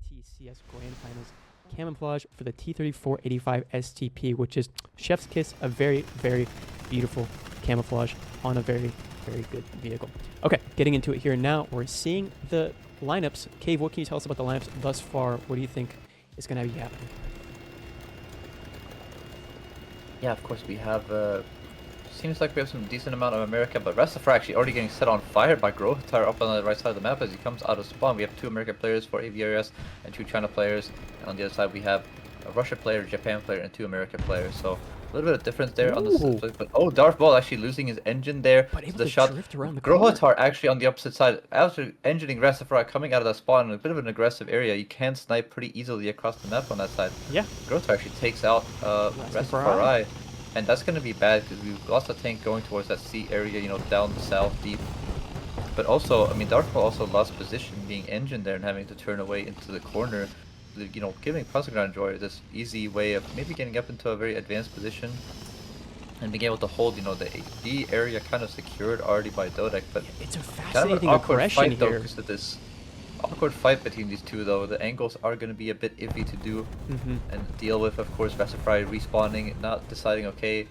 TCS Grand Finals camouflage for the T3485 STP, which is chef's kiss, a very, very beautiful camouflage on a very, very good vehicle. Okay, getting into it here now. We're seeing the lineups. Cave, what can you tell us about the lineups thus far? What do you think is going to be happening? Yeah, of course we have, seems like we have some decent amount of America, but Rastafari actually already getting set on fire by Grohitar up on the right side of the map as he comes out of spawn. We have 2 American players, 4 AVRS, and 2 China players. And on the other side we have a Russia player, Japan player, and 2 American players. So a little bit of difference there on the split. But oh, Darth Ball actually losing his engine there. But able the to shot. drift around the Grohitar actually on the opposite side, after engineering Rastafari coming out of that spawn in a bit of an aggressive area. You can snipe pretty easily across the map on that side. Yeah. Grohitar actually takes out Rastafari. And that's going to be bad because we've lost a tank going towards that C area, you know, down south deep. But also, I mean, Dark Ball also lost position being engined there and having to turn away into the corner. You know, giving Panzerground Enjoyer this easy way of maybe getting up into a very advanced position and being able to hold, you know, the B area kind of secured already by DODEC. But it's a kind of fascinating an awkward aggression fight, though, here. because of this awkward fight between these two, though. The angles are going to be a bit iffy to do and deal with. Of course, Rastafari respawning, not deciding, okay,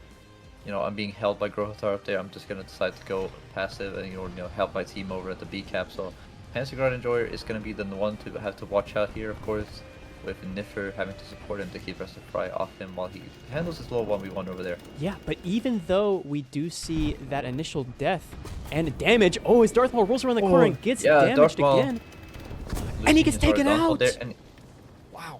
you know, I'm being held by Grohitar up there, I'm just going to decide to go passive and, you know, help my team over at the B cap. So Panzerground Enjoyer is going to be the one to have to watch out here, of course, with Niffer having to support him to keep Rastafari off him while he handles his low 1v1 over there. Yeah, but even though we do see that initial death and damage, oh, as Darth Maul rolls around the corner and gets damaged again. And he gets taken out! Wow.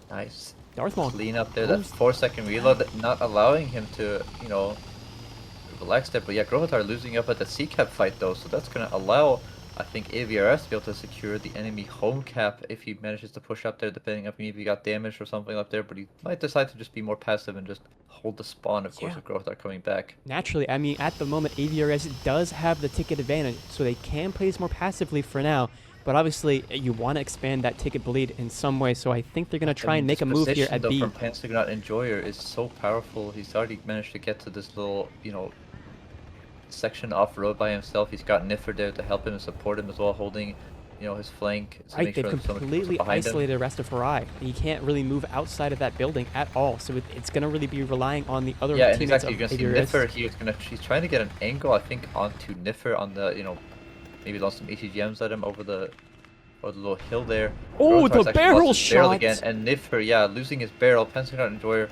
Nice. Darth Maul clean up there, that 4-second reload, not allowing him to, you know, relax there. But yeah, Grohitar losing up at the C-cap fight though, so that's going to allow, I think, AVRS to be able to secure the enemy home cap if he manages to push up there, depending on if he got damaged or something up there. But he might decide to just be more passive and just hold the spawn, of course, with Grohitar coming back. Naturally, I mean, at the moment, AVRS does have the ticket advantage, so they can play this more passively for now. But obviously, you want to expand that ticket bleed in some way, so I think they're going to try and make a move here at B. From Panzerground Enjoyer is so powerful. He's already managed to get to this little, you know, section off-road by himself. He's got Niffer there to help him and support him as well, holding, you know, his flank. So right, they've completely isolated Rastafari. He can't really move outside of that building at all, so it's going to really be relying on the other teammates. Yeah, exactly. You're going to see Niffer. He's trying to get an angle, I think, onto Niffer on the, you know, maybe lost some ATGMs at him over the little hill there. Oh, the barrel shot! Again, and Niffer, yeah, losing his barrel. Panzerground Enjoyer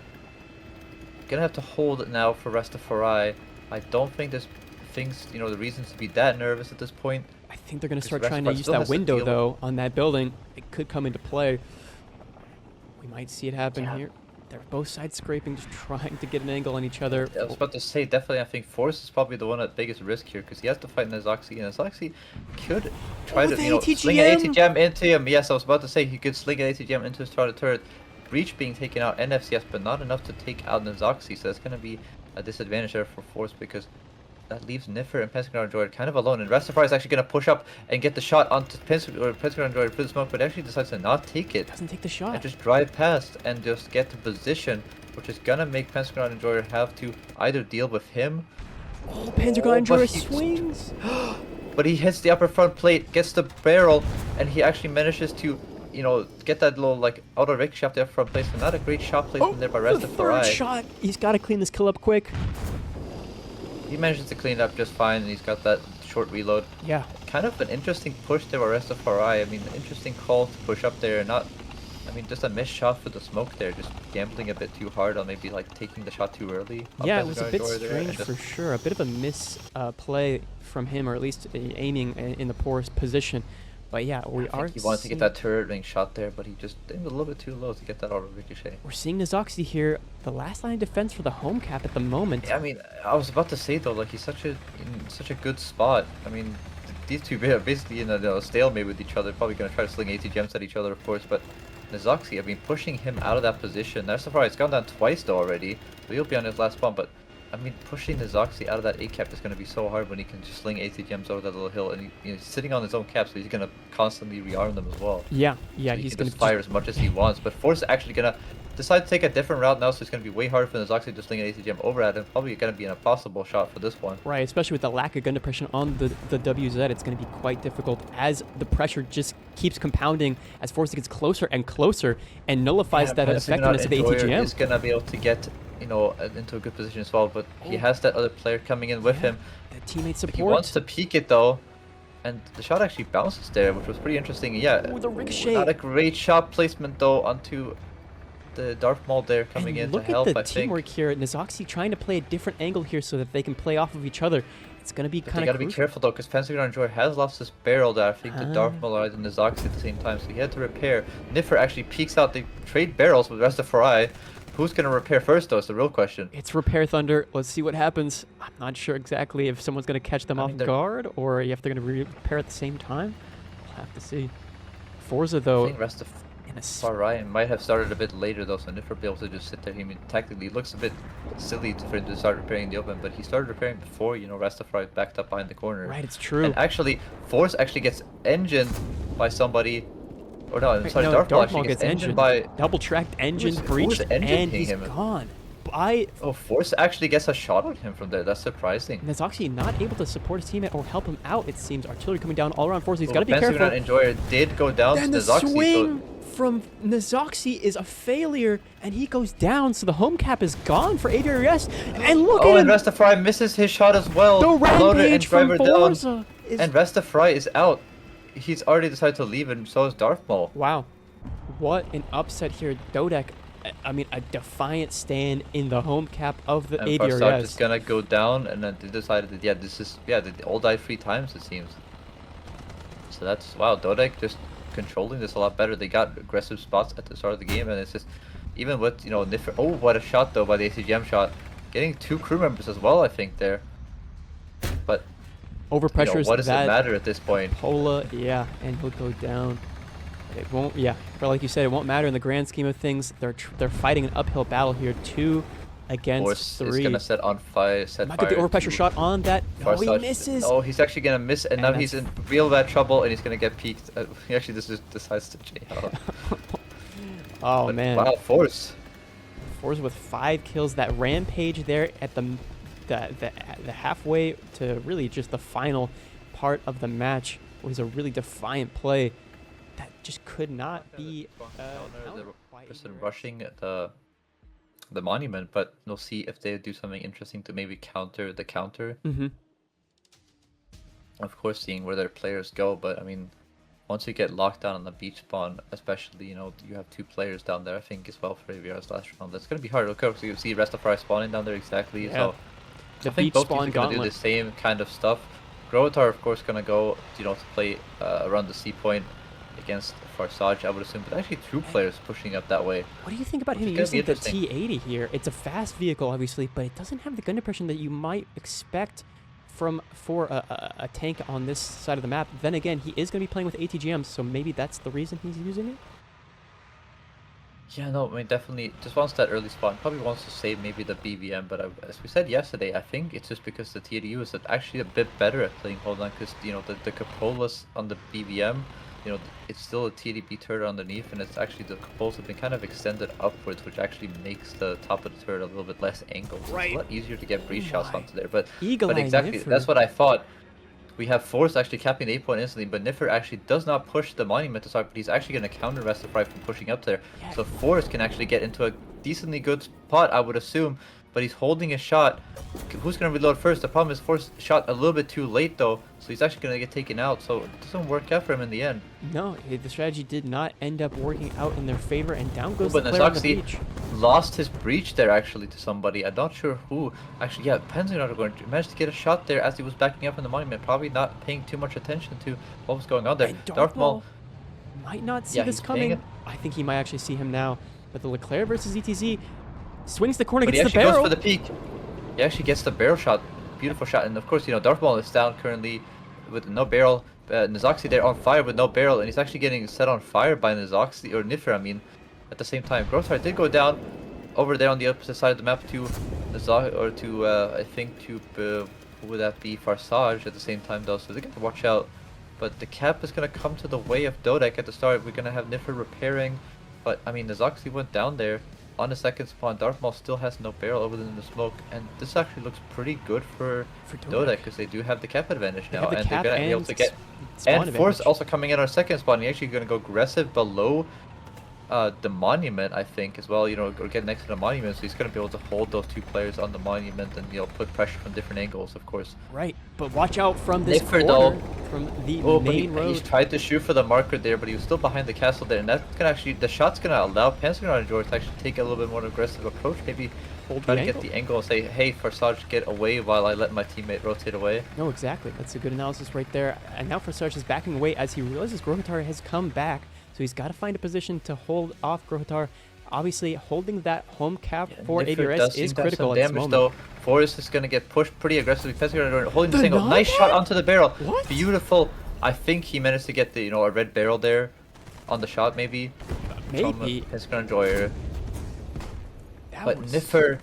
gonna have to hold it now for Rastafari. I don't think there's things, you know, the reasons to be that nervous at this point. I think they're gonna start trying to use that window though on that building. It could come into play. We might see it happen here. They're both side scraping, just trying to get an angle on each other. I was about to say, definitely, I think Force is probably the one at biggest risk here because he has to fight Nazoxy, and Nazoxy could try to, you know, sling an ATGM into him. Yes, I was about to say he could sling an ATGM into his starter turret. Breach being taken out, NFCS, but not enough to take out Nazoxy, so that's going to be a disadvantage there for Force because that leaves Niffer and Panzerground Enjoyer kind of alone, and Rastafari is actually going to push up and get the shot onto Panzerground Enjoyer through the smoke, but actually decides to not take it. Doesn't take the shot. And just drive past and just get to position, which is going to make Panzerground Enjoyer have to either deal with him. Oh, Panzerground Enjoyer swings! But he hits the upper front plate, gets the barrel, and he actually manages to, you know, get that little, like, auto ricochet off the upper front plate. So not a great shot placement there by Rastafari. The third shot! He's got to clean this kill up quick. He manages to clean it up just fine, and he's got that short reload. Yeah. Kind of an interesting push there by Rastafari. I mean, interesting call to push up there, and not, I mean, just a missed shot for the smoke there, just gambling a bit too hard on maybe like taking the shot too early. Yeah, it was a bit strange for sure. A bit of a misplay from him, or at least aiming in the poorest position. But yeah, we are. He wanted to get that turret ring shot there, but he just aimed a little bit too low to get that auto ricochet. We're seeing Nazoxy here, the last line of defense for the home cap at the moment. Yeah, I mean, I was about to say though, like he's in such a good spot. I mean, these two are basically in a stalemate with each other. Probably gonna try to sling AT-gems at each other, of course. But Nazoxy, I mean, pushing him out of that position. That's the It's gone down twice though already, so he'll be on his last spawn. But I mean, pushing Nazoxy out of that A-cap is going to be so hard when he can just sling AT-gems over that little hill, and he's sitting on his own cap, so he's going to constantly rearm them as well. Yeah, so he's going to fire as much as he wants, but Force is actually going to decide to take a different route now, so it's going to be way harder for Nazoxi to just sling an ACGM over at him. Probably going to be an impossible shot for this one. Right, especially with the lack of gun depression on the WZ, it's going to be quite difficult as the pressure just keeps compounding as Forza gets closer and closer and nullifies that effectiveness of the ATGM. He's going to be able to get, you know, into a good position as well, but he has that other player coming in with him. That teammate support. He wants to peek it though, and the shot actually bounces there, which was pretty interesting. Yeah, the ricochet. Not a great shot placement though onto the Darth Maul there coming in to help. Look at the teamwork here. Nazoxi trying to play a different angle here so that they can play off of each other. It's going to be kind of. You got to be careful though, because Pentagon Enjoy has lost his barrel there. I think the Darth Maul and Nazoxi at the same time, so he had to repair. Niffer actually peeks out. They trade barrels with Rastafari. Who's going to repair first, though, is the real question. It's Repair Thunder. Let's see what happens. I'm not sure exactly if someone's going to catch them off guard or if they're going to repair at the same time. We'll have to see. Forza, though, I think Rastafari might have started a bit later, though, so Niffer will be able to just sit there. I mean, tactically, it looks a bit silly for him to start repairing the open, but he started repairing before, you know, Rastafari backed up behind the corner. Right, it's true. And actually, Force actually gets engined by somebody. Or no, I'm sorry, no, Darth Maul gets engined by... Double-tracked engine breached, and he's gone. Oh, Force actually gets a shot on him from there. That's surprising. Nazoxi not able to support his teammate or help him out, it seems. Artillery coming down all around Force. He's got to be careful. Enjoyer did go down and to Nazoxi. The swing from Nazoxi is a failure, and he goes down, so the home cap is gone for AWS. And look at him! And Rastafari misses his shot as well. The rampage from Forza and Rastafari is out. He's already decided to leave, and so is Darth Maul. Wow. What an upset here. DODEC, I mean, a defiant stand in the home cap of the ABRS. Farsad is going to go down, and then they decided that, yeah, this is, yeah, they all died 3 times, it seems. So that's, wow, DODEC just controlling this a lot better. They got aggressive spots at the start of the game, and it's just, even with, you know, Niffer, oh, what a shot, though, by the ACGM shot. Getting 2 crew members as well, I think, there. But... Overpressure, you know, what does it matter at this point? Pola, yeah, and he'll go down. It won't, yeah. But like you said, it won't matter in the grand scheme of things. They're fighting an uphill battle here, 2 against 3. He's gonna set on fire. Might get the overpressure shot on that. Oh, he misses. Oh, he's actually gonna miss, and now he's in real bad trouble, and he's gonna get peaked. He actually just decides to J out. Oh but, man! Wow, Force with 5 kills. That rampage there at the halfway to really just the final part of the match was a really defiant play that just could not be the person rushing the monument, but we'll see if they do something interesting to maybe counter the counter. Of course, seeing where their players go, but I mean, once you get locked down on the beach spawn, especially, you know, you have 2 players down there, I think, as well for AVR's last round. That's going to be hard. Okay, so you see Rastafari spawning down there exactly, so I think both teams are going to do the same kind of stuff. Growatar, of course, going to go, you know, to play around the C point against Farsaj, I would assume, but actually 2 players pushing up that way. What do you think about him using the T80 here? It's a fast vehicle, obviously, but it doesn't have the gun depression that you might expect for a tank on this side of the map. Then again, he is going to be playing with ATGMs, so maybe that's the reason he's using it? Yeah, no, I mean, definitely just wants that early spot. Probably wants to save maybe the BVM, but as we said yesterday, I think it's just because the TDU is actually a bit better at playing hold on, because, you know, the cupolas on the BVM, you know, it's still a TDP turret underneath, and it's actually, the cupolas have been kind of extended upwards, which actually makes the top of the turret a little bit less angled. So it's a lot easier to get breach shots onto there, but exactly, that's what I thought. We have Force actually capping the 8 point instantly, but Niffer actually does not push the monument to start, but he's actually going to counter Rastafari from pushing up there. Yeah. So Force can actually get into a decently good spot, I would assume, but he's holding a shot. Who's going to reload first? The problem is Force shot a little bit too late though, so he's actually going to get taken out, so it doesn't work out for him in the end. No, the strategy did not end up working out in their favor, and down goes the player on the beach. Lost his breach there actually to somebody. I'm not sure who. Actually, yeah, Penzinator managed to get a shot there as he was backing up in the monument, probably not paying too much attention to what was going on there. Darth Maul might not see this coming. I think he might actually see him now, but the Leclerc versus ETZ swings the corner, gets the barrel. Goes for the peak. He actually gets the barrel shot. Beautiful shot, and of course, you know, Darth Maul is down currently with no barrel. Nazoxi there on fire with no barrel, and he's actually getting set on fire by Nazoxi, or Niffer, I mean, at the same time. Grossheart did go down over there on the opposite side of the map to Nazoxi, or to, I think, to, who would that be? Farsaj at the same time, though, so they got to watch out. But the cap is going to come to the way of DODEC at the start. We're going to have Niffer repairing, but, I mean, Nazoxi went down there. on the second spawn. Darth Maul still has no barrel over in the smoke, and this actually looks pretty good for DODEC because they do have the cap advantage now, and they're gonna be able to get. And Force also coming in our second spawn. He's actually gonna go aggressive below the monument, I think, as well, you know, or get next to the monument, so he's going to be able to hold those two players on the monument and, you know, put pressure from different angles, of course. Right, but watch out from this Niffer, corner, though, from the main road. road. He's tried to shoot for the marker there, but he was still behind the castle there, and that's going to actually, the shot's going to allow Pentagon and George to actually take a little bit more aggressive approach, maybe try to get the angle and say, hey, Forsage, get away while I let my teammate rotate away. No, exactly. That's a good analysis right there. And now Forsage is backing away as he realizes Grohitar has come back. So he's got to find a position to hold off Grohitar. Obviously, holding that home cap for ADRS is critical at this moment. Though. Forrest is going to get pushed pretty aggressively. Holding the single. Nice shot onto the barrel. What? Beautiful. I think he managed to get the, you know, a red barrel there on the shot, maybe. Maybe. It's going to enjoy. But Niffer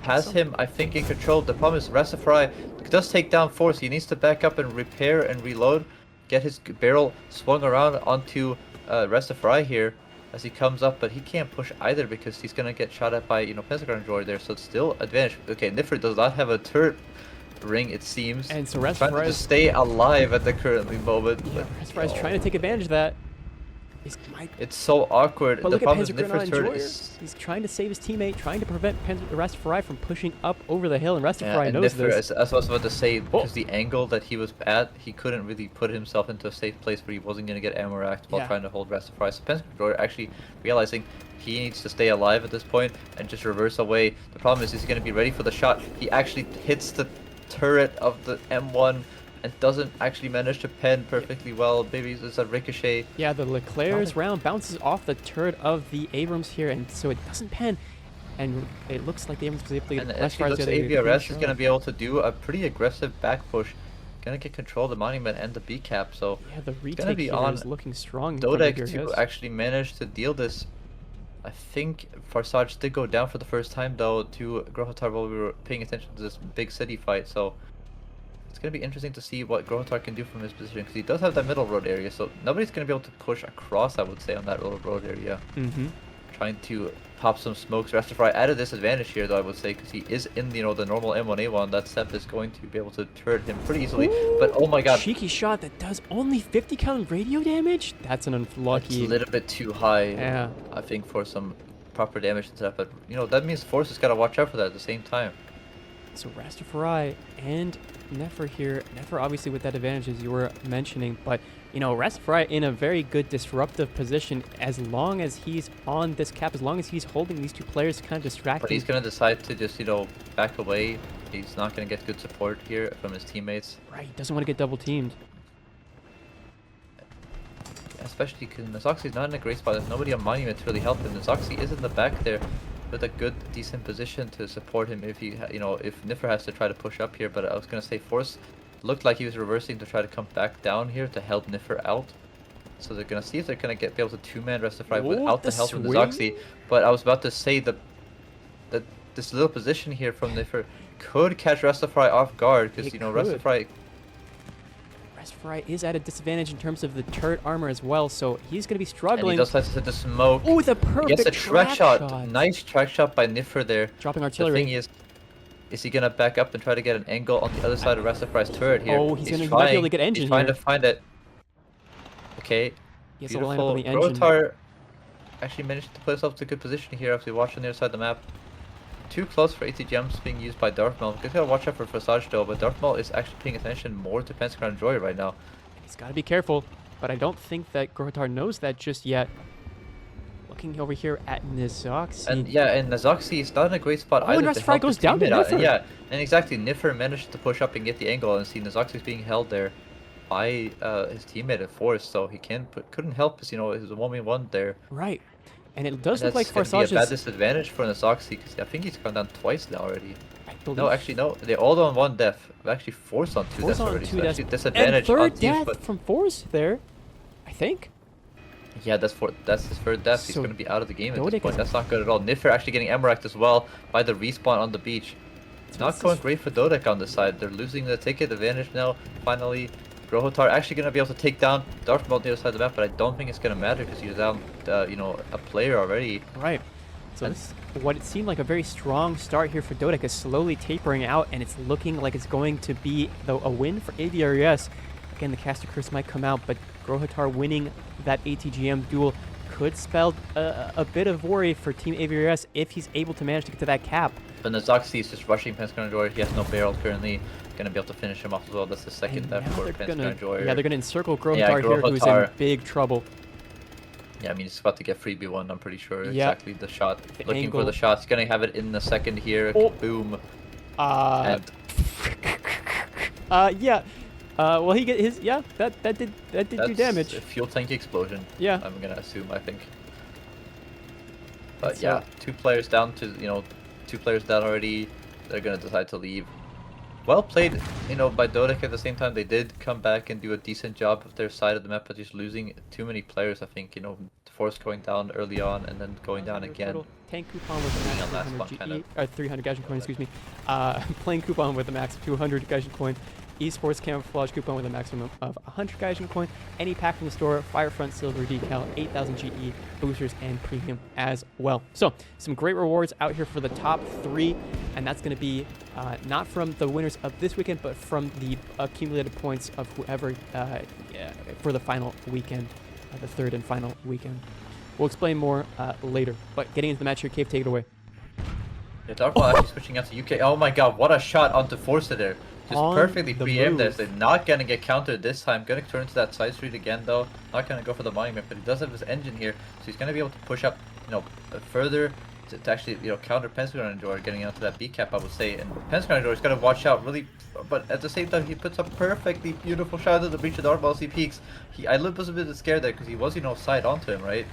has him, I think, in control. The problem is Rastafari does take down Force. He needs to back up and repair and reload. Get his barrel swung around onto Rastafari here as he comes up, but he can't push either because he's gonna get shot at by, you know, Pentagon Droid there, so it's still advantage. Okay, Niffer does not have a turret ring, it seems. And so Rastafari trying to just stay alive at the currently moment. Yeah, Rastafari is trying to take advantage of that. It's so awkward. But the look problem at is Niffer's turret is... He's trying to save his teammate, trying to prevent Rastafari from pushing up over the hill, and Rastafari knows Niffer, this. As I was about to say, because the angle that he was at, he couldn't really put himself into a safe place where he wasn't going to get ammo racked while trying to hold Rastafari. So Pentagon actually realizing he needs to stay alive at this point and just reverse away. The problem is he's going to be ready for the shot. He actually hits the turret of the M1 and doesn't actually manage to pen perfectly well. Maybe it's a ricochet. Yeah, the Leclerc's round bounces off the turret of the Abrams here, and so it doesn't pen. And it looks like the Abrams was able to get AVRS is going to be able to do a pretty aggressive back push. Going to get control of the monument and the B cap. So yeah, the retake here is looking strong. DODEC to actually manage to deal this. I think Forsage did go down for the first time though to Grohitar while we were paying attention to this big city fight. So it's going to be interesting to see what Grohitar can do from his position, because he does have that middle road area, so nobody's going to be able to push across, I would say, on that middle road area. Trying to pop some smokes. Rastafari at a disadvantage here, though, I would say, because he is in, you know, the normal M1A1. That Sep is going to be able to turret him pretty easily. Ooh, but oh my god. Cheeky shot that does only 50 count radio damage? That's an unlucky. It's a little bit too high, yeah, I think, for some proper damage and stuff. But, you know, that means Force has got to watch out for that at the same time. So Rastafari and Neffer here. Neffer obviously with that advantage as you were mentioning, but you know, Rastafari in a very good disruptive position as long as he's on this cap, as long as he's holding these two players kind of distracting. But he's going to decide to just, you know, back away. He's not going to get good support here from his teammates. Right, he doesn't want to get double teamed. Especially because Nazoxi's not in a great spot. There's nobody on Monument to really help him. Nazoxi is in the back there with a good, decent position to support him if he, you know, if Niffer has to try to push up here. But I was gonna say Force looked like he was reversing to try to come back down here to help Niffer out. So they're gonna see if they're gonna be able to two-man Rastafari without the help of Nazoxi. But I was about to say that this little position here from Niffer could catch Rastafari off guard, because you know Rastafari is at a disadvantage in terms of the turret armor as well, so he's going to be struggling. And he does have to hit the smoke. Oh, the perfect gets a track shot. Nice track shot by Niffer there. Dropping artillery. The thing is he going to back up and try to get an angle on the other side of Rastafari's turret here? Oh, he's going to be able to get engine He's trying to find it. Okay, beautiful. Grohitar actually managed to put himself to a good position here after watching the other side of the map. Too close for ATGMs being used by Darth Maul. Good to watch out for Forsage though, but Darth Maul is actually paying attention more to Pentagon and Joy right now. He's got to be careful, but I don't think that Grohitar knows that just yet. Looking over here at Nazoxi. And yeah, and Nazoxi is not in a great spot either. And Rastafari goes down to Niffer. Yeah, and exactly, Niffer managed to push up and get the angle, and see Nazoxi's being held there by his teammate at Force, so he couldn't help us, you know, it was a 1v1 there. Right. And it does look like Forsage is... a bad disadvantage for Nazoxi, because I think he's gone down twice now already. No, actually, no. They're all on one death. Actually, Force on two deaths already. So actually, disadvantage and third on teams, death from Force there, I think. Yeah, that's his third death. So he's going to be out of the game at this point. Is... That's not good at all. Niffer actually getting Emraked as well by the respawn on the beach. It's not going great for DODEC on this side. They're losing the ticket advantage now, finally. Grohitar actually going to be able to take down Darth Maul on the other side of the map, but I don't think it's going to matter because he's down, you know, a player already. Right. So this, what it seemed like a very strong start here for DODEC is slowly tapering out, and it's looking like it's going to be, though, a win for AVRES. Again, the caster curse might come out, but Grohatar winning that ATGM duel could spell a bit of worry for Team AVRES if he's able to manage to get to that cap. But Nazoxi is just rushing Penscar Joy. He has no barrel currently. Gonna be able to finish him off as well. That's the second death for Penscar Joy. Yeah, they're gonna encircle Grohatar here, who's in big trouble. Yeah, I mean, he's about to get freebie one, I'm pretty sure. Yep. Exactly the shot. Looking angle. for the shot. He's gonna have it in the second here. Oh. Boom. Yeah. Well, he get his. Yeah, that did do damage. A fuel tank explosion. Yeah. I'm gonna assume. I think. But yeah, 2 players down to 2 players down already. They're gonna decide to leave. Well played, by DODEC. At the same time, they did come back and do a decent job of their side of the map, but just losing too many players. I think Force going down early on and then going down again. Tank coupon with a max of 200 GE, 300 Gaijin coin, excuse me. Playing coupon with a max of 200 Gaijin coin. Esports camouflage coupon with a maximum of 100 Gaijin coin. Any pack from the store, Firefront silver decal, 8,000 GE, boosters, and premium as well. So some great rewards out here for the top 3, and that's going to be not from the winners of this weekend, but from the accumulated points of whoever for the final weekend, the 3rd and final weekend. We'll explain more later, but getting into the match here, Cave, take it away. Yeah, Darkball actually switching out to UK. Oh my god, what a shot onto Forza there. Just perfectly pre-aimed there. They're not going to get countered this time. Going to turn to that side street again though. Not going to go for the monument, but he does have his engine here. So he's going to be able to push up, further to actually, counter Penscar Joy getting onto that B cap, I would say. And Penscar Joy is going to watch out really, but at the same time, he puts a perfectly beautiful shot at the breach of Darkball as he peeks. I was a bit scared there because he was, side onto him, right?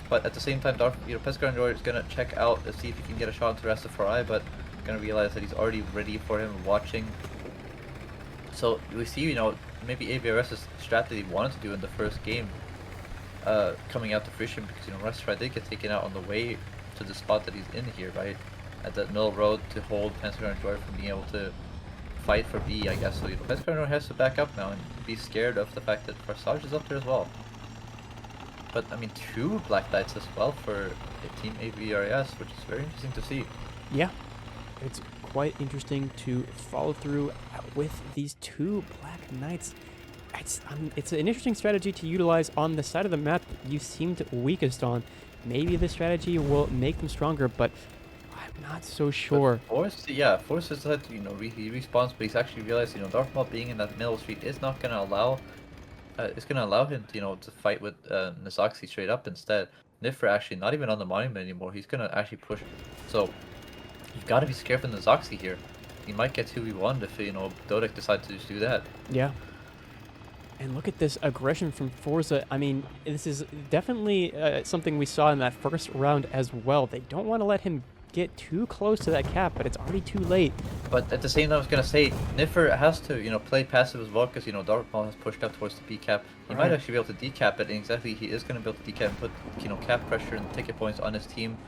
But at the same time, Penscar Joy is going to check out to see if he can get a shot into Rastafari, but going to realize that he's already ready for him watching. So we see, maybe AVRS's strategy wanted to do in the first game coming out to fruition, because Rastafari did get taken out on the way to the spot that he's in here, right? At that middle road to hold Penscar Joy from being able to fight for B, I guess. So Penscar Joy has to back up now and be scared of the fact that Farsage is up there as well. But I mean, 2 Black Knights as well for Team AVRS, which is very interesting to see. Yeah, it's quite interesting to follow through with these 2 Black Knights. It's an interesting strategy to utilize on the side of the map you seemed weakest on. Maybe this strategy will make them stronger, but I'm not so sure. Force has had to, he respawns, but he's actually realized, Darkmaul being in that middle street is not going to allow it's going to allow him to, to fight with Nazoxi straight up instead. Nifra actually not even on the monument anymore. He's going to actually push. So you've got to be scared for Nazoxi here. He might get 2v1 if, DODEC decides to just do that. Yeah. And look at this aggression from Forza. I mean, this is definitely something we saw in that first round as well. They don't want to let him get too close to that cap, but it's already too late. But at the same time, I was going to say, Niffer has to, play passive as well, because, Darkball has pushed up towards the B cap. He might actually be able to decap it, and exactly, he is going to be able to decap and put, cap pressure and ticket points on his team.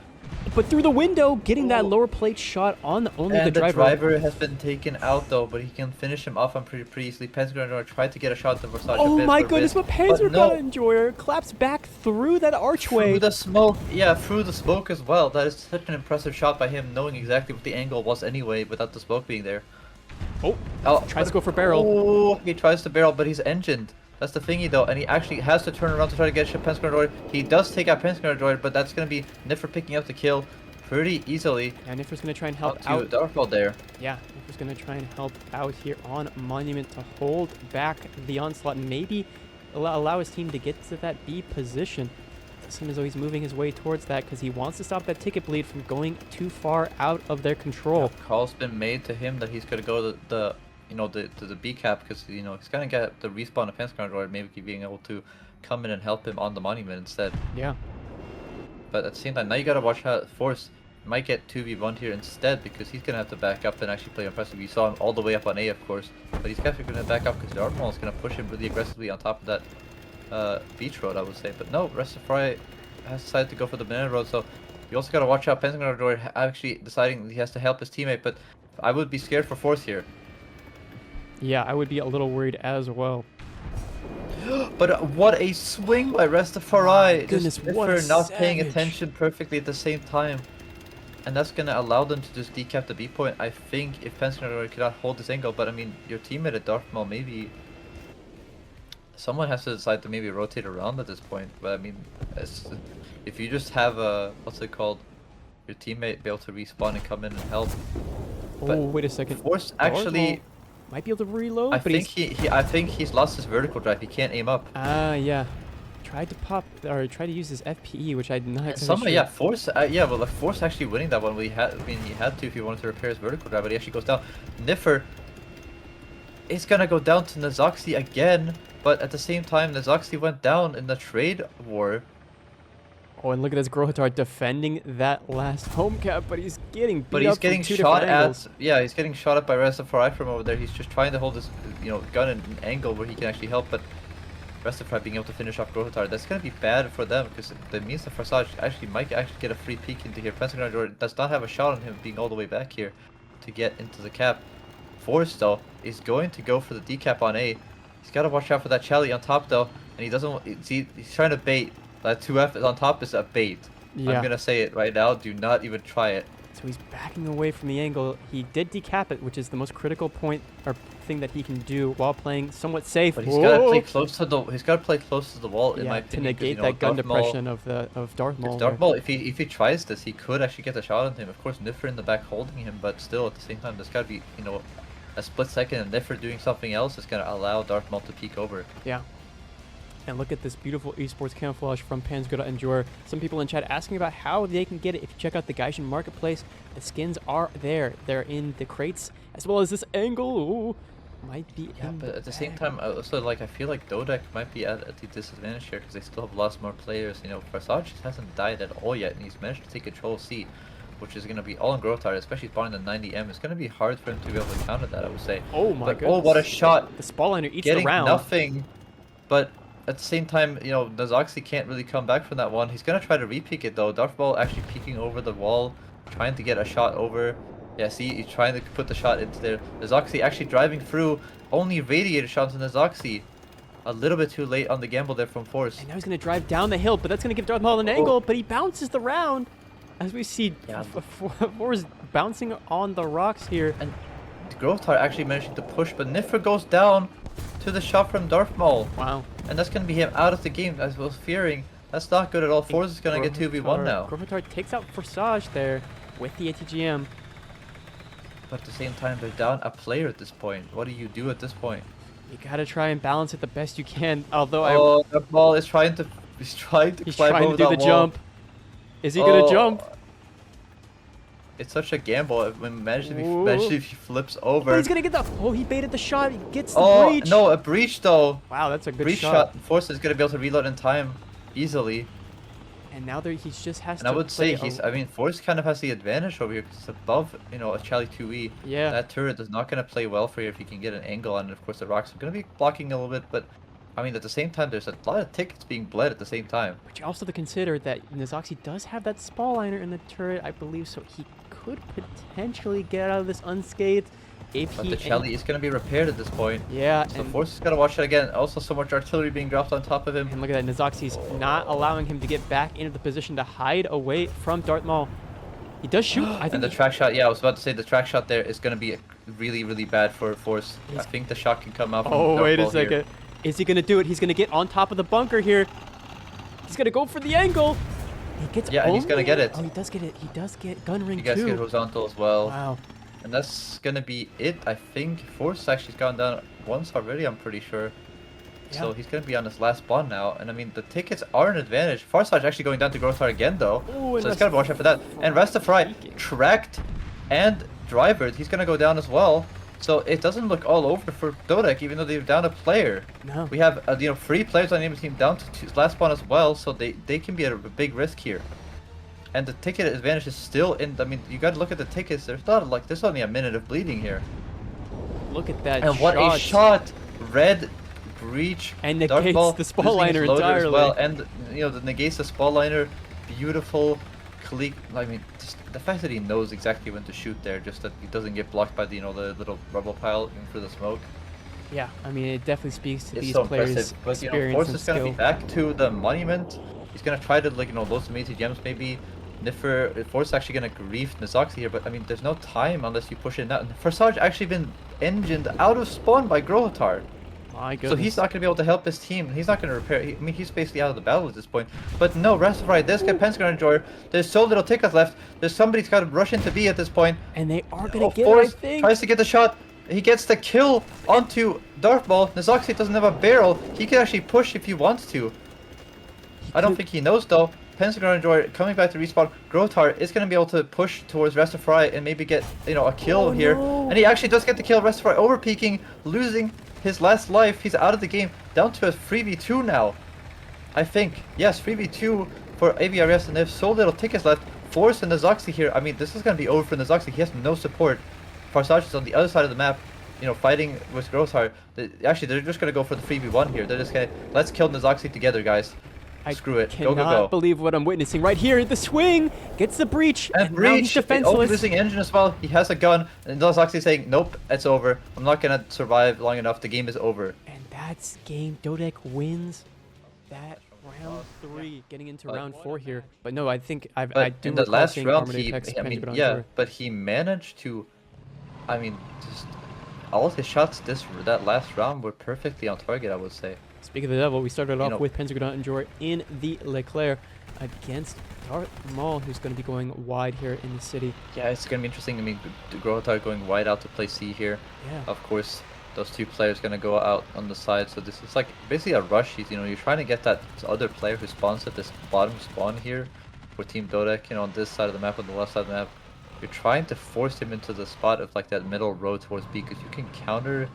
But through the window, getting that lower plate shot on only the driver. The driver has been taken out though, but he can finish him off on pretty easily. Penscar tried to get a shot to Versace. Oh my goodness, but Penscar Enjoyer claps back through that archway. Through the smoke, yeah, through the smoke as well. That is such an impressive shot by him, knowing exactly what the angle was anyway, without the smoke being there. Oh, tries to go for barrel. Oh, he tries to barrel, but he's engined. That's the thingy though, and he actually has to turn around to try to get Penscar Droid. He does take out Penscar Droid, but that's going to be Niffer picking up the kill pretty easily. Yeah, Niffer's going to try and help out. Darkball there. Yeah, Niffer's going to try and help out here on Monument to hold back the onslaught and maybe allow his team to get to that B position. It seems as though he's moving his way towards that because he wants to stop that ticket bleed from going too far out of their control. Yeah, call's been made to him that he's going to go to the B cap because he's gonna get the respawn of Penscar Droid, maybe being able to come in and help him on the monument instead. Yeah. But at the same time, now you gotta watch how Force might get 2v1 here instead, because he's gonna have to back up and actually play impressive. You saw him all the way up on A, of course, but he's actually gonna back up because the Darkmaul is gonna push him really aggressively on top of that beach road, I would say. But no, Rastafari has decided to go for the banana road, so you also gotta watch out Penscar Droid actually deciding he has to help his teammate. But I would be scared for Force here. Yeah, I would be a little worried as well. But what a swing by Rastafari! Goodness, Just what a for not paying savage. attention perfectly at the same time. And that's gonna allow them to just decap the B point. I think if Penskner cannot hold this angle, but I mean, your teammate at Darth Maul, maybe someone has to decide to maybe rotate around at this point. But I mean, if you just have a, what's it called, your teammate be able to respawn and come in and help. Oh, wait a second. Force actually might be able to reload. I but think I think he's lost his vertical drive. He can't aim up. Ah, yeah. Tried to pop or tried to use his FPE, which I'm not exactly Somehow, sure. yeah, Force, yeah, well, like Force actually winning that one. He had to if he wanted to repair his vertical drive, but he actually goes down. Niffer is gonna go down to Nazoxi again, but at the same time, Nazoxi went down in the trade war. Oh, and look at this Grohitar defending that last home cap, but he's getting beat But he's up from getting two shot different angles. at, yeah, he's getting shot at by Rastafari from over there. He's just trying to hold his, gun in an angle where he can actually help, but Rastafari being able to finish off Grohitar, that's going to be bad for them, because that means the Farsage might actually get a free peek into here. Pensacola does not have a shot on him being all the way back here to get into the cap. Force, though, is going to go for the decap on A. He's got to watch out for that Chally on top, though, and he doesn't, see, he's trying to bait. That 2F on top is a bait. Yeah. I'm going to say it right now, do not even try it. So he's backing away from the angle. He did decap it, which is the most critical point or thing that he can do while playing somewhat safe. But he's got to play close to the. He's got to play close to the wall. In Yeah, my to opinion, negate because, that gun Darth Maul- depression of Darth Maul. Darth Maul, if he tries this, he could actually get the shot on him. Of course, Niffer in the back holding him, but still at the same time, there's got to be a split second, and Niffer doing something else is going to allow Darth Maul to peek over. Yeah. And look at this beautiful esports camouflage from Pansgoda Endure. Some people in chat asking about how they can get it. If you check out the Gaijin marketplace, the skins are there. They're in the crates, as well as this angle. Ooh, might be Yeah, in but the at the same bag. time, also, I feel like DODEC might be at the disadvantage here because they still have lots more players. Farsage hasn't died at all yet, and he's managed to take control C, which is going to be all in Grohitar, especially spawning the 90M. It's going to be hard for him to be able to counter that, I would say. Oh my But, goodness. oh, what a shot! The Spaliner eats Getting the round. nothing, but at the same time, Nazoxi can't really come back from that one. He's going to try to re-peek it, though. Darth Maul actually peeking over the wall, trying to get a shot over. Yeah, see, he's trying to put the shot into there. Nazoxi actually driving through, only radiated shots to Nazoxi. A little bit too late on the gamble there from Force. And now he's going to drive down the hill, but that's going to give Darth Maul an angle, but he bounces the round. As we see, Yeah. Force bouncing on the rocks here. And Grohitar actually managing to push, but Niffer goes down to the shot from Darth Maul. Wow. And that's going to be him out of the game, as I was fearing. That's not good at all. Force is going to get 2v1 now. Grohitar takes out Forsage there with the ATGM. But at the same time, they're down a player at this point. What do you do at this point? You gotta try and balance it the best you can. Although Oh, Darth Maul is trying to he's climb trying over to do that the wall. jump. Is he gonna Oh, jump? It's such a gamble. Imagine Ooh. if he flips over. But he's gonna get the. Oh, he baited the shot. He gets the Oh breach. no, a breach though. Wow, that's a good Breach shot. shot. Force is gonna be able to reload in time, easily. And now he just has And to. I would say play Force kind of has the advantage over here because it's above, a Chally 2E. Yeah. That turret is not going to play well for you if you can get an angle on it. Of course, the rocks are going to be blocking a little bit, but I mean, at the same time, there's a lot of tickets being bled at the same time. But you also have to consider that Nazoxi does have that Spaliner in the turret, I believe, so he could potentially get out of this unscathed if But he. the Chally is going to be repaired at this point. Yeah, So and, Force is going to watch it again. Also, so much artillery being dropped on top of him. and look at that. Nazoxi's not allowing him to get back into the position to hide away from Darth Maul. He does shoot. I think And the track shot, yeah, I was about to say the track shot there is going to be really, really bad for Force. I He's- think the shot can come out from Oh, Darth wait a Maul here. second. Is he going to do it? He's going to get on top of the bunker here. He's going to go for the angle. He gets Yeah, and he's gonna only- get it. Oh, he does get it. He does get gun ring You guys too. get horizontal as well. Wow. And that's gonna be it, I think. Force actually has gone down once already, I'm pretty sure. So Yeah. he's gonna be on his last spawn now. And I mean, the tickets are an advantage. Farsage actually going down to Grohitar again, though. Ooh, and So it's gotta watch out for that. And Rastafari Rastafari tracked and drivered. He's gonna go down as well. So it doesn't look all over for DODEC, even though they're down a player. No. We have 3 players on the enemy team down to last spawn as well, so they can be at a big risk here. And the ticket advantage is still in. I mean, you got to look at the tickets. There's only a minute of bleeding here. Look at that And what a shot! Red breach. And Darth negates Maul the losing Spaliner his loader as entirely. well, and the negates the Spaliner. Beautiful. I mean, just the fact that he knows exactly when to shoot there, just that he doesn't get blocked by the little rubble pile in for the smoke. Yeah, I mean, it definitely speaks to It's these so players' impressive. But you know, experience Force and is gonna be skill. back to the monument. He's gonna try to like load some ATGMs maybe. Niffer Force actually gonna grief Nazoxi here, but I mean there's no time unless you push it now. And Forsage actually been engined out of spawn by Grohotar. My So he's goodness. not gonna be able to help his team. He's not gonna repair. I mean he's basically out of the battle at this point. But no, Rastafari, this guy Pentagon Enjoyer. There's so little tickets left. There's somebody's got to rush into B at this point. And they are gonna Oh, get it, I Force think. tries to get the shot. He gets the kill onto Darth Ball. Nazoxi doesn't have a barrel. He can actually push if he wants to. I don't think he knows though. Pentagon Enjoyer coming back to respawn. Grotar is going to be able to push towards Rastafari and maybe get, a kill here. No. And he actually does get the kill. Rastafari overpeaking, losing his last life. He's out of the game. Down to a 3v2 now. I think. Yes, 3v2 for AVRS, and there's so little tickets left. Force and Nazoxi here. I mean, this is going to be over for Nazoxi. He has no support. Farsage is on the other side of the map, fighting with Grothar. Actually, they're just going to go for the 3v1 here. They're just going to, let's kill Nazoxi together, guys. Screw it. Go, go, cannot go. believe what I'm witnessing right here. The swing gets the breach. And now he's breach, defenseless. losing engine as well. He has a gun, and Nazoxi saying, nope, it's over. I'm not going to survive long enough. The game is over. And that's game. DODEC wins that round 3, getting into round 4 here. But no, I think I do in the recall last seeing round, Armored Apex Pentagon yeah, Enjoyer. but he managed to, just all his shots that last round were perfectly on target, I would say. Speaking of the devil, we started off know- with Pentagon Enjoyer in the Leclerc against Darth Maul, who's going to be going wide here in the city. Yeah, it's gonna be interesting. I mean, Grotar going wide out to play C here. Yeah. Of course, those two players gonna go out on the side. So this is like basically a rush. You're trying to get that other player who spawns at this bottom spawn here for Team DODEC. On this side of the map, on the left side of the map. You're trying to force him into the spot of like that middle row towards B, because you can counter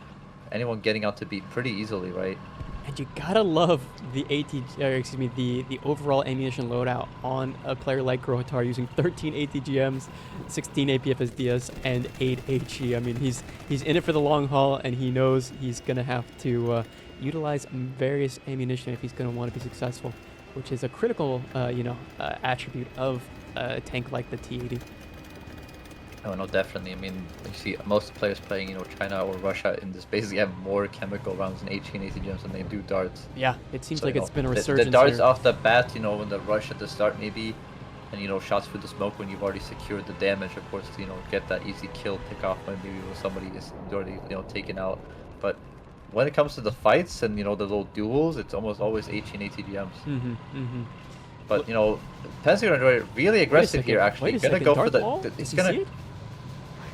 anyone getting out to B pretty easily, right? And you gotta love the the overall ammunition loadout on a player like Grotar, using 13 ATGMs, 16 APFSDS, and 8 HE. I mean, he's in it for the long haul, and he knows he's gonna have to utilize various ammunition if he's gonna want to be successful, which is a critical, attribute of a tank like the T-80. Oh no, definitely. I mean, you see most players playing, China or Russia in this basically have more chemical rounds in HE and ATGMs than they do darts. Yeah, it seems So, like it's been a the resurgence darts here. off the bat, when the rush at the start maybe, and shots through the smoke when you've already secured the damage, of course, to get that easy kill pick off when maybe somebody is already taken out. But when it comes to the fights and the little duels, it's almost always HE and ATGMs. But Pentagon Enjoyer really aggressive here, actually. Wait a second, Go for Darth the. Maul? He's Does he gonna. see it?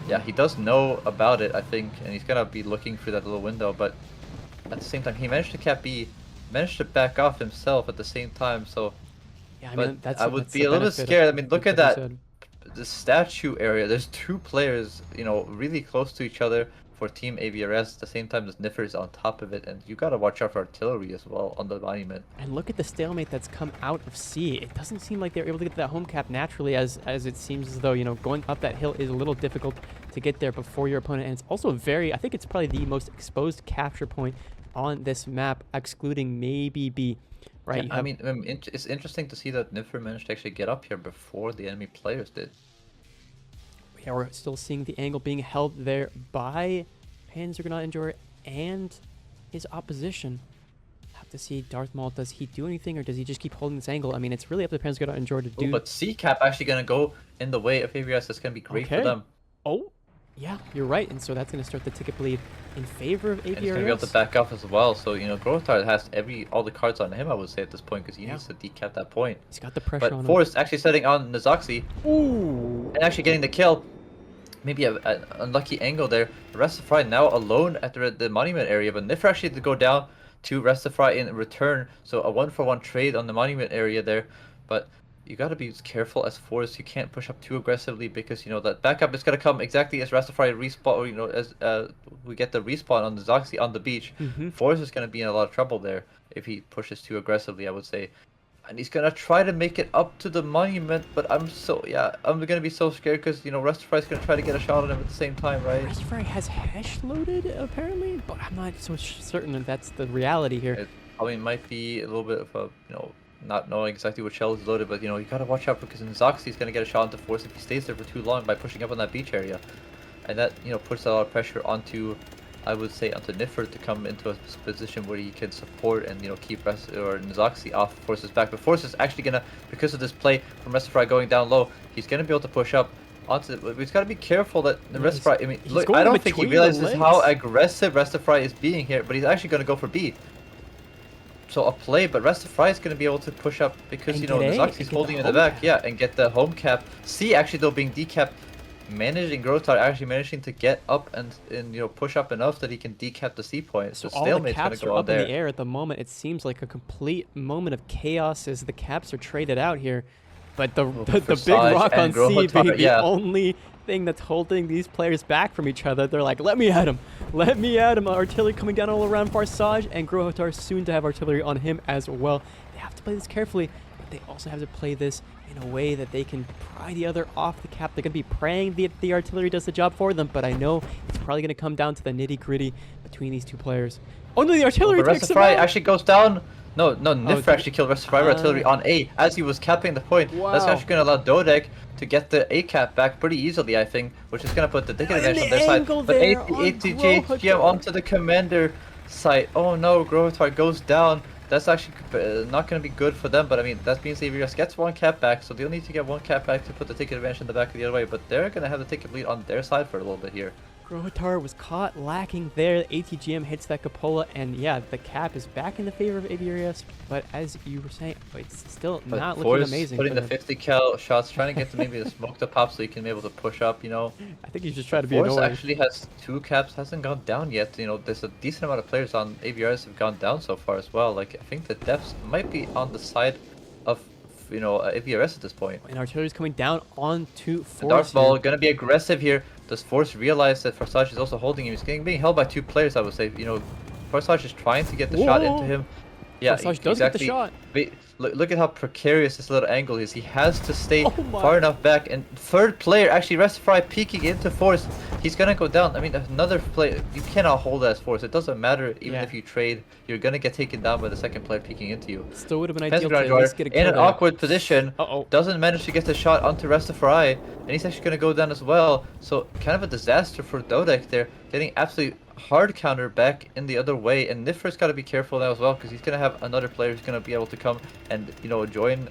Yeah, he does know about it, I think, and he's gonna be looking through that little window. But at the same time, he managed to cap B, managed to back off himself at the same time. So, Yeah, I but mean, that's I would that's be the a little bit benefit of scared. I mean, look what at you that. said. The statue area. There's two players, really close to each other for Team AVRS. At the same time, there's Niffers on top of it, and you gotta watch out for artillery as well on the monument. And look at the stalemate that's come out of C. It doesn't seem like they're able to get to that home cap naturally, as it seems as though, going up that hill is a little difficult to get there before your opponent. And it's also I think it's probably the most exposed capture point on this map, excluding maybe B. Right? Yeah, I mean, it's interesting to see that Niffer managed to actually get up here before the enemy players did. Yeah, we're still seeing the angle being held there by Pentagon Enjoyer and his opposition. Have to see Darth Maul. Does he do anything, or does he just keep holding this angle? I mean, it's really up to Pentagon Enjoyer to do. Ooh, but C-Cap actually gonna go in the way of AVRS. That's gonna be great for them. Oh, yeah, you're right. And so that's going to start the ticket bleed in favor of AVRS. And he's gonna be able to back off as well. So Grothar has all the cards on him, I would say, at this point, because he needs to decap that point. He's got the pressure on But Forrest actually setting on Nazoxi. Ooh. And actually getting the kill. Maybe an unlucky angle there. Restify now alone at the monument area, but Niffer actually had to go down to Restify in return. So a 1-for-1 trade on the monument area there. But you gotta be careful as Forrest. You can't push up too aggressively, because that backup is gonna come exactly as Restify respawn, or as we get the respawn on the Zoxy on the beach. Forrest is gonna be in a lot of trouble there if he pushes too aggressively, I would say. And he's gonna try to make it up to the monument, but I'm gonna be so scared, because Restify's gonna try to get a shot on him at the same time, right? Restify has Hesh loaded apparently, but I'm not so certain that that's the reality here. It probably might be a little bit of a not knowing exactly what shell is loaded, but you gotta watch out, because Zoxy's gonna get a shot into Force if he stays there for too long by pushing up on that beach area, and that puts a lot of pressure onto I would say, onto Niffer to come into a position where he can support and, you know, keep Nazoxi off Force's back. But Force is actually gonna, because of this play from Restify going down low, he's gonna be able to push up onto the, he's got to be careful that the Restify, I mean, look, I don't think he realizes how aggressive Restify is being here, but he's actually going to go for B. So a play, but Restify is going to be able to push up because, and you know, Nazoxi's holding in the back, yeah, and get the home cap. C actually, though, being decapped, managing Grotar actually managing to get up and you know, push up enough that he can decap the C point. So all the Stalemate's going caps to go are on up there. in the air at the moment. It seems like a complete moment of chaos as the caps are traded out here. But the big rock on C being the only thing that's holding these players back from each other. They're like, let me at him. Let me at him. Artillery coming down all around Farsaj, and Grohotar soon to have artillery on him as well. They have to play this carefully, but they also have to play this in a way that they can pry the other off the cap. They're going to be praying the artillery does the job for them, but I know it's probably going to come down to the nitty-gritty between these two players. Oh no, the artillery takes him out. Actually goes down. No, Niffer actually killed Restify artillery on A as he was capping the point. Wow. That's actually going to allow DODEC to get the A cap back pretty easily, I think, which is going to put the ticket advantage on their side. But ATGHGM onto the commander side. Oh no, Grohotar goes down. That's actually not going to be good for them, but I mean, that means AVRS gets one cap back, so they'll need to get one cap back to put the ticket advantage in the back of the other way, but they're going to have the ticket lead on their side for a little bit here. Grohotar was caught lacking there. ATGM hits that cupola, and yeah, the cap is back in the favor of AVRS. But as you were saying, it's still not looking amazing. Putting the 50 cal shots, trying to get to maybe the smoke to pop so you can be able to push up, you know. I think he's just trying to be annoying. annoying. Actually has 2 caps, hasn't gone down yet. You know, there's a decent amount of players on AVRS have gone down so far as well. Like, I think the depths might be on the side of, you know, AVRS at this point. And artillery's coming down onto Force. Darth Ball gonna be aggressive here. Does Force realize that Farsaj is also holding him? He's being held by 2 players, I would say. You know, Farsaj is trying to get the shot into him. Yeah, Farsaj does get the shot. But look at how precarious this little angle is. He has to stay far enough back. And third player, actually, Restify peeking into Force. He's gonna go down. I mean, another player, you cannot hold that as Force. It doesn't matter even if you trade. You're gonna get taken down by the second player peeking into you. Still would have been ideal to at least get a kill in an there. awkward position. Doesn't manage to get the shot onto Restify, and he's actually gonna go down as well. So kind of a disaster for DODEC there, getting absolutely hard counter back in the other way, and Niffer's got to be careful now as well because he's gonna have another player who's gonna be able to come and, you know, join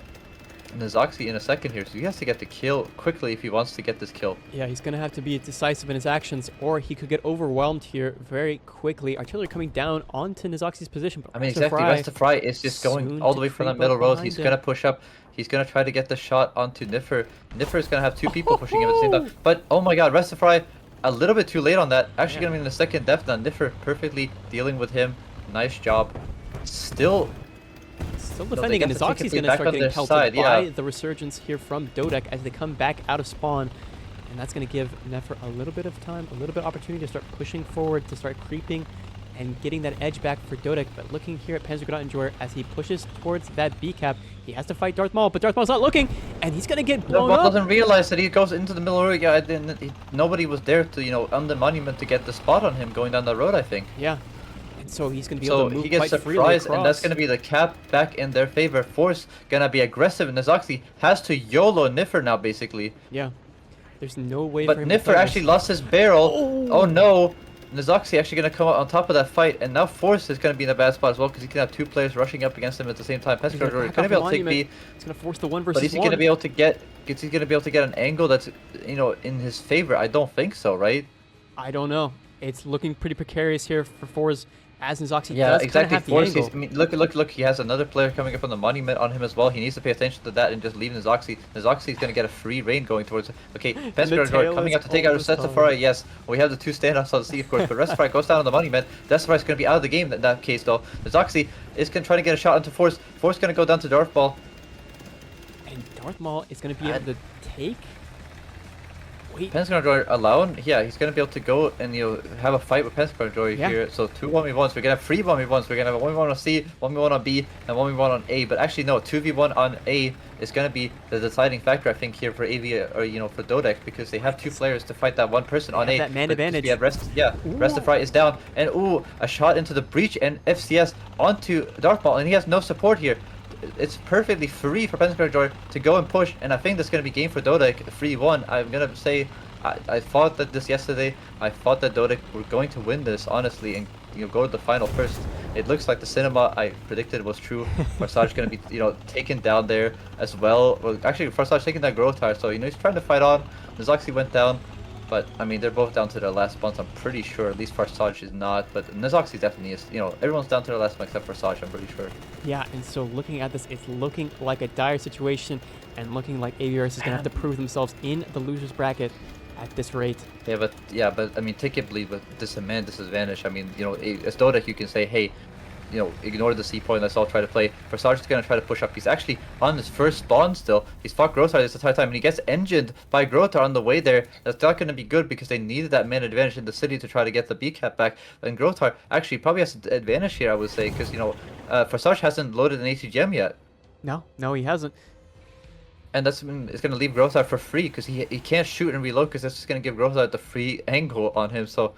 Nazoxi in a second here, so he has to get the kill quickly if he wants to get this kill. Yeah, he's gonna have to be decisive in his actions, or he could get overwhelmed here very quickly. Artillery coming down onto Nazoxi's position, but I mean, exactly, Restify is just going all the way from that middle road. He's gonna push up. He's gonna try to get the shot onto Niffer. Niffer is gonna have 2 people pushing him at the same time. But oh my God, Restify a little bit too late on that. Actually gonna be in the second death now. Niffer perfectly dealing with him. Nice job. Still defending, and Nazoxi's going to start getting pelted by the resurgence here from DODEC as they come back out of spawn. And that's going to give Neffer a little bit of time, a little bit of opportunity to start pushing forward, to start creeping and getting that edge back for DODEC. But looking here at Panzergrenadier as he pushes towards that B cap, he has to fight Darth Maul, but Darth Maul's not looking, and he's going to get blown up. Doesn't realize that he goes into the middle road. Yeah, nobody was there to, you know, on the monument to get the spot on him going down the road, I think. Yeah. So he's going to be able to move he gets surprised, and that's going to be the cap back in their favor. Force going to be aggressive, and Nazoxi has to YOLO Niffer now, basically. Yeah. There's no way for him to Niffer actually lost his barrel. Oh no. Nazoxi actually going to come out on top of that fight, and now Force is going to be in a bad spot as well because he can have 2 players rushing up against him at the same time. Pescar is going to be able to take B. It's going to force the 1 versus 1. But is he going to be able to get? Is he going to be able to get an angle that's, you know, in his favor? I don't think so, right? I don't know. It's looking pretty precarious here for Force. As Nazoxi does exactly. Force, I mean, look, he has another player coming up on the monument on him as well. He needs to pay attention to that and just leave Nazoxi. Nazoxi is going to get a free reign going towards it. Okay, Pescar coming up to take out Restify. Yes, we have the 2 standoffs on C, of course, but Restify goes down on the monument. Restify is going to be out of the game in that case, though. Nazoxi is going to try to get a shot into Force. Force is going to go down to Darth Ball. And Darth Maul is going to be able to take... Panzergrenadier alone, yeah, he's gonna be able to go and, you know, have a fight with Panzergrenadier here. So 2 1v1s. We're gonna have 3 1v1s. We're gonna have a 1v1 on C, 1v1 on B, and 1v1 on A. But actually, no, 2v1 on A is gonna be the deciding factor, I think, here for AV, or, you know, for DODEC, because they have 2 players to fight that 1 person on A. That man advantage. We have Restify is down, and a shot into the breach, and FCS onto Darth Maul, and he has no support here. it's perfectly free for Penskar to go and push, and I think that's going to be game for DODEC 3-1. I'm going to say I thought that this yesterday. I thought that DODEC were going to win this, honestly, and go to the final first. It looks like the cinema I predicted was true. Farsaj going to be taken down there as well. Well, actually, Farsaj taking that Grotar, so he's trying to fight on. Nazoxi went down. But, I mean, they're both down to their last spawns, I'm pretty sure. At least Farsaj is not, but Nazoxi definitely is. Everyone's down to their last spawn except Farsaj, I'm pretty sure. Yeah, and so looking at this, it's looking like a dire situation, and looking like AVRS is going to have to prove themselves in the loser's bracket at this rate. Yeah, but I mean, take it bleed with disadvantage. I mean, as DODEC, you can say, hey, ignore the C point, let's all try to play. Farsaj is going to try to push up. He's actually on his first spawn still. He's fought Grotar this entire time, and he gets engined by Grotar on the way there. That's not going to be good because they needed that man advantage in the city to try to get the B cap back. And Grotar actually probably has an advantage here, I would say, because, Farsaj hasn't loaded an ATGM yet. No, he hasn't. And it's going to leave Grotar for free because he can't shoot and reload because that's just going to give Grotar the free angle on him. So,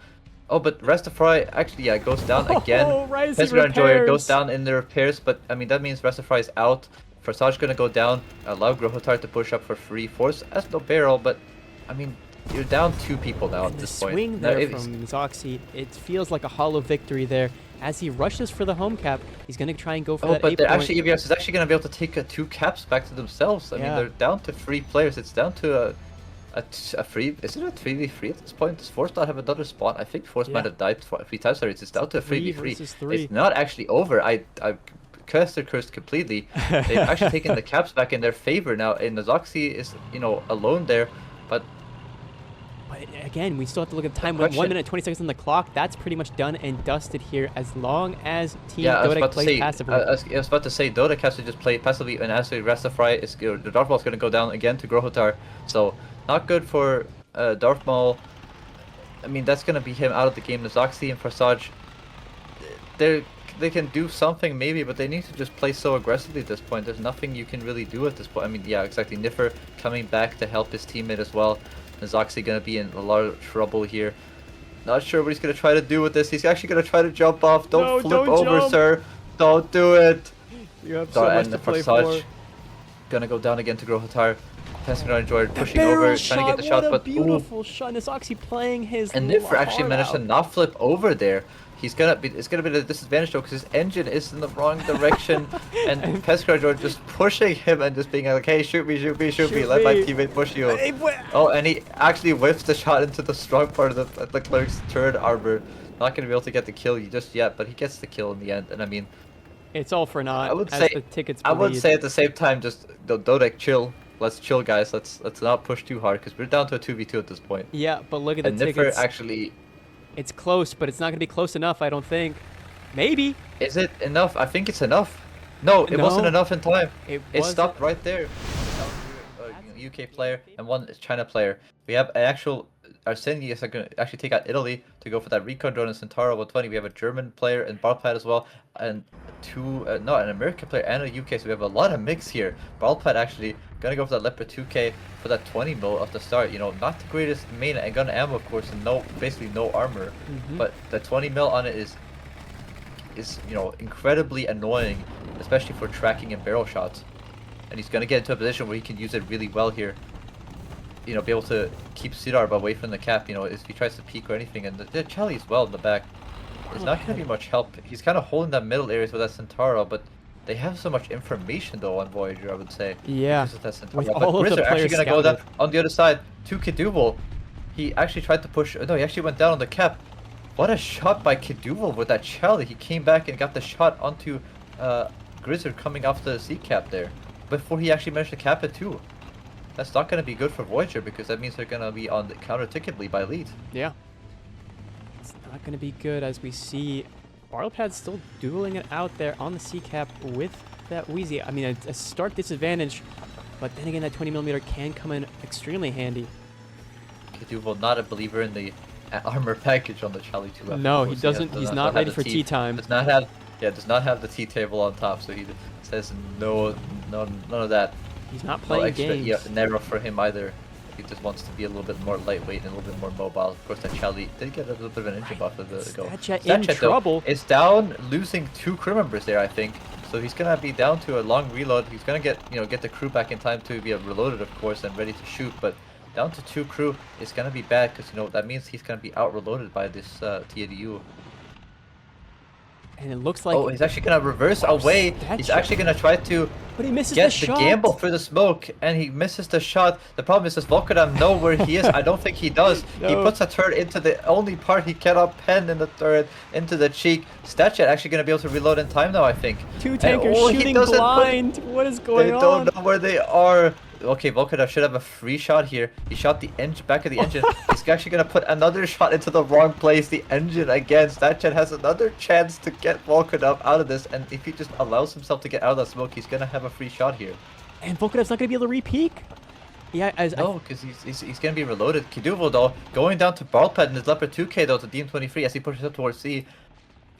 but Rastafari actually, goes down again. Pescar Enjoyer goes down in the repairs, but I mean, that means Rastafari is out. Farsaj going to go down, allow Grotar to push up for free. Force has no barrel, but I mean, you're down 2 people now at this point. The swing there from Zoxy, it feels like a hollow victory there. As he rushes for the home cap, he's going to try and go for that 8 but actually, EVS is actually going to be able to take 2 caps back to themselves. I mean, they're down to 3 players. It's down to a free. Is it a 3v3 at this point? Does Force not have another spawn? I think Force might have died 3 times already. It's down to a 3v3. It's not actually over. I cursed completely. They've actually taken the caps back in their favor now, and Nazoxi is alone there, but again, we still have to look at the time. 1 minute 20 seconds on the clock. That's pretty much done and dusted here as long as Team DODEC plays passively. I was about to say DODEC has to just play passively, and as the Rastafari is the Darth Maul is going to go down again to Grohotar. So not good for Darth Maul. I mean, that's going to be him out of the game. Nazoxi and Farsaj, they can do something maybe, but they need to just play so aggressively at this point. There's nothing you can really do at this point. I mean, yeah, exactly. Niffer coming back to help his teammate as well. Nazoxi gonna be in a lot of trouble here. Not sure what he's gonna try to do with this. He's actually gonna try to jump off. Don't flip over, sir. Don't do it. You have so much to play for. Gonna go down again to Grohotar. Pescar Enjoyer pushing over, trying to get the shot, but beautiful shot. Nazoxi playing his. And Niffer actually managed to not flip over there. It's gonna be a disadvantage though because his engine is in the wrong direction, and Pescar just pushing him and just being like, "Hey, shoot me! Let my teammate push you." Oh, and he actually whiffs the shot into the strong part of the cleric's turret armor. Not gonna be able to get the kill just yet, but he gets the kill in the end. And I mean, it's all for naught. I would say at the same time, just DODEC, chill. Let's chill, guys. Let's not push too hard because we're down to a 2v2 at this point. Yeah, but look at the tickets. Niffer actually. It's close, but it's not going to be close enough, I don't think. Maybe. Is it enough? I think it's enough. No, it wasn't enough in time. It stopped right there. A UK player and 1 China player. We have an actual Arsenic is going to actually take out Italy to go for that recon drone in Centauro 120. We have a German player in Barpad as well, and an American player and a UK. So we have a lot of mix here. Barpad actually gonna go for that Leopard 2K for that 20 mil at the start. Not the greatest main and gun ammo, of course, and basically no armor. But the 20 mil on it is incredibly annoying, especially for tracking and barrel shots. And he's gonna get into a position where he can use it really well here. Be able to keep Sidarb away from the cap, if he tries to peek or anything. And the Charlie as well in the back. It's not going to be much help. He's kind of holding that middle areas with that Centauro, but they have so much information though on Voyager, I would say. Yeah. With all of the players actually going to go down on the other side to Kiduval. He actually tried to push. No, he actually went down on the cap. What a shot by Kiduval with that Charlie. He came back and got the shot onto Grizzard coming off the C cap there before he actually managed to cap it too. That's not going to be good for Voyager because that means they're going to be on the counter ticketly by lead. Yeah. It's not going to be good as we see Barlepad still dueling it out there on the C-cap with that Wheezy. I mean, a start disadvantage, but then again, that 20mm can come in extremely handy. Kiduval not a believer in the armor package on the Charlie 2. No, he doesn't. He's not ready for tea time. Does not have the tea table on top, so he says none of that. He's not playing games. Yeah, narrow for him either. He just wants to be a little bit more lightweight and a little bit more mobile. Of course, that Charlie did get a little bit of an engine buff of the go. Statchet in trouble. It's down, losing 2 crew members there, I think. So he's gonna be down to a long reload. He's gonna get get the crew back in time to be reloaded, of course, and ready to shoot. But down to 2 crew is gonna be bad because that means he's gonna be out reloaded by this TDU. And it looks like... Oh, he's actually gonna reverse away. He's actually gonna try to but he misses get the the shot. gamble through the smoke, and he misses the shot. The problem is, does Volkodam know where he is? I don't think he does. No. He puts a turret into the only part he cannot pen in the turret, into the cheek. Statchet actually gonna be able to reload in time now, I think. 2 tankers shooting blind. What is going on? They don't know where they are. Okay, Volkodam should have a free shot here. He shot the back of the engine. He's actually gonna put another shot into the wrong place. The engine again. Statchet has another chance to get Volkodam out of this, and if he just allows himself to get out of that smoke, he's gonna have a free shot here. And Volkodam's not gonna be able to re-peek. Yeah, no, because he's gonna be reloaded. Kiduvo though going down to Barlpad in his Leopard 2K though to DM23 as he pushes up towards C.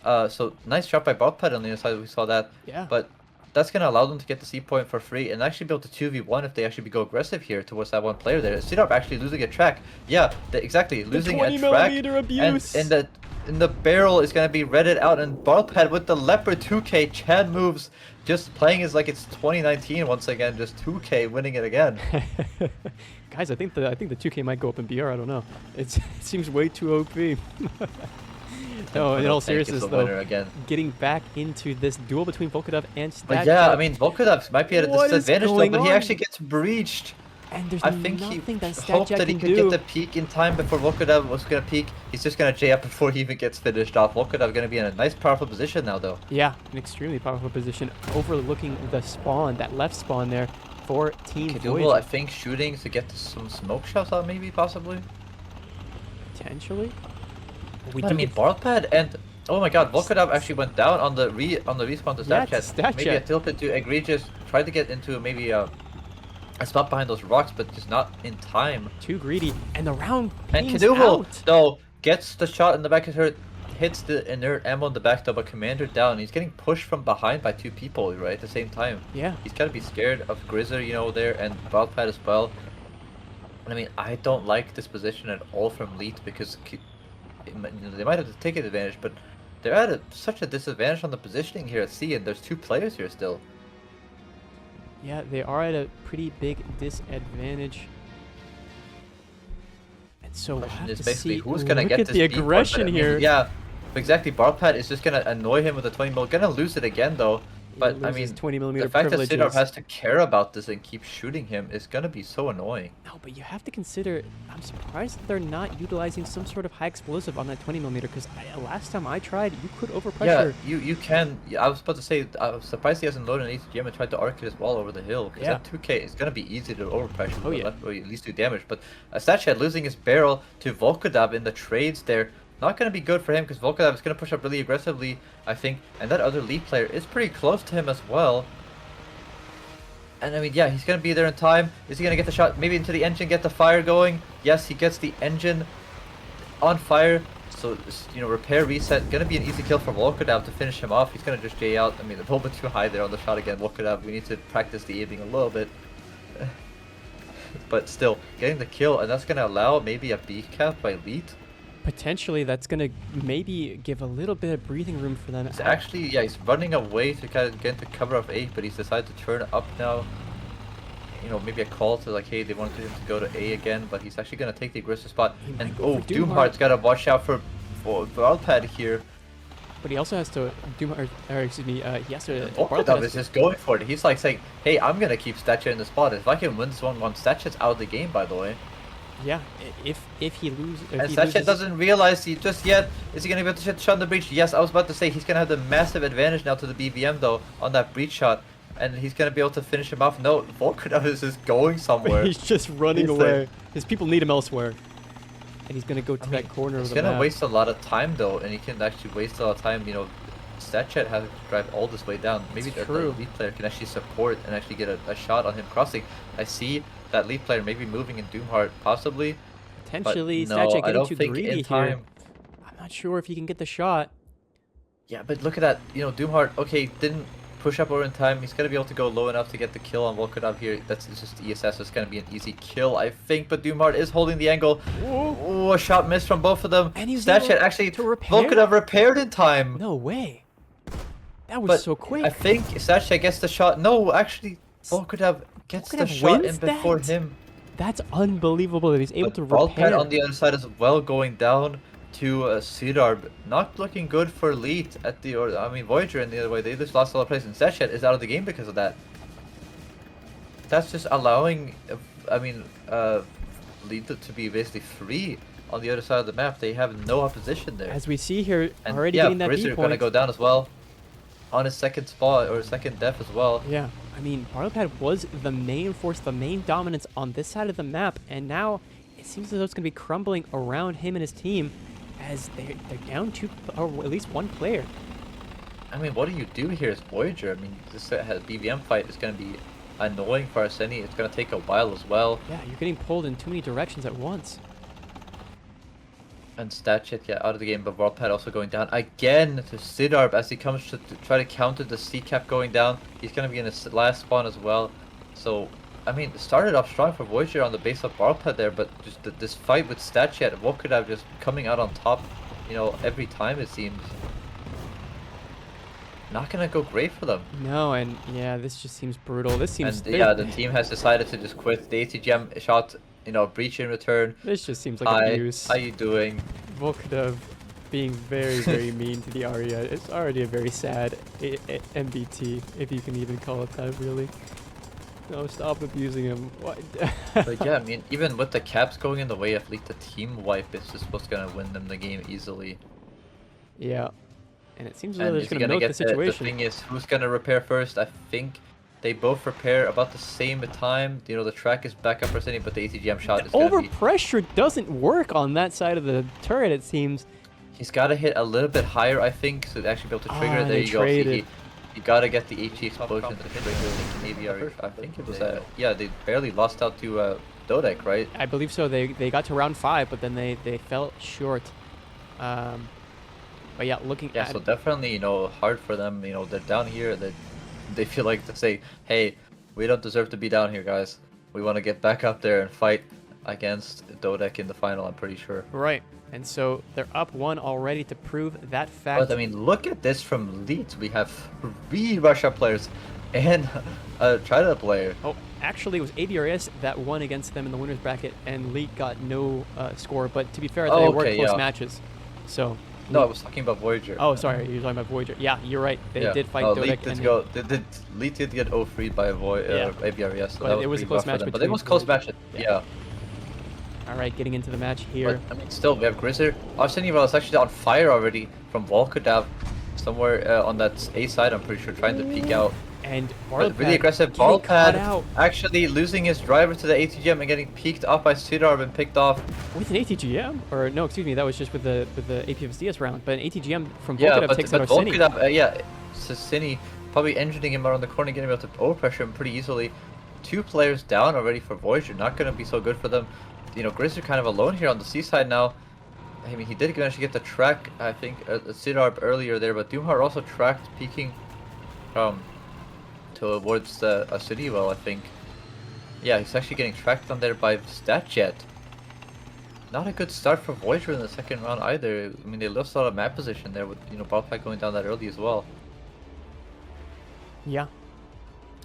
So nice shot by Barlpad on the other side. We saw that. Yeah. But that's going to allow them to get the C point for free and actually be able to 2v1 if they actually go aggressive here towards that one player there. C-Dart actually losing a track. Yeah, exactly. Losing a track. Abuse. And in the barrel is going to be redded out, and Barlpad with the Leopard 2K Chan moves, just playing as like it's 2019 once again, just 2K winning it again. Guys, I think the 2K might go up in BR. I don't know. It seems way too OP. No, in all seriousness though, getting back into this duel between Volkodam and Statchet. Yeah, I mean, Volkodam might be at a disadvantage though, but he actually gets breached. And there's I think nothing that he hoped that he could get the peak in time before Volkodam was going to peak. He's just going to J up before he even gets finished off. Volkodam going to be in a nice, powerful position now though. Yeah, an extremely powerful position, overlooking the spawn, that left spawn there for Team Voyager. I think shooting to get some smoke shots out maybe, possibly. Potentially. I mean, Barlpad and oh my god, Volkodam actually went down on the respawn to Statchet. Yeah, maybe a tilted to Egregious, tried to get into maybe a spot behind those rocks, but just not in time. Too greedy, and the round and Kiduvo though gets the shot in the back of her, hits the inert ammo in the back though, but Commander down. He's getting pushed from behind by 2 people right at the same time. Yeah, he's got to be scared of Grizzer, there, and Barlpad as well. And I mean, I don't like this position at all from Leet because they might have to take advantage, but they're at such a disadvantage on the positioning here at C, and there's 2 players here still. Yeah, they are at a pretty big disadvantage. And so we'll have to see. Who's gonna get this the aggression here. Yeah, exactly. Barlpad is just gonna annoy him with a 20 mil. Gonna lose it again though. But I mean, 20mm the fact that C-Dart has to care about this and keep shooting him is gonna be so annoying. No, but you have to consider, I'm surprised that they're not utilizing some sort of high explosive on that 20mm, because last time I tried, you could overpressure. Yeah, you can. I was about to say, I was surprised he hasn't loaded an ATGM and tried to arc his wall over the hill, because that 2K is gonna be easy to overpressure, or at least do damage. But Statchet losing his barrel to Volkodam in the trades there. Not going to be good for him because Volkodam is going to push up really aggressively, I think. And that other lead player is pretty close to him as well. And I mean, yeah, he's going to be there in time. Is he going to get the shot maybe into the engine, get the fire going? Yes, he gets the engine on fire. So, repair, reset. Going to be an easy kill for Volkodam to finish him off. He's going to just J out. I mean, a little bit too high there on the shot again. Volkodam, we need to practice the aiming a little bit. But still, getting the kill. And that's going to allow maybe a B cap by Leet. Potentially, that's going to maybe give a little bit of breathing room for them. It's actually, yeah, he's running away to kind of get into cover of 8, but he's decided to turn up now. Maybe a call to like, hey, they wanted him to go to A again, but he's actually going to take the aggressive spot. And Doomheart's got to watch out for Barlpad here. But he also has to, he has to... Volkodam is just going for it. He's like saying, hey, I'm going to keep Statchet in the spot. If I can win this 1-1, Statchet's out of the game, by the way. Yeah, if he loses... And Statchet doesn't realize just yet. Is he going to be able to hit the shot on the breach? Yes, I was about to say he's going to have the massive advantage now to the BVM though on that breach shot. And he's going to be able to finish him off. No, Volkodam is just going somewhere. He's just running away. His people need him elsewhere. And he's going to go to that corner of the map. He's going to waste a lot of time though, and he can actually waste a lot of time. Statchet has to drive all this way down. Maybe the lead player can actually support and actually get a shot on him crossing. I see that lead player maybe moving in Doomheart, possibly. Potentially, no, Statchet getting too greedy here. I'm not sure if he can get the shot. Yeah, but look at that. Doomheart, okay, didn't push up over in time. He's going to be able to go low enough to get the kill on Volkodam here. That's just ESS. It's going to be an easy kill, I think. But Doomheart is holding the angle. Oh, a shot missed from both of them. And he's Statchet actually, Volkodam repaired in time. No way. That was But so quick. I think Sasha gets the shot. No, actually, Volkodav gets the shot in before him. That's unbelievable that he's able to Ballpad repair. on the other side as well, going down to Sidarb. Not looking good for Leet at the, or I mean Voyager in the other way. They just lost all the place, and Sasha is out of the game because of that. That's just allowing, I mean, Leet to be basically free on the other side of the map. They have no opposition there. As we see here, And already yeah, getting that B Grizzly point. gonna go down as well on his second spot or second death as well. Yeah, I mean, Barlowpad was the main force, the main dominance on this side of the map, and now it seems as though it's going to be crumbling around him and his team as they're down two, or at least one player. I mean, what do you do here as Voyager? I mean, this BVM fight is going to be annoying for Arseni. It's going to take a while as well. Yeah, you're getting pulled in too many directions at once. And Statchit, yeah, out of the game, but Worldpad also going down again to Sidarb as he comes to try to counter the C-cap going down. He's going to be in his last spawn as well. So, I mean, it started off strong for Voyager on the base of Worldpad there, but just this fight with Statchit, Volkodav just coming out on top, you know, every time it seems. Not going to go great for them. No, and yeah, this just seems brutal. This seems... And yeah, the team has decided to just quit. The ATGM shot, you know, breach in return. This just seems like abuse. How you doing? Volkodav being very, very mean to the Arya. It's already a very sad MBT, if you can even call it that, really. No, stop abusing him. What? But yeah, I mean, even with the caps going in the way of like the team wipe, it's just what's gonna win them the game easily. Yeah, and it seems as though And they're is just he gonna gonna milk the get situation. the thing is, who's gonna repair first? I think they both repair about the same time. You know, the track is back up for City, but the ATGM shot is gonna be... Overpressure doesn't work on that side of the turret, it seems. He's gotta hit a little bit higher, I think, to actually be able to trigger it. There they you go. traded. You gotta get the HE explosion to trigger the maybe, or I think it was yeah, they barely lost out to DODEC, right? I believe so. They got to round 5, but then they fell short. But yeah, looking Yeah, at... so definitely, you know, hard for them. You know, they're down here. They feel like to say, hey, we don't deserve to be down here, guys. We want to get back up there and fight against DODEC in the final, I'm pretty sure. Right. And so they're up 1 already to prove that fact. But I mean, look at this from Leeds. We have 3 Russia players and a China player. Oh, actually, it was ABRS that won against them in the winners bracket, and Leak got no score. But to be fair, they were close matches. So. No, I was talking about Voyager. Oh, sorry, you're talking about Voyager. Yeah, you're right. They did fight DODEC. Leak did get 0-3 by ABRS. So but that was it was a close match. But it was a close match. Yeah. All right, getting into the match here. But, I mean, still, we have Grizzer. Arsenival is actually on fire already from Volkodav, somewhere on that A side, I'm pretty sure, trying to peek out. And really aggressive ball pad, actually losing his driver to the ATGM and getting peeked up by Sidarb and picked off. With an ATGM? Or no, excuse me, that was just with the APFSDS round. But an ATGM from Volkodav takes out Arseni. Yeah, Arseni probably engineering him around the corner, getting able to overpressure him pretty easily. 2 players down already for Voyager, not going to be so good for them. You know, Grizz are kind of alone here on the C side now. I mean, he did actually get the track, I think, Sidarb earlier there, but Doomheart also tracked, peeking towards the city well, I think. Yeah, he's actually getting tracked on there by Statjet. Not a good start for Voyager in the second round either. I mean, they lost a lot of map position there with, you know, Ballpack going down that early as well. Yeah.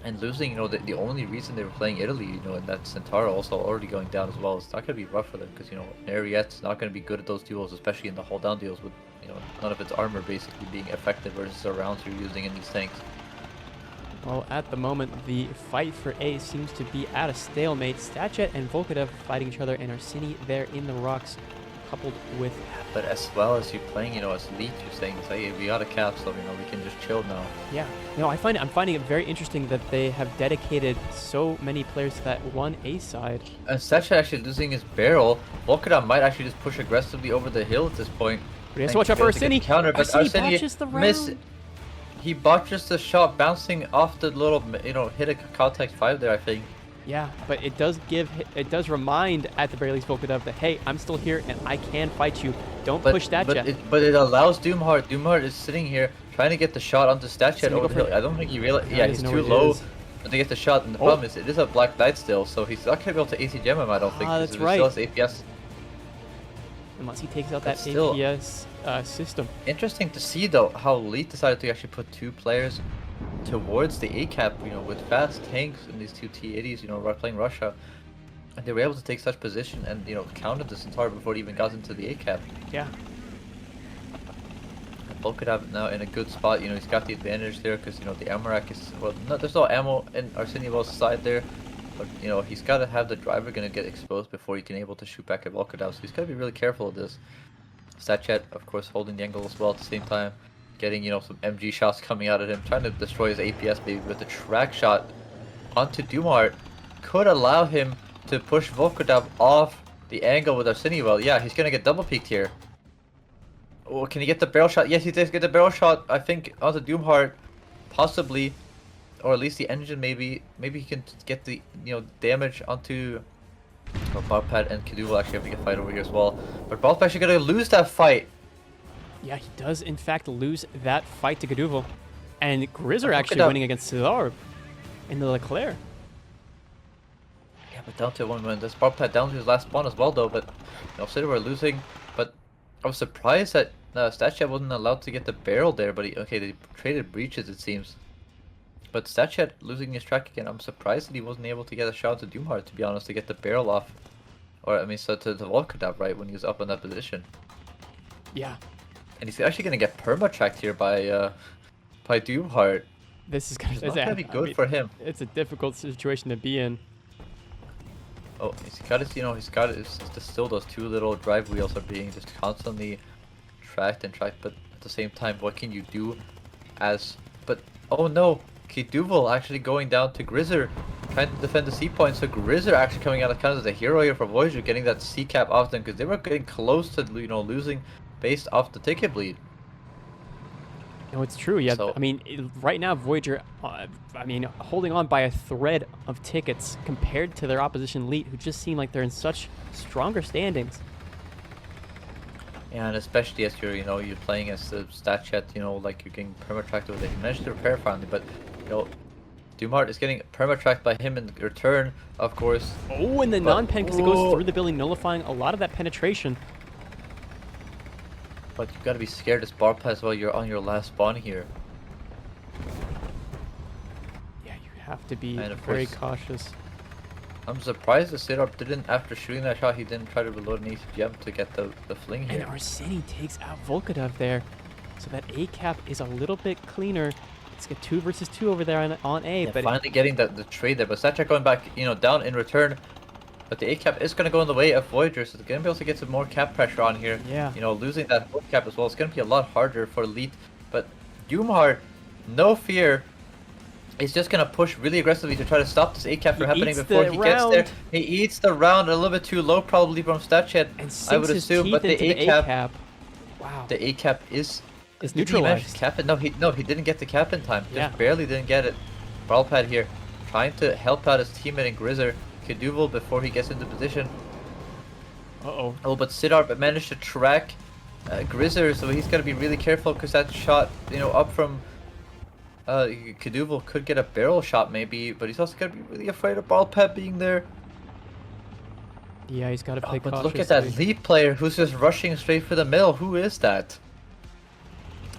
And losing, you know, the only reason they were playing Italy, you know, and that Centauro also already going down as well. It's not going to be rough for them because, you know, Ariette's not going to be good at those duels, especially in the hold down deals with, you know, none of its armor basically being effective versus the rounds you're using in these tanks. Well, at the moment, the fight for A seems to be at a stalemate. Statjet and Volkodav fighting each other, and Arseni there in the rocks, coupled with... But as well as you playing, you know, as Leech, you're saying, hey, we got a cap, so, you know, we can just chill now. Yeah. No, I'm finding it very interesting that they have dedicated so many players to that one A side. And Statjet actually losing his barrel. Volkodav might actually just push aggressively over the hill at this point. But he has to watch out for Arseni. Counter, but Arseni botches the round. He botches the shot, bouncing off the little, you know, hit a contact 5 there, I think. Yeah, but it does remind at the very least Volkodav that, hey, I'm still here and I can fight you. Don't push Statjet. But it allows Doomheart. Doomheart is sitting here trying to get the shot onto Statjet over the hill. I don't think he realized. Yeah, he's too low to get the shot. And the problem is, it is a Black Knight still, so he's not going to be able to ACGM him, I don't think. That's right. Still has APS. unless he takes out But that still- APS system. Interesting to see though how Elite decided to actually put 2 players towards the A cap, you know, with fast tanks and these 2 T80s, you know, playing Russia, and they were able to take such position and, you know, counted this entire before it even got into the A cap. Yeah. Volkadab now in a good spot, you know, he's got the advantage there because, you know, the ammo rack is, well, no, there's no ammo in Arsenio's side there, but, you know, he's got to have the driver going to get exposed before he can able to shoot back at Volkadab, so he's got to be really careful of this. Statchat, of course, holding the angle as well at the same time, getting, you know, some MG shots coming out at him, trying to destroy his APS baby with the track shot onto Dumart. Could allow him to push Volkadab off the angle with Arsenio. Yeah, he's going to get double peeked here. Oh, can he get the barrel shot? Yes, he does get the barrel shot, I think, onto Doomheart, possibly, or at least the engine maybe. Maybe he can get the, you know, damage onto Barpad, and Kidu will actually have to get fight over here as well. But Barpad actually gonna lose that fight. Yeah, he does in fact lose that fight to Gaduval. And Grizzer Look actually at that. winning against Sidarb in the Leclerc. Yeah, but down to 1-1. This Barpad down to his last spawn as well, though. But, you know, City were losing. But I was surprised that Statchat wasn't allowed to get the barrel there. But okay, they traded breaches, it seems. But Statchat losing his track again. I'm surprised that he wasn't able to get a shot to Doomheart, to be honest, to get the barrel off. Or, I mean, so to the Volkadab, right, when he was up in that position. Yeah. And he's actually going to get perma-tracked here by Doomheart. This is gonna, It's not gonna be good for him. It's a difficult situation to be in. Oh, he's got his, you know, he's got his, still those 2 little drive wheels are being just constantly tracked and tracked, but at the same time, what can you do as, but, oh no, Kiduval actually going down to Grizzer, trying to defend the C point, so Grizzer actually coming out of kind of the hero here for Voyager, getting that C cap off them, because they were getting close to, you know, losing based off the ticket bleed. No, it's true. Yeah, So- I mean, right now Voyager, I mean, holding on by a thread of tickets compared to their opposition Elite, who just seem like they're in such stronger standings. Yeah, and especially as you're, you know, you're playing as the Statchat, you know, like you're getting perma-tracked over there. He managed to repair finally, but, you know, Doomheart is getting perma-tracked by him in return, of course. Oh, and the But- non-pen because it goes through the building, nullifying a lot of that penetration. But you gotta be scared as Barpaz while you're on your last spawn here. Yeah, you have to be And of very course- cautious. I'm surprised the Siddharth didn't, after shooting that shot, he didn't try to reload an ACGM to get the fling And here. Arseni takes out Volkadov there. So that A cap is a little bit cleaner. Let's get 2 versus 2 over there on A. Yeah, but finally getting the trade there, but Statchat going back, you know, down in return. But the A cap is going to go in the way of Voyager, so they're going to be able to get some more cap pressure on here. Yeah. You know, losing that hook cap as well, it's going to be a lot harder for Elite. But Doomheart, no fear, is just going to push really aggressively to try to stop this A cap from He happening eats before the he gets there. round. He eats the round a little bit too low, probably from Statchat, and I would sinks his assume. teeth But the into A cap, Wow. the A cap is It's Did he manage to neutralized. cap it? No, he didn't get the cap in time. Just Yeah. barely didn't get it. Barlpad here, trying to help out his teammate in Grizzer. Kiduval before he gets into position. Uh-oh. Oh, but Siddharth managed to track Grizzer, so he's got to be really careful because that shot, you know, up from Kiduval could get a barrel shot maybe, but he's also got to be really afraid of Barlpad being there. Yeah, he's got to play Oh, but cautiously. look at that lead player who's just rushing straight for the middle. Who is that?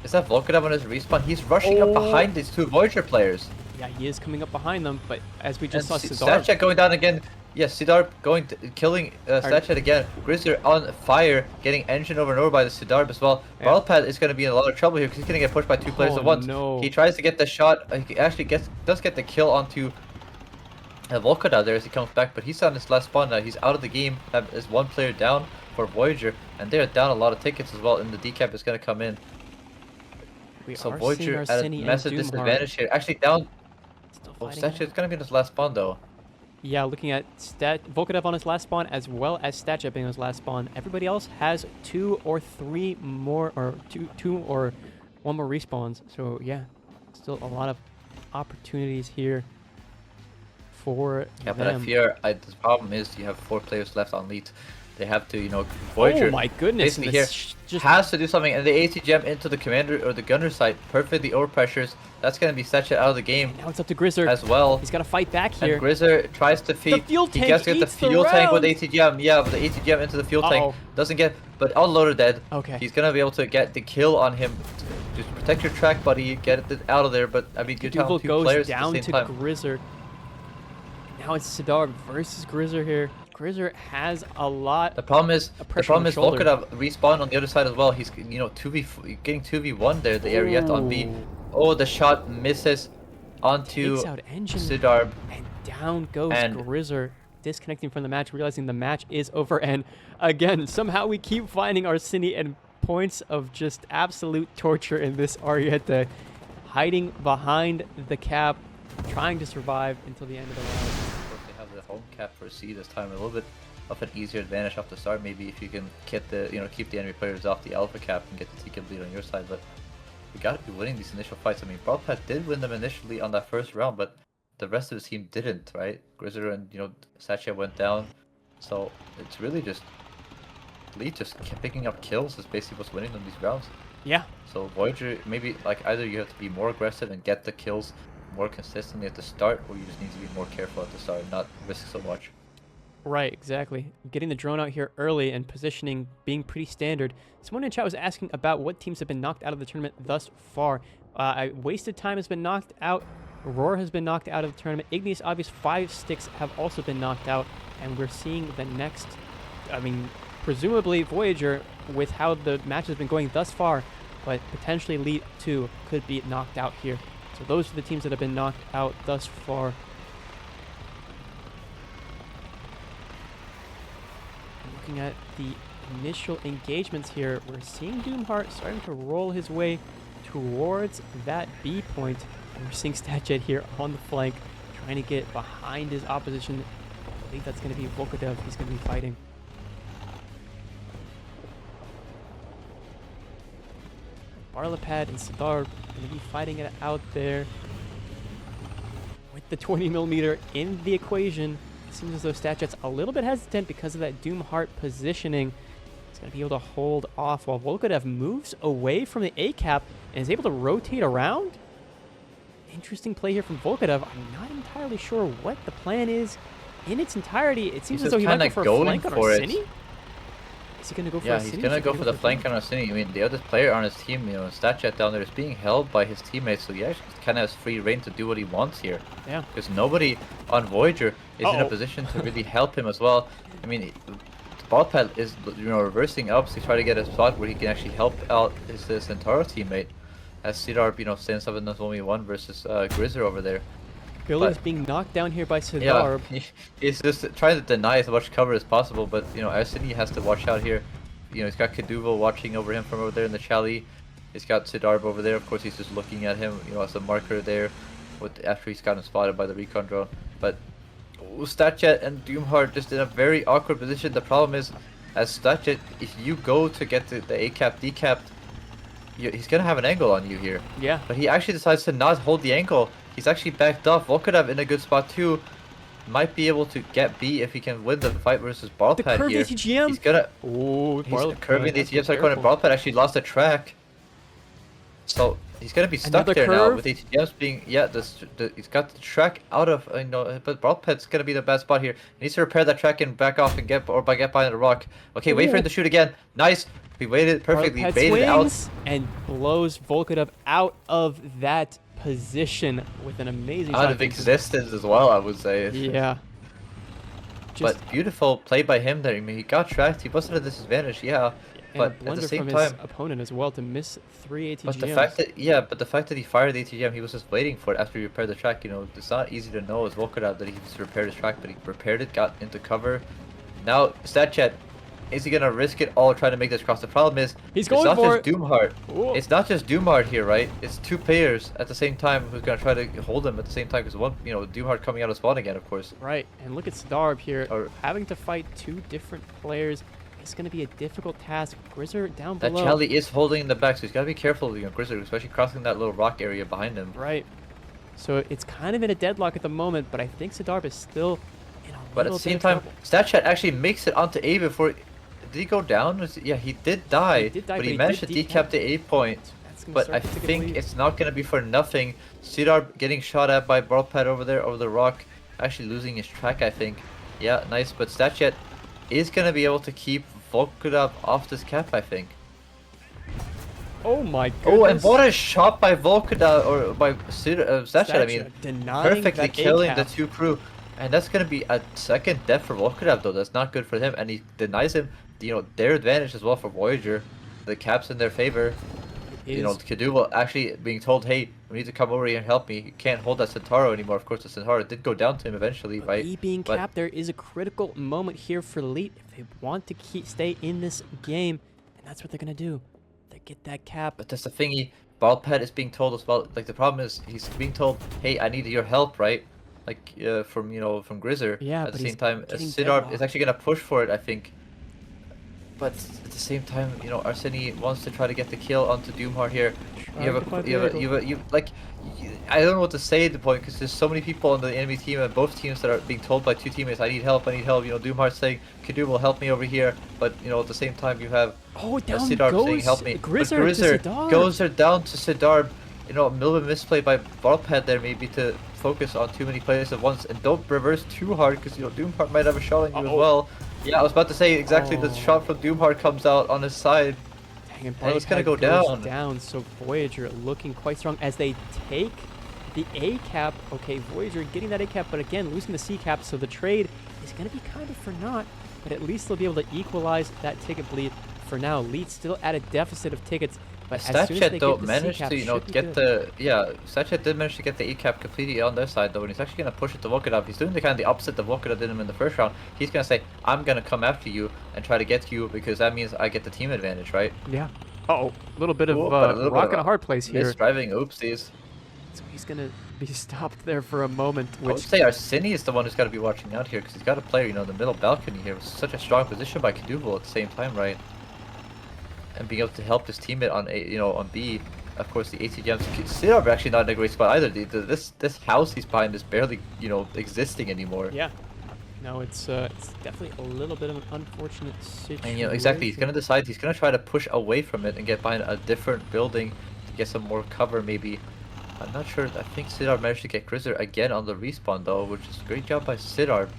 Is that Volkadab on his respawn? He's rushing up behind these 2 Voyager players. Yeah, he is coming up behind them, but as we just And saw, Sidarb. Statchat going down again. Yes, Sidarb going to, killing Statchat again. Grizzer on fire, getting engine over and over by the Sidarb as well. Yeah. Barlpad is going to be in a lot of trouble here because he's going to get pushed by 2 players Oh, at once. no. He tries to get the shot. He actually does get the kill onto Volkadab there as he comes back, but he's on his last spawn now. He's out of the game. Is 1 player down for Voyager, and they're down a lot of tickets as well. And the decap is going to come in. We So are Voyager seeing at a Arseni and massive Doomheart disadvantage here. Actually down. still Oh, fighting Statchat it. is going to be in his last spawn though. Yeah, looking at Volkadov on his last spawn as well as Statchat being on his last spawn. Everybody else has 2 or 3 more, or two or 1 more respawns. So yeah, still a lot of opportunities here for Yeah, them. but I fear the problem is you have 4 players left on lead. They have to, you know, Voyager. Oh my goodness! Basically here Just has to do something, and the AT gem into the commander or the gunner side perfectly overpressures. That's gonna be Satchet out of the game. now it's up to Grizzer As well. He's got to fight back here. And Grizzer tries to feed. fuel He tank gets to get the eats the fuel tank with round. AT gem. Yeah, with the AT gem into the fuel tank. Doesn't get, but unloaded dead. Okay. He's gonna be able to get the kill on him. Just protect your track, buddy. Get it out of there. But I mean, you're telling two goes players down at the to same time. Grizzer. Now it's Sidar versus Grizzer here. Grizzer has a lot. The problem is shoulder. Volkov respawn on the other side as well. He's, you know, getting 2v1 there. The area on B. Oh, the shot misses onto Takes out engine. Sidarb. And down goes And- Grizzer, disconnecting from the match, realizing the match is over. And again, somehow we keep finding Arsini and points of just absolute torture in this Ariete, hiding behind the cap, trying to survive until the end of the round. They have the home cap for C this time, a little bit of an easier advantage off the start. Maybe if you can get the, you know, keep the enemy players off the alpha cap and get the TK lead on your side, but we gotta be winning these initial fights. I mean, Broadpad did win them initially on that first round, but the rest of his team didn't, right? Grizzer and, you know, Satchet went down, so it's really just Lee just kept picking up kills is basically what's winning them these rounds. Yeah. So Voyager, maybe like either you have to be more aggressive and get the kills more consistently at the start, or you just need to be more careful at the start and not risk so much. Right, exactly. Getting the drone out here early and positioning being pretty standard. Someone in chat was asking about what teams have been knocked out of the tournament thus far. Wasted Time has been knocked out. Roar has been knocked out of the tournament. Igneous Obvious 5 Sticks have also been knocked out. And we're seeing the next, I mean, presumably Voyager, with how the match has been going thus far, but potentially Elite 2 could be knocked out here. So those are the teams that have been knocked out thus far. Looking at the initial engagements here, we're seeing Doomheart starting to roll his way towards that B point. And we're seeing Statjet here on the flank, trying to get behind his opposition. I think that's going to be Volkodev he's going to be fighting. Barlapad and Sidar going to be fighting it out there. With the 20mm in the equation, it seems as though Statjet's a little bit hesitant because of that Doomheart positioning. He's going to be able to hold off while Volkodev moves away from the A-cap and is able to rotate around. Interesting play here from Volkodev. I'm not entirely sure what the plan is in its entirety. It seems as though he might go for a flank on Arsini. Is he going to go for Yeah, he's going to go for the flank on Arsini. I mean, the other player on his team, you know, Statchet down there is being held by his teammates, so he actually kind of has free reign to do what he wants here. Yeah. Because nobody on Voyager is in a position to really help him as well. I mean, Botpad is, you know, reversing up to try to get a spot where he can actually help out his Centauro teammate. As Sidar, you know, stands up in this 1v1 versus Grizzer over there. Billy is being knocked down here by Sidar. Yeah, he's just trying to deny as much cover as possible, but, you know, Arsini has to watch out here. You know, he's got Kaduvo watching over him from over there in the Chali. He's got Sidarb over there. Of course, he's just looking at him, you know, as a marker there after he's gotten spotted by the recon drone. But Statchet and Doomheart just in a very awkward position. The problem is, as Statchet, if you go to get the A-cap decapped, he's going to have an angle on you here. Yeah. But he actually decides to not hold the angle. He's actually backed off. Volkodev in a good spot too. Might be able to get B if he can win the fight versus Ballpad here. ATGM. He's gonna. Oh, He's curving the ATGM side corner. Ballpad actually lost the track. So he's gonna be stuck there now with ATGMs being. Yeah, he's got the track out of. You know, but Ballpad's gonna be the best spot here. He needs to repair that track and back off and get behind the rock. Okay, wait for him to shoot again. Nice. We waited perfectly. Baited out and blows Volkodev out of that position with an amazing out of existence as well, I would say. Yeah. But beautiful play by him there. I mean, he got tracked. He wasn't at a disadvantage, yeah. But at the same time, his opponent as well to miss 3 ATGMs. But the fact that he fired the ATGM, he was just waiting for it after he repaired the track. You know, it's not easy to know as Volkodev that he just repaired his track, but he repaired it, got into cover. Now, Statchet, is he gonna risk it all trying to make this cross? The problem is, it's not just Doomheart. It's not just Doomheart here, right? It's two players at the same time who's gonna try to hold him at the same time. Because one, you know, Doomheart coming out of spawn again, of course. Right, and look at Sidarb here, having to fight two different players. It's gonna be a difficult task. Grizzer down below. That Chali is holding in the back, so he's gotta be careful, you know, Grizzer, especially crossing that little rock area behind him. Right. So it's kind of in a deadlock at the moment, but I think Sidarb is still in a But at the same time, Statchat actually makes it onto A before. Did he go down? Yeah, he did die. He did die, but he but he managed to did decap the A point. But I think it's not going to be for nothing. Sidar getting shot at by Barlpad over there, over the rock. Actually losing his track, I think. Yeah, nice. But Statchat is going to be able to keep Volkodov off this cap, I think. Oh my goodness. Oh, and what a shot by Volkodov, or by Statchat, I mean. Perfectly killing the two crew. And that's going to be a second death for Volkodov, though. That's not good for him. And he denies him, their advantage as well for Voyager. The cap's in their favor. Kadubal actually being told, hey, we need to come over here and help me. You can't hold that Centauro anymore. Of course, the Centauro did go down to him eventually, right? E being capped, there is a critical moment here for Elite if they want to stay in this game, and that's what they're going to do. They get that cap. But that's the thingy. Balpad is being told as well. Like, the problem is he's being told, hey, I need your help, right? Like, from Grizzer. Yeah, at the same time, Sidar is actually going to push for it, I think. But at the same time, Arseni wants to try to get the kill onto Doomheart here. I don't know what to say at the point because there's so many people on the enemy team and both teams that are being told by two teammates, I need help. Doomheart saying, Kadu will help me over here. But, at the same time, you have Sidar saying, help me. Grizzer goes down to Sidar. A little bit misplay by Barlpad there maybe to focus on too many players at once. And don't reverse too hard because, Doomheart might have a shot on you as well. Yeah, I was about to say exactly. The shot from Doomheart comes out on his side. Dang, and he's gonna go down. So Voyager looking quite strong as they take the A cap. Okay, Voyager getting that A cap, but again losing the C cap. So the trade is gonna be kind of for naught. But at least they'll be able to equalize that ticket bleed for now. Lead still at a deficit of tickets. But Statchat though managed to get Statchat did manage to get the A cap completely on their side though, and he's actually gonna push it to Volkodov. He's doing the kind of the opposite that Volkodov did him in the first round. He's gonna say, I'm gonna come after you and try to get you because that means I get the team advantage, right? Yeah. A little bit of rock in a hard place here. Misdriving, oopsies. So he's gonna be stopped there for a moment. I would say Arseni is the one who's got to be watching out here because he's got a player, in the middle balcony here. With such a strong position by Kadubal at the same time, right? And being able to help his teammate on on B. Of course, the ATGMs. Sidar are actually not in a great spot either. This house he's behind is barely existing anymore. Yeah. No, it's definitely a little bit of an unfortunate situation. And exactly, he's gonna decide. He's gonna try to push away from it and get behind a different building to get some more cover, maybe. I'm not sure. I think Sidar managed to get Grizzer again on the respawn though, which is a great job by Sidar.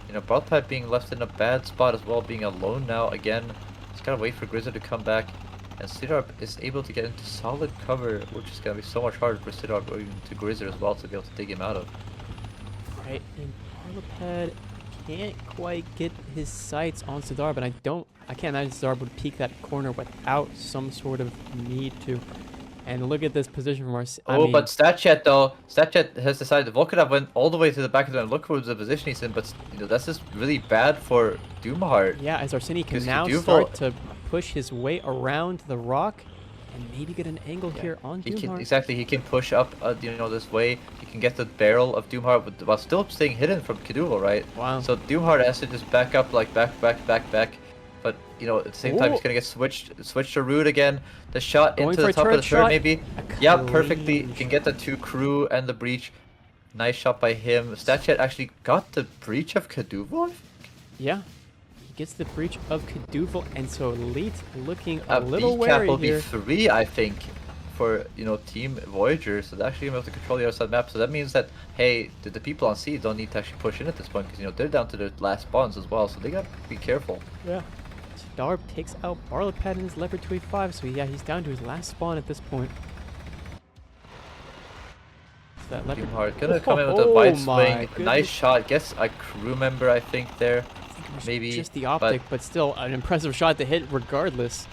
Balpad being left in a bad spot as well, being alone now again. He's gotta wait for Grizzer to come back, and Sidar is able to get into solid cover, which is gonna be so much harder for Sidar going to Grizzer as well to be able to dig him out of. Right, and Barlpad can't quite get his sights on Sidar, but I can't imagine Sidar would peek that corner without some sort of need to. And look at this position from our. But Statchat though, Statchat has decided that Volkodov went all the way to the back of the look for the position he's in, but that's just really bad for Doomheart. Yeah, as Arseni can now start to push his way around the rock and maybe get an angle here on Doomheart. He can push up, this way. He can get the barrel of Doomheart while still staying hidden from Kadubal, right? Wow. So Doomheart has to just back up, like back. But at the same time, he's gonna get switched to route again. The shot into the top of the turret, maybe. Yeah, perfectly. Can get the two crew and the breach. Nice shot by him. Statchat actually got the breach of Kadubal. Yeah, he gets the breach of Kadubal, and so Elite looking a little wary here. Will be 3, I think, for Team Voyager. So they're actually gonna be able to control the other side map. So that means that the people on C don't need to actually push in at this point because they're down to their last spawns as well. So they gotta be careful. Yeah. Darb takes out Barlpad in his Leopard 285, so yeah, he's down to his last spawn at this point. So that Leopard gonna come in with a wide swing. Nice shot. Guess a crew member, I think there. Maybe just the optic, but still an impressive shot to hit regardless.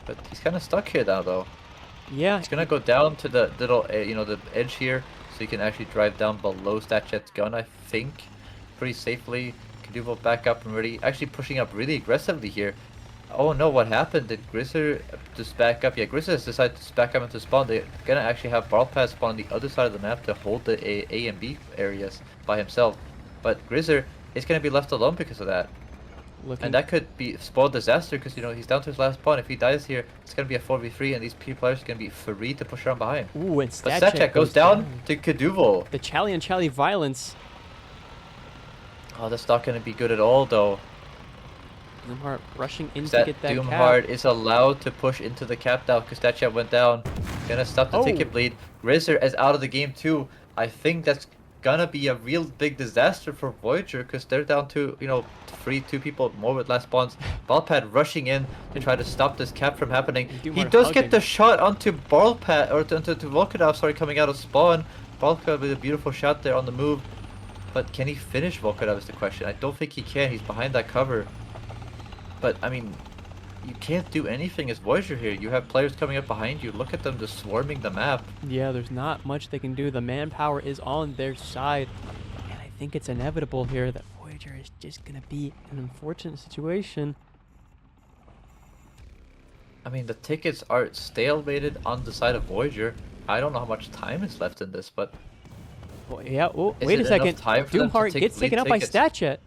But he's kind of stuck here now, though. Yeah. He's gonna go down to the little, the edge here, so he can actually drive down below Statchat's gun, I think, pretty safely. Kadubal back up and ready, actually pushing up really aggressively here. Oh no, what happened? Did Grizzer just back up? Yeah, Grizzer has decided to back up into spawn. They're gonna actually have Barlpad spawn on the other side of the map to hold the A and B areas by himself. But Grizzer is gonna be left alone because of that. And that could be spoiled disaster because he's down to his last spawn. If he dies here, it's gonna be a 4v3, and these players are gonna be free to push around behind. Ooh, and Statchat goes down to Kadubal. The Chally and Chally violence. Oh, that's not going to be good at all, though. Doomheart rushing in to That get that Doomheart cap. is allowed to push into the cap now because that shot went down. Gonna stop the ticket bleed. Grizzer is out of the game too. I think that's gonna be a real big disaster for Voyager because they're down to, you know, two people more with last spawns. Ballpad rushing in to try to stop this cap from happening. He does get the shot onto Ballpad, or onto Volkadov, sorry, coming out of spawn. Volkadov with a beautiful shot there on the move. But can he finish Volkadov is the question. I don't think he can. He's behind that cover. But, I mean, you can't do anything as Voyager here. You have players coming up behind you. Look at them just swarming the map. Yeah, there's not much they can do. The manpower is on their side. And I think it's inevitable here that Voyager is just going to be an unfortunate situation. I mean, the tickets are stalemated on the side of Voyager. I don't know how much time is left in this, but... Well, yeah, oh, wait a second. Doomheart gets taken out by StatChat.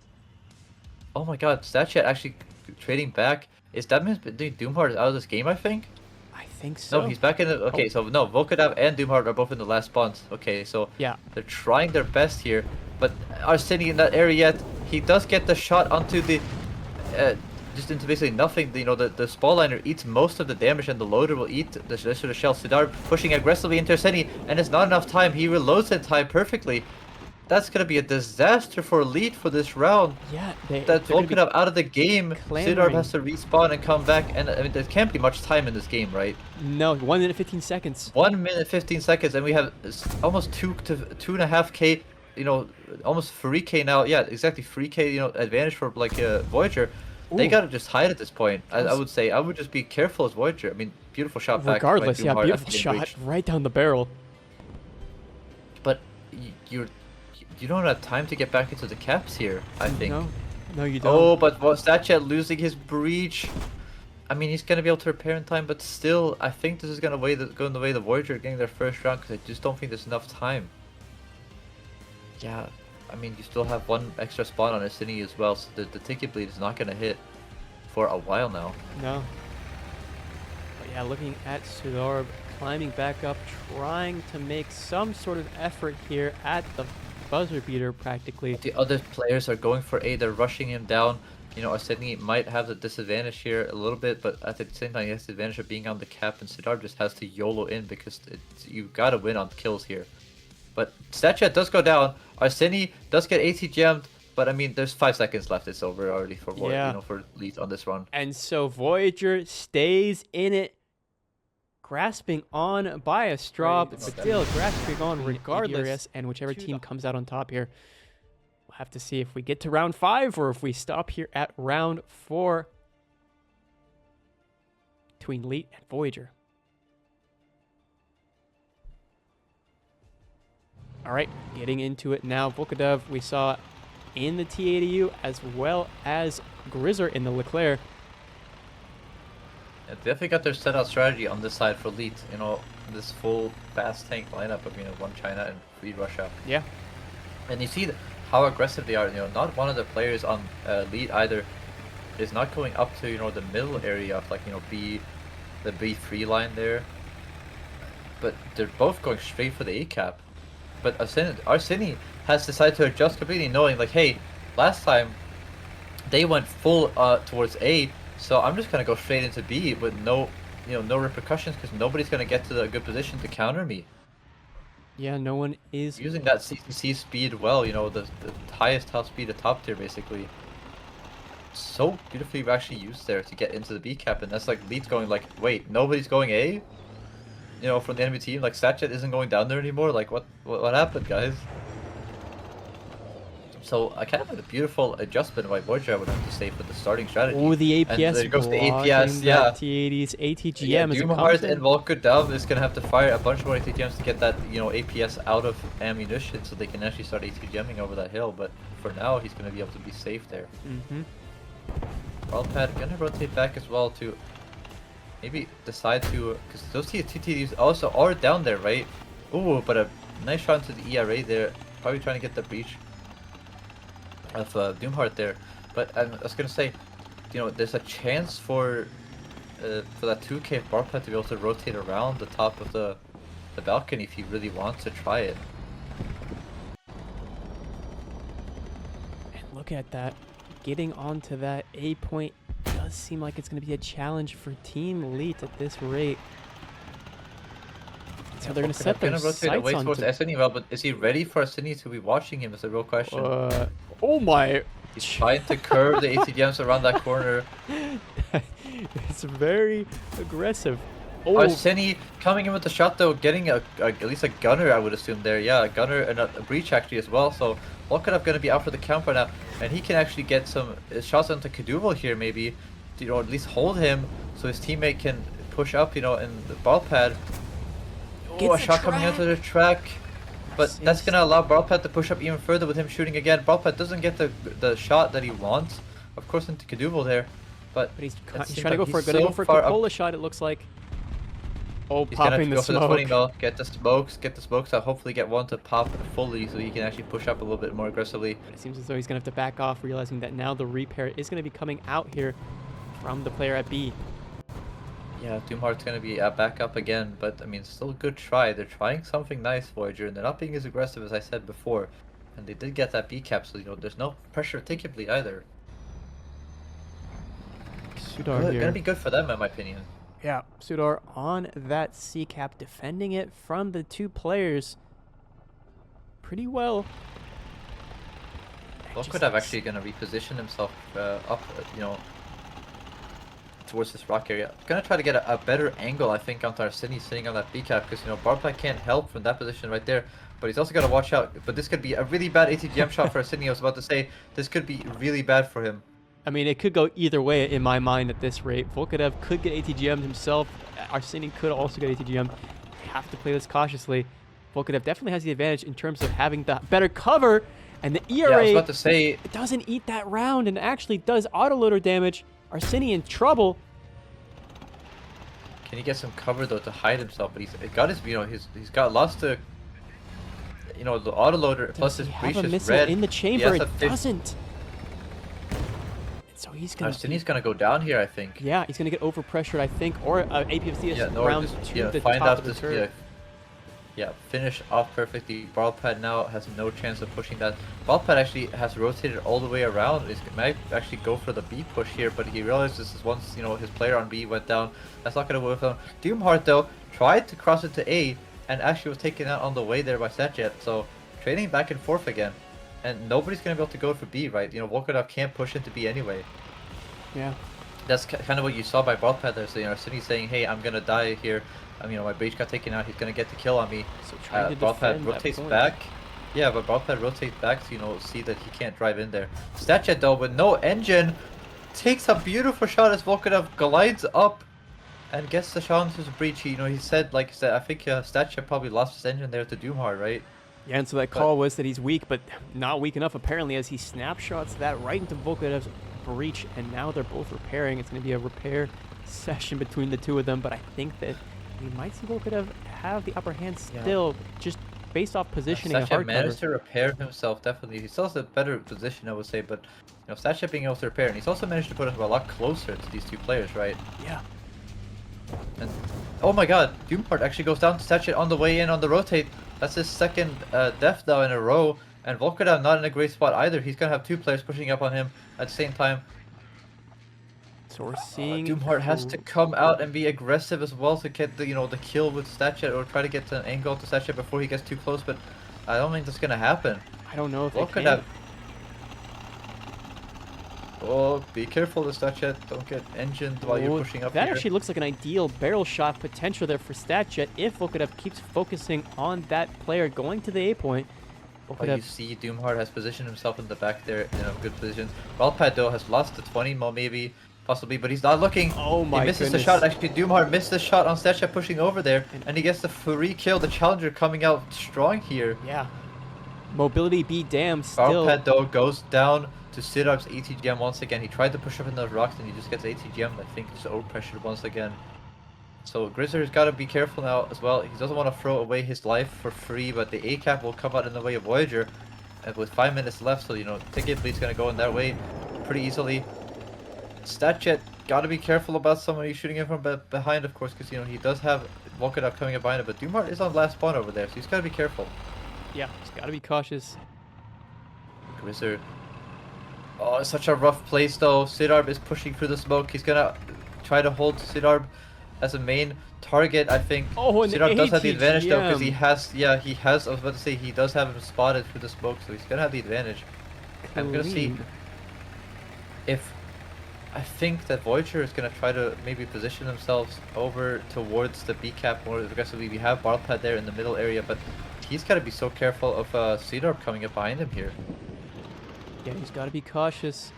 Oh my god, StatChat actually trading back. Is that means Doomheart is out of this game, I think? I think so. No, he's back in the... Okay, so no, Volkadov and Doomheart are both in the last spawns. Okay, so yeah, they're trying their best here, but Arsenic in that area yet. He does get the shot onto the... just into basically nothing. You know, the spawn liner eats most of the damage and the loader will eat the rest of the shell. Sidar pushing aggressively into Arseni, and it's not enough time. He reloads in time perfectly. That's gonna be a disaster for Elite for this round. Yeah, that's Volkadov out of the game. Sidar has to respawn and come back, and I mean there can't be much time in this game, right? No, 1 minute 15 seconds. 1 minute 15 seconds, and we have almost 2.5k, you know, almost 3k now. Yeah, exactly 3k, you know, advantage for like Voyager. Ooh. They gotta just hide at this point. I would say I would just be careful as Voyager. I mean, beautiful shot back. Regardless, yeah, beautiful shot right down the barrel. But you don't have time to get back into the caps here, I think. No, you don't. Oh, but StatChat losing his breach. I mean, he's gonna be able to repair in time, but still, I think this is gonna go in the way of the Voyager getting their first round because I just don't think there's enough time. Yeah, I mean, you still have one extra spawn on Arseni as well, so the ticket bleed is not gonna hit for a while now. No. But yeah, looking at Sudorb climbing back up, trying to make some sort of effort here at the buzzer beater practically. The other players are going for A, they're rushing him down. You know, Arseni might have the disadvantage here a little bit, but at the same time he has the advantage of being on the cap, and Sidar just has to YOLO in because you gotta win on kills here. But StatChat does go down, Arseni does get AT gemmed, but I mean there's 5 seconds left, it's over already for Voyager, you know, for Elite on this run. And so Voyager stays in it, grasping on by a straw, but still grasping on regardless, and whichever team comes out on top here, we'll have to see if we get to round 5 or if we stop here at round 4 between Elite and Voyager. All right, getting into it now. Volkadov we saw in the T80U as well as Grizzer in the Leclerc. Yeah, they definitely got their set out strategy on this side for Elite. You know, this full fast tank lineup of, you know, 1 China and 3 Russia. Yeah. And you see how aggressive they are. You know, not one of the players on Elite either is not going up to, you know, the middle area of like, you know, the B3 line there. But they're both going straight for the A cap. But Arseni has decided to adjust completely, knowing like, hey, last time they went full towards A, so I'm just gonna go straight into B with no repercussions because nobody's gonna get to a good position to counter me. Yeah, no one is using that CCC speed well. You know, the highest top speed at top tier basically. So beautifully actually used there to get into the B cap, and that's like Elite's going like, wait, nobody's going A. You know, from the enemy team, like StatChat isn't going down there anymore. Like, what happened, guys? So I kind of like a beautiful adjustment by Voyager, I would have to say, for the starting strategy. Oh, the APS. And there goes the APS, yeah. T80's ATGM. Yeah, Doomheart and Volkadov is gonna have to fire a bunch more ATGMs to get that, you know, APS out of ammunition, so they can actually start ATGMing over that hill. But for now, he's gonna be able to be safe there. Wildpad gonna rotate back as well to maybe decide to, because those TTDs also are down there, right? Ooh, but a nice shot into the ERA there. Probably trying to get the breach of Doomheart there. But I was gonna say, you know, there's a chance for that 2K Barpad to be able to rotate around the top of the balcony if he really wants to try it. look at that. Getting onto that A point does seem like it's going to be a challenge for Team Elite at this rate. So they're going to set their sights away on towards SNE, well, but is he ready for SNE to be watching him is the real question. Oh my. He's trying to curve the ATGMs around that corner. It's very aggressive. Oh, SNE coming in with the shot though, getting at least a gunner, I would assume there. Yeah, a gunner and a breach actually as well. So Volkanov going to be out for the count right now, and he can actually get some shots onto Kaduval here maybe, to, at least hold him so his teammate can push up, in the ball pad. Oh, a shot coming into the track. But that's going to allow Barlpad to push up even further with him shooting again. Barlpad doesn't get the shot that he wants, of course, into Kaduval there. But he's trying to go for a Coca-Cola shot, it looks like. Oh, he's popping the smoke. For the 20 mil, get the smokes out, hopefully get one to pop fully so he can actually push up a little bit more aggressively. It seems as though he's going to have to back off, realizing that now the repair is going to be coming out here from the player at B. Yeah, Doomheart's going to be back up again, but I mean, still a good try. They're trying something nice, Voyager, and they're not being as aggressive as I said before. And they did get that B cap, so there's no pressure to take it bleed either. Sudar here. Gonna be good for them, in my opinion. Yeah, Sudar on that C cap, defending it from the two players pretty well. Volkanov actually gonna reposition himself up, towards this rock area. Gonna try to get a better angle, I think, onto Arsini sitting on that B cap, because Barpak can't help from that position right there. But he's also got to watch out. But this could be a really bad ATGM shot for Arsini. I was about to say this could be really bad for him. I mean, it could go either way in my mind at this rate. Volkadev could get ATGM'd himself. Arsini could also get ATGM'd. Have to play this cautiously. Volkadev definitely has the advantage in terms of having the better cover. And the ERA, yeah, I was about to say, it doesn't eat that round and actually does autoloader damage. Arsini in trouble. Can he get some cover though to hide himself? But he's got his, he's got lots to, the autoloader plus his breach is red. In the chamber, it doesn't. So he's gonna. Arsini's gonna go down here, I think. Yeah, he's gonna get overpressured, I think, or APFC is round to the find top out of the this, turret. Yeah, finish off perfectly. Barlpad now has no chance of pushing that. Barlpad actually has rotated all the way around. He might actually go for the B push here, but he realizes once his player on B went down, that's not gonna work for him. Doomheart though tried to cross it to A and actually was taken out on the way there by Satjet. So trading back and forth again, and nobody's gonna be able to go for B, right? Volkanov can't push into B anyway. Yeah. That's kind of what you saw by Barlpad there. So Arsini saying, "Hey, I'm gonna die here. My breach got taken out. He's gonna get the kill on me." So Barlpad rotates back. Yeah, but Barlpad rotates back to see that he can't drive in there. Statchet though, with no engine, takes a beautiful shot as Volkanov glides up and gets the shot into his breach. He said, I think Statchet probably lost his engine there to Doomheart, right? Yeah, and so that call was that he's weak, but not weak enough apparently, as he snapshots that right into Volkanov's breach, and now they're both repairing. It's going to be a repair session between the two of them, but I think that we might see Volkanov have the upper hand still, just based off positioning and hard cover. managed to repair himself, definitely. He still has a better position, I would say, but Statchet being able to repair, and he's also managed to put him a lot closer to these two players, right? Yeah. And oh my god, Doomheart actually goes down to Statchet on the way in on the rotate. That's his second death now in a row. And Volkanov not in a great spot either. He's gonna have two players pushing up on him at the same time. So we're seeing Doomheart has to come out and be aggressive as well to get the the kill with Statchet, or try to get an angle to Statchet before he gets too close. But I don't think that's gonna happen. I don't know if Volkanov they can. Oh, be careful, the Statchet. Don't get engined while you're pushing up That here. actually looks like an ideal barrel shot potential there for Statchet if Volkanov keeps focusing on that player going to the A point. You see Doomheart has positioned himself in the back there in a good position. Barlpad though has lost the 20 mil maybe, possibly, but he's not looking. Oh my goodness. He misses the shot. Actually, Doomheart missed the shot on Statchet pushing over there, and he gets the free kill. The Challenger coming out strong here. Yeah. Mobility be damned still. Barlpad though goes down to Sidog's ATGM once again. He tried to push up in those rocks and he just gets ATGM. I think just overpressured once again. So Grizzer's got to be careful now as well. He doesn't want to throw away his life for free, but the A cap will come out in the way of Voyager. And with 5 minutes left, so ticket bleed's gonna go in that way pretty easily. Statchet got to be careful about somebody shooting him from behind, of course, because he does have Volkanov coming up behind him, but Doomheart is on last spawn over there, so he's got to be careful. Yeah, he's got to be cautious. Grizzer Oh, it's such a rough place though. Sidarb is pushing through the smoke. He's gonna try to hold Sidarb as a main target. I think Oh, and the Sidarb does have the advantage though, because he ATGM. has, yeah, he has, I was about to say, he does have him spotted through the smoke, so he's gonna have the advantage. I'm gonna see Clean. if, I think that Voyager is gonna try to maybe position themselves over towards the B cap more aggressively. We have Barlpad there in the middle area, but he's gotta be so careful of Sidarb coming up behind him here. Yeah, he's got to be cautious.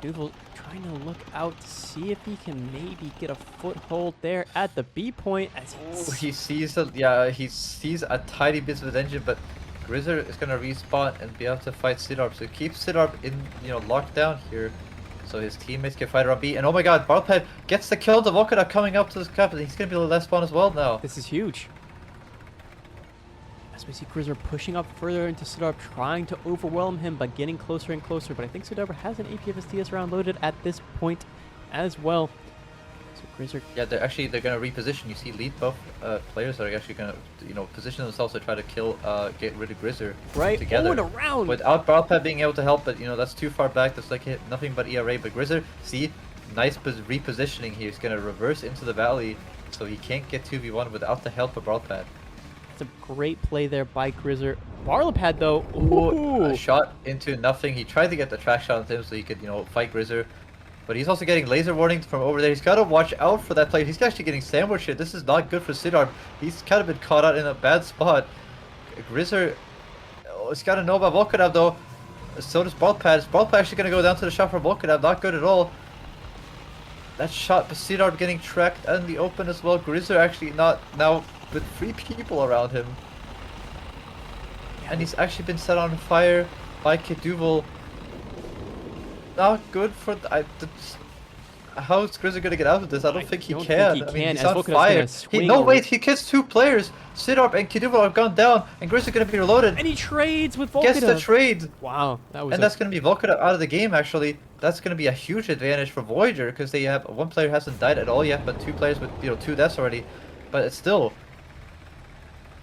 Duvel trying to look out to see if he can maybe get a foothold there at the B point as Ooh, he sees he sees a tiny bit of attention, but Grizzer is gonna respawn and be able to fight Sidarb. So keep Sidarb in, locked down here, so his teammates can fight around B. And oh my God, Barlpad gets the kill. The Volkada coming up to this cap, and he's gonna be the last spawn as well now. This is huge. As we see Grizzer pushing up further into Sidarb, trying to overwhelm him by getting closer and closer. But I think Sidarb has an APFSTS round loaded at this point as well. So Grizzer... Yeah, they're gonna reposition. You see, lead both players are actually gonna, position themselves to try to get rid of Grizzer right together. and around. Without Barlpad being able to help, but that's too far back. That's like nothing but ERA. But Grizzer, see, nice repositioning here. He's gonna reverse into the valley, so he can't get 2v1 without the help of Barlpad. It's a great play there by Grizzer. Barlpad though, Ooh, a shot into nothing. He tried to get the track shot on him so he could, fight Grizzer. But he's also getting laser warnings from over there. He's got to watch out for that play. He's actually getting sandwiched here. This is not good for Sidarb. He's kind of been caught out in a bad spot. Grizzer, he's got to know about Volkadav though. So does Barlpad. Is Barlpad actually going to go down to the shot for Volkadav? Not good at all. That shot, but Sidarb getting tracked in the open as well. Grizzer actually not now with 3 people around him. And he's actually been set on fire by Keduvel. Not good for how is Grizzer gonna get out of this? I don't think he can. I mean, he's on fire. No, wait, he kills 2 players. Sidarb and Keduvel have gone down, and Grizzer gonna be reloaded. And he trades with Volkadav. Gets the trade. Wow, that was. And that's gonna be Volkadav out of the game. Actually, that's gonna be a huge advantage for Voyager because they have 1 player hasn't died at all yet, but 2 players with 2 deaths already. But it's still.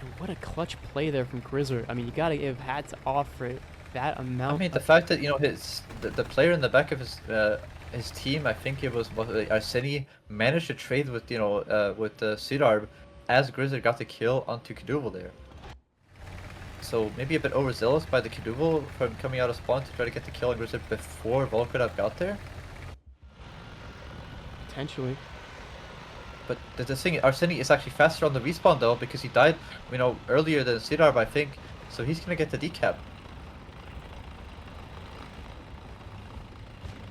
And what a clutch play there from Grizzer. I mean, you gotta give hats off for that amount. I mean, the fact that the player in the back of his team, I think it was Arseni, managed to trade with Sidarb as Grizzer got the kill onto Keduvel there. So maybe a bit overzealous by the Keduvel from coming out of spawn to try to get the kill on Grizzer before Volkadav got there. Potentially. But the thing, Arseni is actually faster on the respawn though because he died, earlier than Sidarb, I think. So he's gonna get the decap.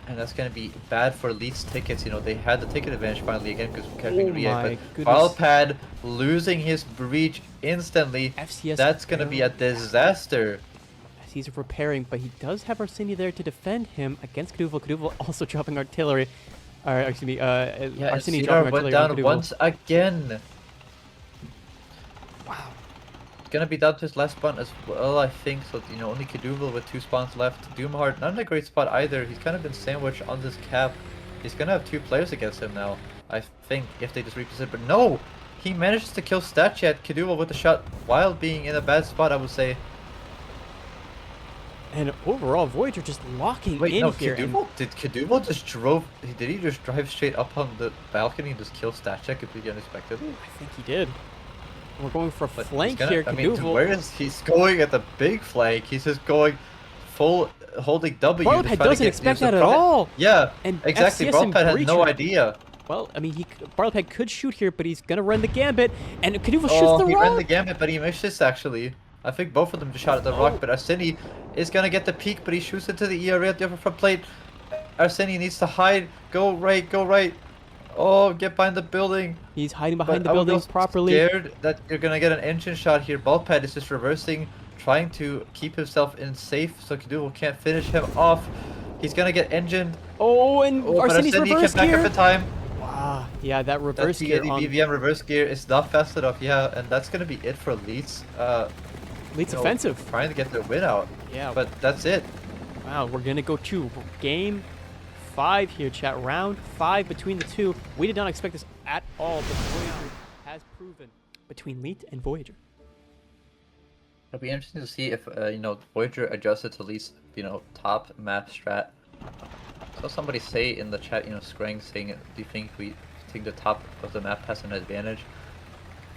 And that's going to be bad for Elite's tickets. They had the ticket advantage finally again because Kevin React. But Barlpad losing his breach instantly. FCS that's going to be a disaster. As he's repairing, but he does have Arseni there to defend him against Keduvel. Keduvel also dropping artillery. Excuse me, Arseni dropping went artillery down on once again. Wow. Gonna be down to his last spawn as well, I think. So only Keduvel with 2 spawns left. Doomheart not in a great spot either. He's kind of been sandwiched on this cap. He's gonna have 2 players against him now, I think, if they just reposition. But no, he manages to kill Statchat Keduvel with a shot while being in a bad spot, I would say. And overall, Voyager just locking Wait, in no, here. Did Keduvel just did he just drive straight up on the balcony and just kill Statchat completely unexpectedly? I think he did. We're going for a flank here, I mean, Keduvel. where is he's going at the big flank? He's just going full holding W. Barlpad doesn't expect that at all. Yeah, and exactly. FCS Barlpad had no idea. Well, I mean, Barlpad could shoot here, but he's gonna run the gambit, and Keduvel shoots the he rock. ran the gambit, but he misses actually. I think both of them just shot at the rock, but Arseni is gonna get the peek, but he shoots into the ERA at the upper front plate. Arseni needs to hide. Go right, go right. Oh, get behind the building. He's hiding behind the buildings properly. Scared that you're gonna get an engine shot here. Barlpad is just reversing, trying to keep himself in safe so Keduvel can't finish him off. He's gonna get engined. Oh, and Arseni's reverse back gear. up in time. Wow. Yeah, that reverse gear the on... BVM reverse gear is not fast enough. Yeah, and that's gonna be it for Leeds. Leeds offensive. Trying to get their win out. Yeah. But that's it. Wow, we're gonna go to game 5 here, chat. Round 5 between the two. We did not expect this at all, but Voyager has proven between Leet and Voyager. It'll be interesting to see if Voyager adjusted to Leeds top map strat. So somebody say in the chat, Scrang saying, do you think the top of the map has an advantage?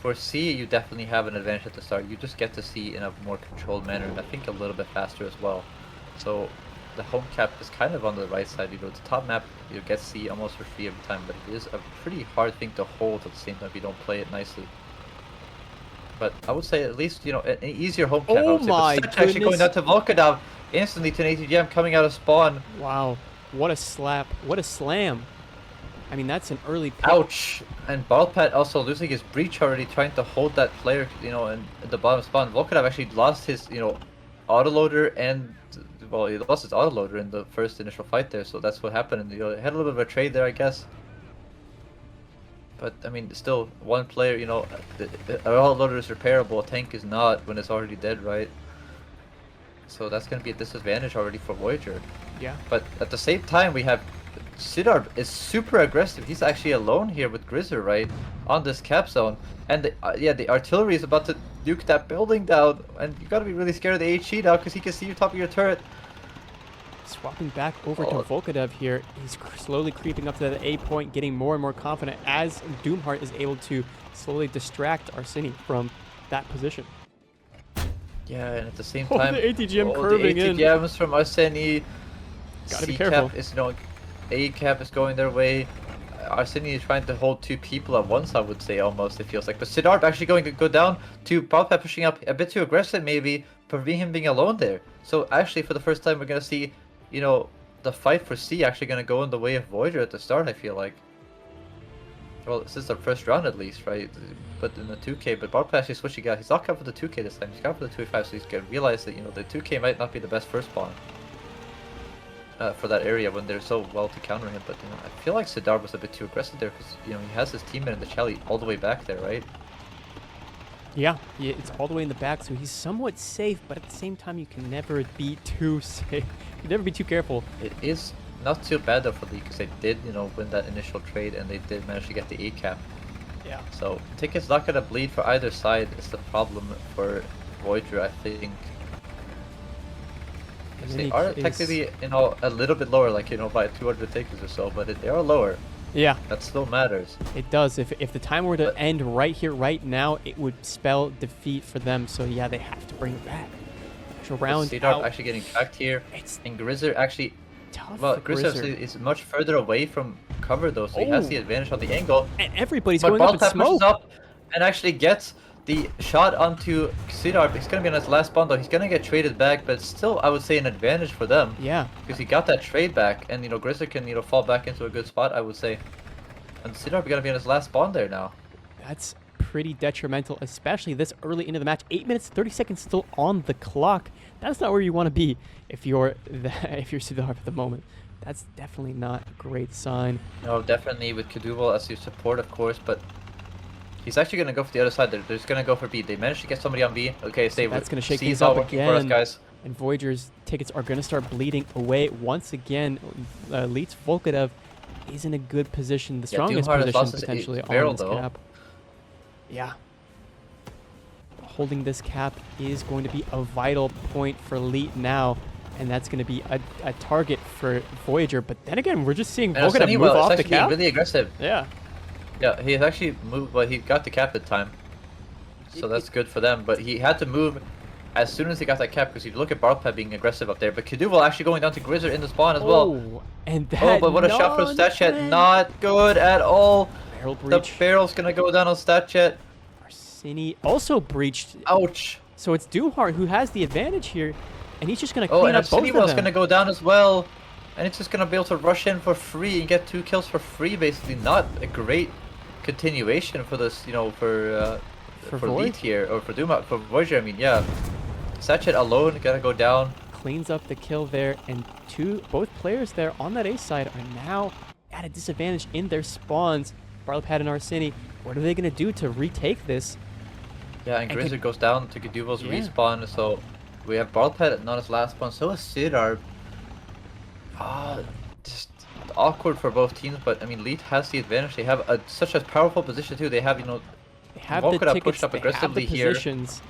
For C, you definitely have an advantage at the start. You just get to see in a more controlled manner, and I think a little bit faster as well. So the home cap is kind of on the right side. The top map, you get C almost for free every time, but it is a pretty hard thing to hold at the same time if you don't play it nicely. But I would say at least, an easier home cap, I would say. My But actually going down to Volkanov instantly to an ATGM coming out of spawn. Wow. What a slap. What a slam. I mean, that's an early pick. Ouch. And Barlpat also losing his breach already, trying to hold that player, in the bottom spawn. Volkanov actually lost his, autoloader and, well, he lost his autoloader in the first initial fight there, so that's what happened. And, had a little bit of a trade there, I guess. But, I mean, still, one player, the autoloader is repairable, a tank is not when it's already dead, right? So that's going to be a disadvantage already for Voyager. Yeah. But at the same time, we have Sidar is super aggressive. He's actually alone here with Grizzer, right, on this cap zone. And the artillery is about to nuke that building down. And you got to be really scared of the HE now because he can see you top of your turret. Swapping back over to Volkadev here. He's slowly creeping up to the A point, getting more and more confident as Doomheart is able to slowly distract Arsini from that position. Yeah, and at the same time, the ATGM curving in. The ATGMs from Arsini. Gotta be careful. Is, A cap is going their way. Arsini is trying to hold two people at once, I would say, almost, it feels like. But Siddharth actually going to go down to Barlpat pushing up a bit too aggressive, maybe, for him being alone there. So actually, for the first time, we're going to see, the fight for C actually going to go in the way of Voyager at the start, I feel like. Well, this is the first round at least, right? But in the 2K, but Barlpat actually switching out. He's not going for the 2K this time. He's going for the 2v5, so he's going to realize that, the 2K might not be the best first spawn. For that area when they're so well to counter him, but I feel like Sidar was a bit too aggressive there because he has his teammate in the Charlie all the way back there, right? Yeah, it's all the way in the back, so he's somewhat safe, but at the same time you can never be too safe. You can never be too careful. It is not too bad though for League because they did win that initial trade and they did manage to get the A cap. Yeah. So ticket's not gonna bleed for either side. It's the problem for Voyager, I think. They are technically, a little bit lower, like, by 200 tickets or so, but they are lower. Yeah. That still matters. It does. If the time were to end right here, right now, it would spell defeat for them. So, yeah, they have to bring it back. Extra round out. Actually getting cracked here. And Grizzer actually... Tough Grizzer is much further away from cover, though, so he has the advantage on the angle. And everybody's going up in smoke. Up and actually gets the shot onto Sidar. He's going to be on his last spawn, though. He's going to get traded back, but still, I would say, an advantage for them. Yeah. Because he got that trade back, and, Grizzer can, fall back into a good spot, I would say. And Sidar going to be on his last spawn there now. That's pretty detrimental, especially this early into the match. 8 minutes, 30 seconds still on the clock. That's not where you want to be if you're Sidar at the moment. That's definitely not a great sign. No, definitely with Kaduval as your support, of course, but he's actually going to go for the other side. They're just going to go for B. They managed to get somebody on B. Okay, so that's going to shake things up again. For us, guys. And Voyager's tickets are going to start bleeding away once again. Leets Volkadev is in a good position, the strongest position potentially on this cap. Yeah. Holding this cap is going to be a vital point for Leet now. And that's going to be a target for Voyager. But then again, we're just seeing Volkadev move off the cap. Really aggressive. Yeah. Yeah, he actually moved, but he got the cap at the time. So that's good for them. But he had to move as soon as he got that cap, because you look at Barlpat being aggressive up there. But Kaduval actually going down to Grizzer in the spawn as well. And that but what a shot from StatChat. Not good at all. Barrel breach. The barrel's going to go down on StatChat. Arsini also breached. Ouch. So it's Doomheart who has the advantage here. And he's just going to clean up both of them. Going to go down as well. And it's just going to be able to rush in for free and get 2 kills for free, basically. Not a great continuation for this, for Leet here, or for Doomheart, for Voyager, I mean, yeah. StatChat alone, got to go down. Cleans up the kill there, and both players there on that A side are now at a disadvantage in their spawns. Barlpat and Arsini, what are they going to do to retake this? Yeah, and Grizzer goes down to Kaduval's respawn, so... We have Barlpat on his last spawn, so is Sidar. Just awkward for both teams, but I mean, Leet has the advantage. They have such a powerful position too. They have, they have the tickets, pushed up aggressively here.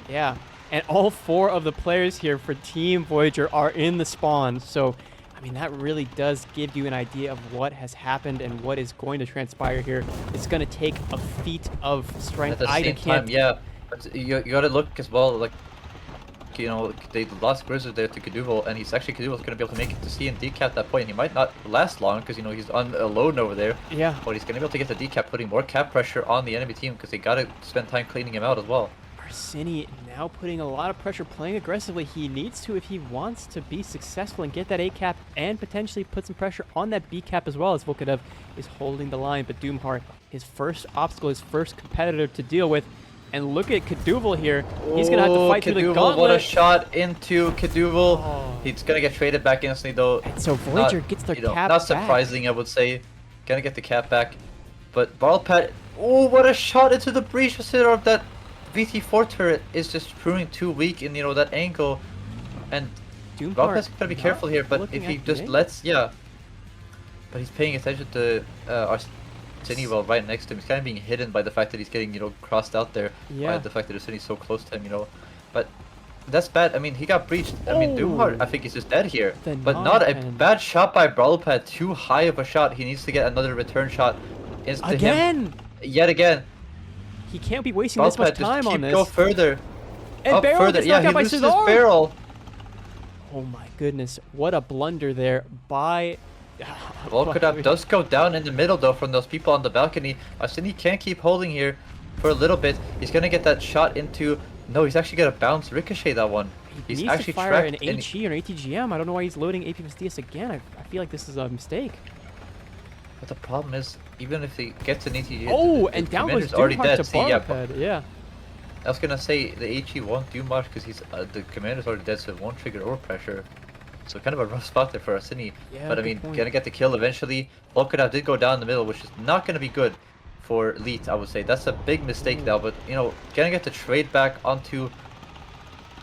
Yeah, And all 4 of the players here for Team Voyager are in the spawn. So, I mean, that really does give you an idea of what has happened and what is going to transpire here. It's going to take a feat of strength. At the same time, yeah. But you gotta look as well, like, you know, they lost Grizzard there to Kaduval, and he's actually, Kaduval's gonna be able to make it to C and decap that point. He might not last long because, you know, he's on alone over there. Yeah. But he's gonna be able to get the decap, putting more cap pressure on the enemy team because they gotta spend time cleaning him out as well. Arsini now putting a lot of pressure, playing aggressively. He needs to if he wants to be successful and get that A cap and potentially put some pressure on that B cap as well, as Volkadev is holding the line. But Doomheart, his first obstacle, his first competitor to deal with. And look at Kaduval here. He's going to have to fight through the gauntlet. What a shot into Kaduval. Oh. He's going to get traded back instantly, though. And so Voyager gets their cap not surprising, back. I would say. Going to get the cap back. But Barlpad, oh, what a shot into the breach. Consider that VT4 turret is just proving too weak in, you know, that angle. And Barlpad's going to be careful here, but if he just lets, yeah. But he's paying attention to Arsini well right next to him. He's kind of being hidden by the fact that he's getting, you know, crossed out there. Yeah. By the fact that Arsini's so close to him, you know. But that's bad. I mean, he got breached. I mean, Doomheart, I think he's just dead here. But not a bad shot by Barlpad. Too high of a shot. He needs to get another return shot. Again! Yet again. He can't be wasting this much time on this. Go further. And up Barrel further. Yeah, he loses his barrel. Oh my goodness. What a blunder there by... Volkadev does go down in the middle though from those people on the balcony. Arsini can't keep holding here for a little bit. He's gonna get that shot into... No, he's actually gonna bounce ricochet that one. He's needs actually to fire an HE or an ATGM. I don't know why he's loading AP plus DS again. I feel like this is a mistake. But the problem is, even if he gets an ATGM, and down goes already dead. To yeah. I was gonna say the HE won't do much because he's the commander's already dead, so it won't trigger overpressure. So kind of a rough spot there for Arsini. Yeah, but I mean, gonna get the kill eventually. Volkadev did go down the middle, which is not gonna be good for Elite, I would say. That's a big mistake now, but you know, gonna get the trade back onto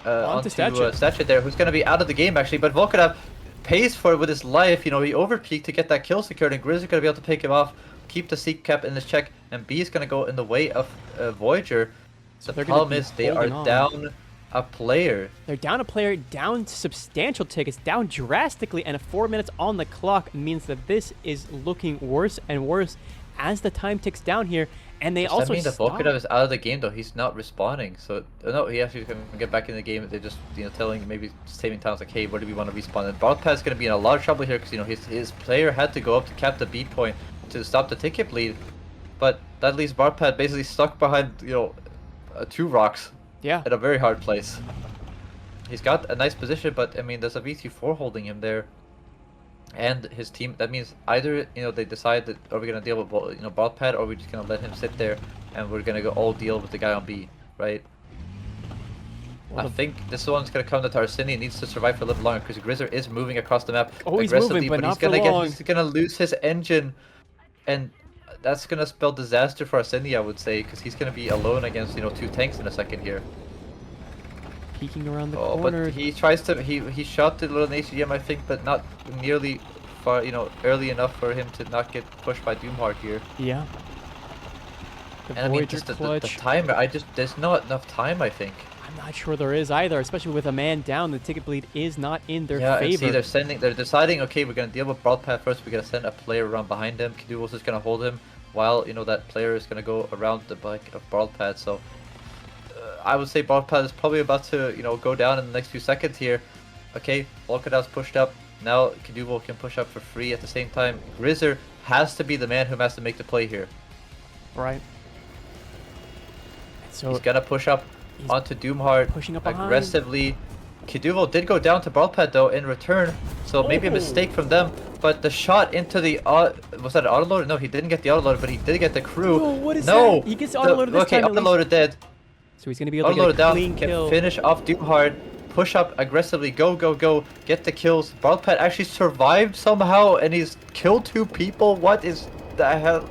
Statue there, who's gonna be out of the game actually. But Volkadev pays for it with his life. You know, he overpeaked to get that kill secured, and Grizz is gonna be able to pick him off, keep the seek cap in his check, and B is gonna go in the way of Voyager. So the problem is they are down a player. They're down a player, down substantial tickets, down drastically, and 4 minutes on the clock means that this is looking worse and worse as the time ticks down here. And they also mean that Volkadev is out of the game though. He's not responding. So no, he actually can get back in the game. They're just, you know, telling, maybe saving time, like, hey, where do we want to respawn? And Barlpad's going to be in a lot of trouble here because, you know, his player had to go up to cap the beat point to stop the ticket bleed. But that leaves Barlpad basically stuck behind, you know, 2 rocks. Yeah. At a very hard place. He's got a nice position, but I mean, there's a VT4 holding him there. And his team, that means either, you know, they decide that, are we going to deal with, you know, Barlpad, or are we just going to let him sit there and we're going to go all deal with the guy on B, right? Well, I think this one's going to come to Arsini. Needs to survive for a little longer because Grizzer is moving across the map aggressively, but he's going to lose his engine. And that's going to spell disaster for Arsini, I would say, because he's going to be alone against, you know, 2 tanks in a second here. Peeking around the corner. But he tries to, he shot the little HGM, I think, but not nearly far, you know, early enough for him to not get pushed by Doomheart here. Yeah. And I mean, just the timer, there's not enough time, I think. I'm not sure there is either, especially with a man down. The ticket bleed is not in their favor. Yeah, see, they're deciding, okay, we're going to deal with Barlpad first. We're going to send a player around behind him. Kaduval's just going to hold him while, you know, that player is going to go around the back of Barlpad. So I would say Barlpad is probably about to, you know, go down in the next few seconds here. Okay, Volkadev's pushed up. Now Kaduval can push up for free at the same time. Grizzer has to be the man who has to make the play here. Right. So he's going to push up onto Doomheart pushing up aggressively. Kaduval did go down to Barlpad though in return, so maybe a mistake from them. But the shot into the was that an autoloader? No, he didn't get the autoloader, but he did get the crew. Oh, what is that? He gets autoloader this time. Okay, autoloader dead. So he's gonna be able to get a clean kill. Can finish off Doomheart. Push up aggressively. Go, go, go. Get the kills. Barlpad actually survived somehow, and he's killed 2 people. What is the hell?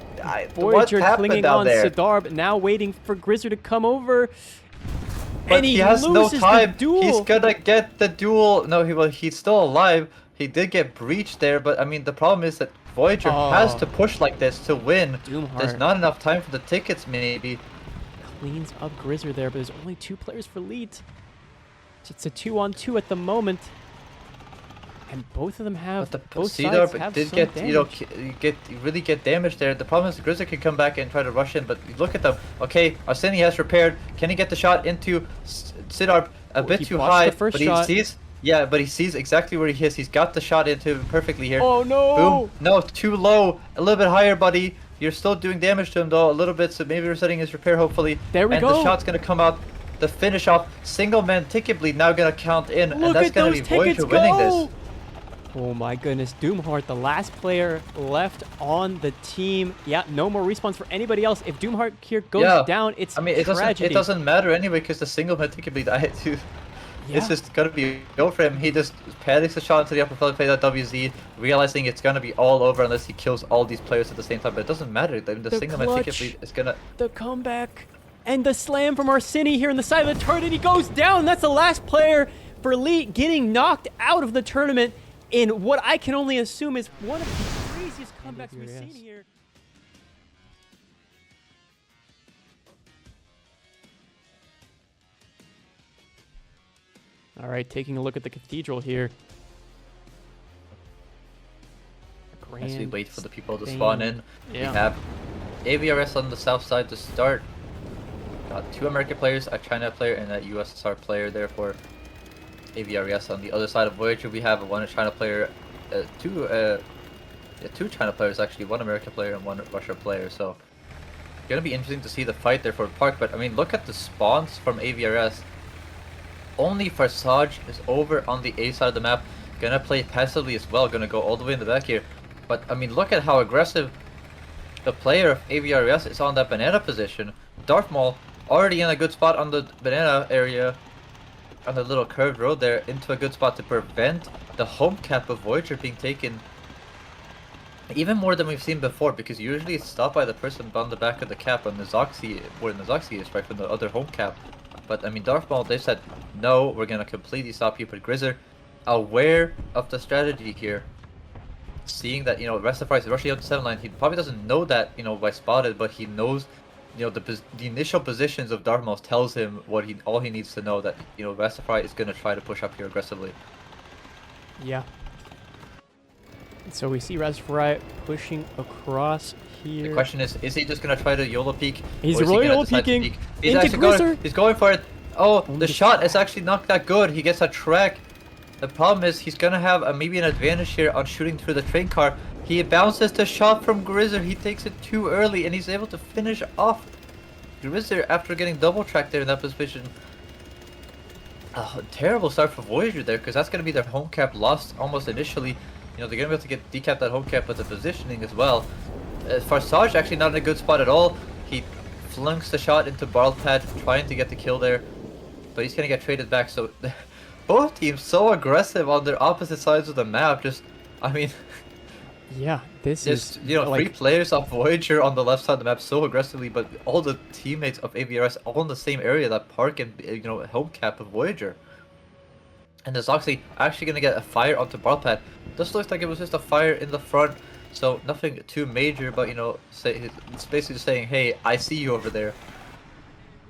Voyager clinging on Sidarb, now waiting for Grizzer to come over. But he has no time. He's gonna get the duel. No, he's still alive. He did get breached there, but I mean, the problem is that Voyager has to push like this to win. There's not enough time for the tickets, maybe. Cleans up Grizzer there, but there's only 2 players for Elite. It's a 2-on-2 at the moment. And both of them have, But both Cedar sides have did some get, damage. you really get damage there. The problem is the Grizzly can come back and try to rush in, but look at them. Okay, Arseni has repaired. Can he get the shot into Sidar? A bit too high, the first but shot. he sees. Yeah, but he sees exactly where he is. He's got the shot into him perfectly here. Oh no! Boom! No, too low. A little bit higher, buddy. You're still doing damage to him though, a little bit. So maybe resetting his repair, hopefully. There we go. And the shot's gonna come out. The finish off. Single man ticket bleed now gonna count in, and that's gonna be Voyager winning this. Oh my goodness, Doomheart, the last player left on the team. Yeah, no more respawns for anybody else. If Doomheart here goes down, it's tragedy. It doesn't matter anyway because the single man ticket bleed died too. Yeah. It's just gonna be over for him. He just panics the shot into the upper flank, play that WZ, realizing it's gonna be all over unless he kills all these players at the same time. But it doesn't matter. The single man ticket bleed is gonna. The comeback and the slam from Arseni here in the side of the turret, and he goes down. That's the last player for Elite getting knocked out of the tournament in what I can only assume is one of the craziest comebacks we've seen here. All right, taking a look at the cathedral here. As we wait for the people to spawn in, we have AVRS on the south side to start. Got 2 American players, a China player, and a USSR player there for AVRS. On the other side of Voyager, we have 1 China player, 2 China players actually, 1 American player and 1 Russia player. So gonna be interesting to see the fight there for Park. But I mean, look at the spawns from AVRS. Only Farsaj is over on the A side of the map, gonna play passively as well, gonna go all the way in the back here. But I mean, look at how aggressive the player of AVRS is on that banana position. Darth Maul already in a good spot on the banana area, on the little curved road there, into a good spot to prevent the home cap of Voyager being taken. Even more than we've seen before, because usually it's stopped by the person on the back of the cap on the Zoxy, where the Zoxy is right from the other home cap. But I mean, Darth Maul, they said, no, we're gonna completely stop you. But Grizzer, aware of the strategy here, seeing that, you know, Rastafari is rushing out the 7 line, he probably doesn't know that, you know, by spotted, but he knows, you know, the initial positions of Darth Maul tells him all he needs to know, that, you know, Rastafari is gonna try to push up here aggressively. Yeah. So we see Rastafari pushing across here. The question is he just gonna try to YOLO peek? He's really YOLO peeking. He's going for it. Oh, the shot is actually not that good. He gets a track. The problem is he's gonna have maybe an advantage here on shooting through the train car. He bounces the shot from Grizzer. He takes it too early and he's able to finish off Grizzer after getting double tracked there in that position. Terrible start for Voyager there, because that's gonna be their home cap lost almost initially. You know, they're gonna be able to get decapped that home cap, but the positioning as well. Farsaj actually not in a good spot at all. He flunks the shot into Barrel Pad, trying to get the kill there, but he's gonna get traded back. So both teams so aggressive on their opposite sides of the map. Just, I mean, yeah, this is, you know, like 3 players of Voyager on the left side of the map so aggressively, but all the teammates of AVRS all in the same area, that Park and, you know, home cap of Voyager. And the Zoxy actually gonna get a fire onto Barrel Pad. This looks like it was just a fire in the front. So nothing too major, but, you know, it's basically just saying, hey, I see you over there.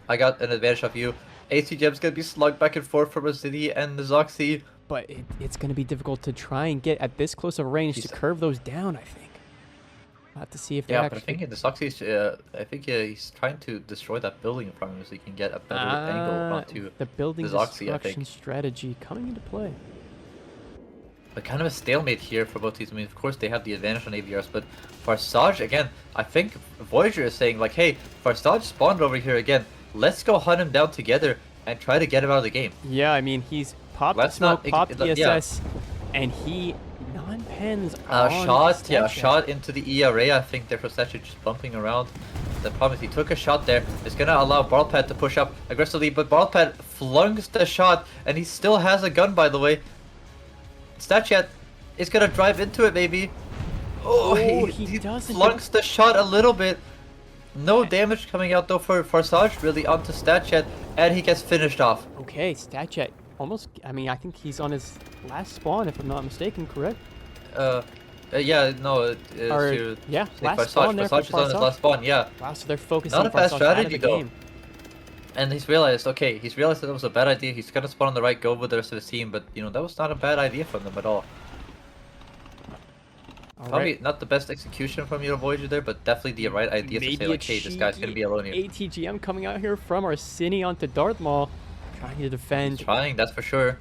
I got an advantage of you. ATGM's gonna be slugged back and forth from Arseni and the Zoxy. But it's gonna be difficult to try and get at this close of range to curve those down, I think. We'll have to see if they actually... but I think the Zoxy's, I think he's trying to destroy that building in front of him so he can get a better angle onto the building Zoxy, destruction strategy coming into play. But kind of a stalemate here for both teams. I mean, of course, they have the advantage on AVRS, but Farsaj, again, I think Voyager is saying, like, hey, Farsaj spawned over here again. Let's go hunt him down together and try to get him out of the game. Yeah, I mean, he's popped smoke, popped ESS, and he non-pens on a shot into the ERA, I think, there for Statue just bumping around. The problem is he took a shot there. It's going to allow Barrelpad to push up aggressively, but Barrelpad flunks the shot, and he still has a gun, by the way. Statchat is gonna drive into it, maybe. Oh, he flunks the shot a little bit. No damage coming out though for Farsaj really onto Statchat, and he gets finished off. Okay, Statchat almost. I mean, I think he's on his last spawn, if I'm not mistaken. Correct? Yeah, no. Last spawn there for Farsaj is on his last spawn. Yeah. Wow, so they're focusing. Not a bad strategy though. And he's realized that was a bad idea. He's gonna spawn on the right, go with the rest of his team, but you know that was not a bad idea from them at all. Probably not the best execution from your Voyager there, but definitely the right idea to say like, hey, this guy's gonna be alone here. ATGM coming out here from Arsini onto Darth Maul, trying to defend. He's trying, that's for sure.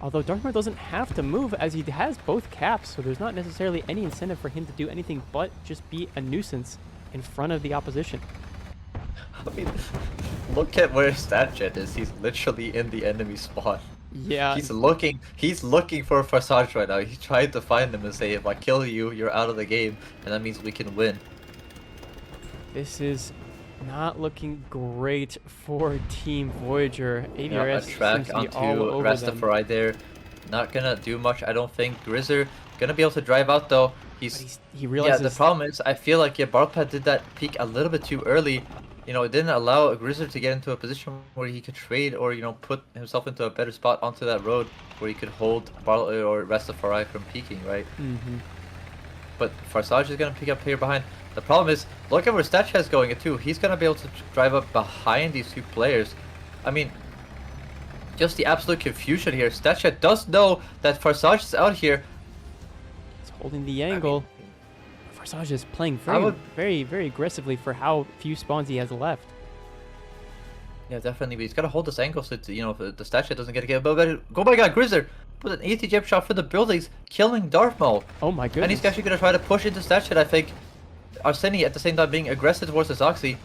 Although Darth Maul doesn't have to move as he has both caps, so there's not necessarily any incentive for him to do anything but just be a nuisance in front of the opposition. I mean, look at where StatJet is. He's literally in the enemy spawn. Yeah. He's looking for Farsage right now. He's trying to find him and say, if I kill you, you're out of the game, and that means we can win. This is not looking great for Team Voyager. AVRS yeah, a track seems to be all onto over Rastafari there. Not gonna do much, I don't think. Grizzer gonna be able to drive out though. He realizes. Yeah, the problem is, I feel like Barpad did that peak a little bit too early. You know, it didn't allow Grizzer to get into a position where he could trade or, you know, put himself into a better spot onto that road where he could hold Barlow or Rastafari from peaking, right? But Farsage is going to pick up here behind. The problem is, look at where StatChat is going too. He's going to be able to drive up behind these two players. I mean, just the absolute confusion here. StatChat does know that Farsage is out here. He's holding the angle. I mean, Farsage is playing very aggressively for how few spawns he has left. Yeah, definitely, but he's got to hold this angle so you know, the StatChat doesn't get a but oh my god, Grizzer with an ATGM shot for the buildings, killing Darth Maul. Oh my goodness. And he's actually going to try to push into StatChat, I think. Arseni at the same time being aggressive towards his Oxy.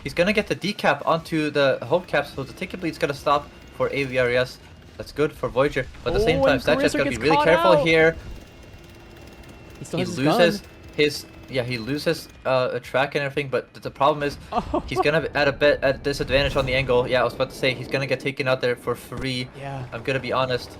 He's going to get the decap onto the home cap, so the ticket bleed's going to stop for AVRS. That's good for Voyager, but at the same time, StatChat's going to be really careful here. He loses he loses a track and everything, but the problem is he's gonna at a bit at disadvantage on the angle. Yeah, I was about to say he's gonna get taken out there for free. Yeah, I'm gonna be honest.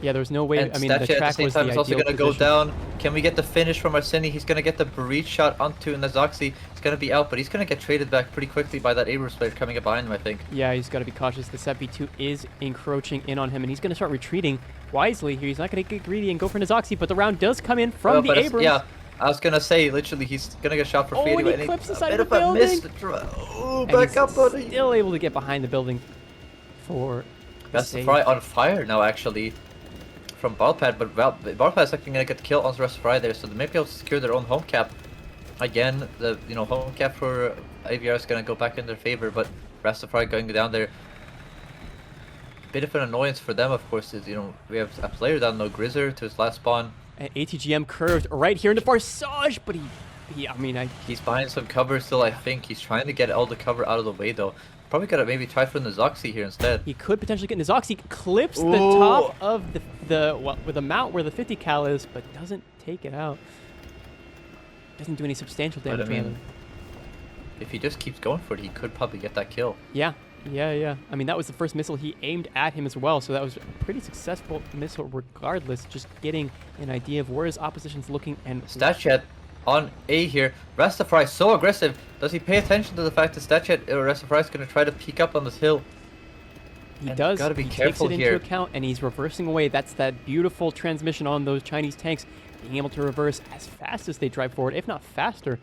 Yeah, there was no way. And I mean, the track was the ideal is also gonna go down. Can we get the finish from Arseni? He's gonna get the breach shot onto Nazoxy. He's gonna be out, but he's gonna get traded back pretty quickly by that Abrams player coming up behind him, I think. Yeah, he's got to be cautious. The Set-B2 is encroaching in on him, and he's gonna start retreating wisely here. He's not gonna get greedy and go for Nazoxy, but the round does come in from the Abrams. Yeah. I was gonna say, literally, he's gonna get shot for free anyway. And he clips the side of the building. Oh, back up, buddy. Still able to get behind the building for. That's Fry on fire now, actually, from Barpad. But Barpad is actually gonna get killed on the rest of Fry there, so they may be able to secure their own home cap. Again, the home cap for AVR is gonna go back in their favor, but Rastafari going down there. Bit of an annoyance for them, of course, is we have a player down, no Grizzer to his last spawn. And ATGM curved right here into Farsage, but he's behind some cover still, I think. He's trying to get all the cover out of the way, though. Probably gotta maybe try for Nazoxy here instead. He could potentially get Nazoxy, clips the top of with the mount where the 50 cal is, but doesn't take it out. Doesn't do any substantial damage. But, I mean, if he just keeps going for it, he could probably get that kill. Yeah. I mean, that was the first missile he aimed at him as well, so that was a pretty successful missile regardless, just getting an idea of where his opposition's looking. And StatChat on A here. Rastafari so aggressive. Does he pay attention to the fact that StatChat or Rastafari is going to try to peek up on this hill? He does. Gotta be careful here. He takes it into account, and he's reversing away. That's that beautiful transmission on those Chinese tanks, being able to reverse as fast as they drive forward, if not faster,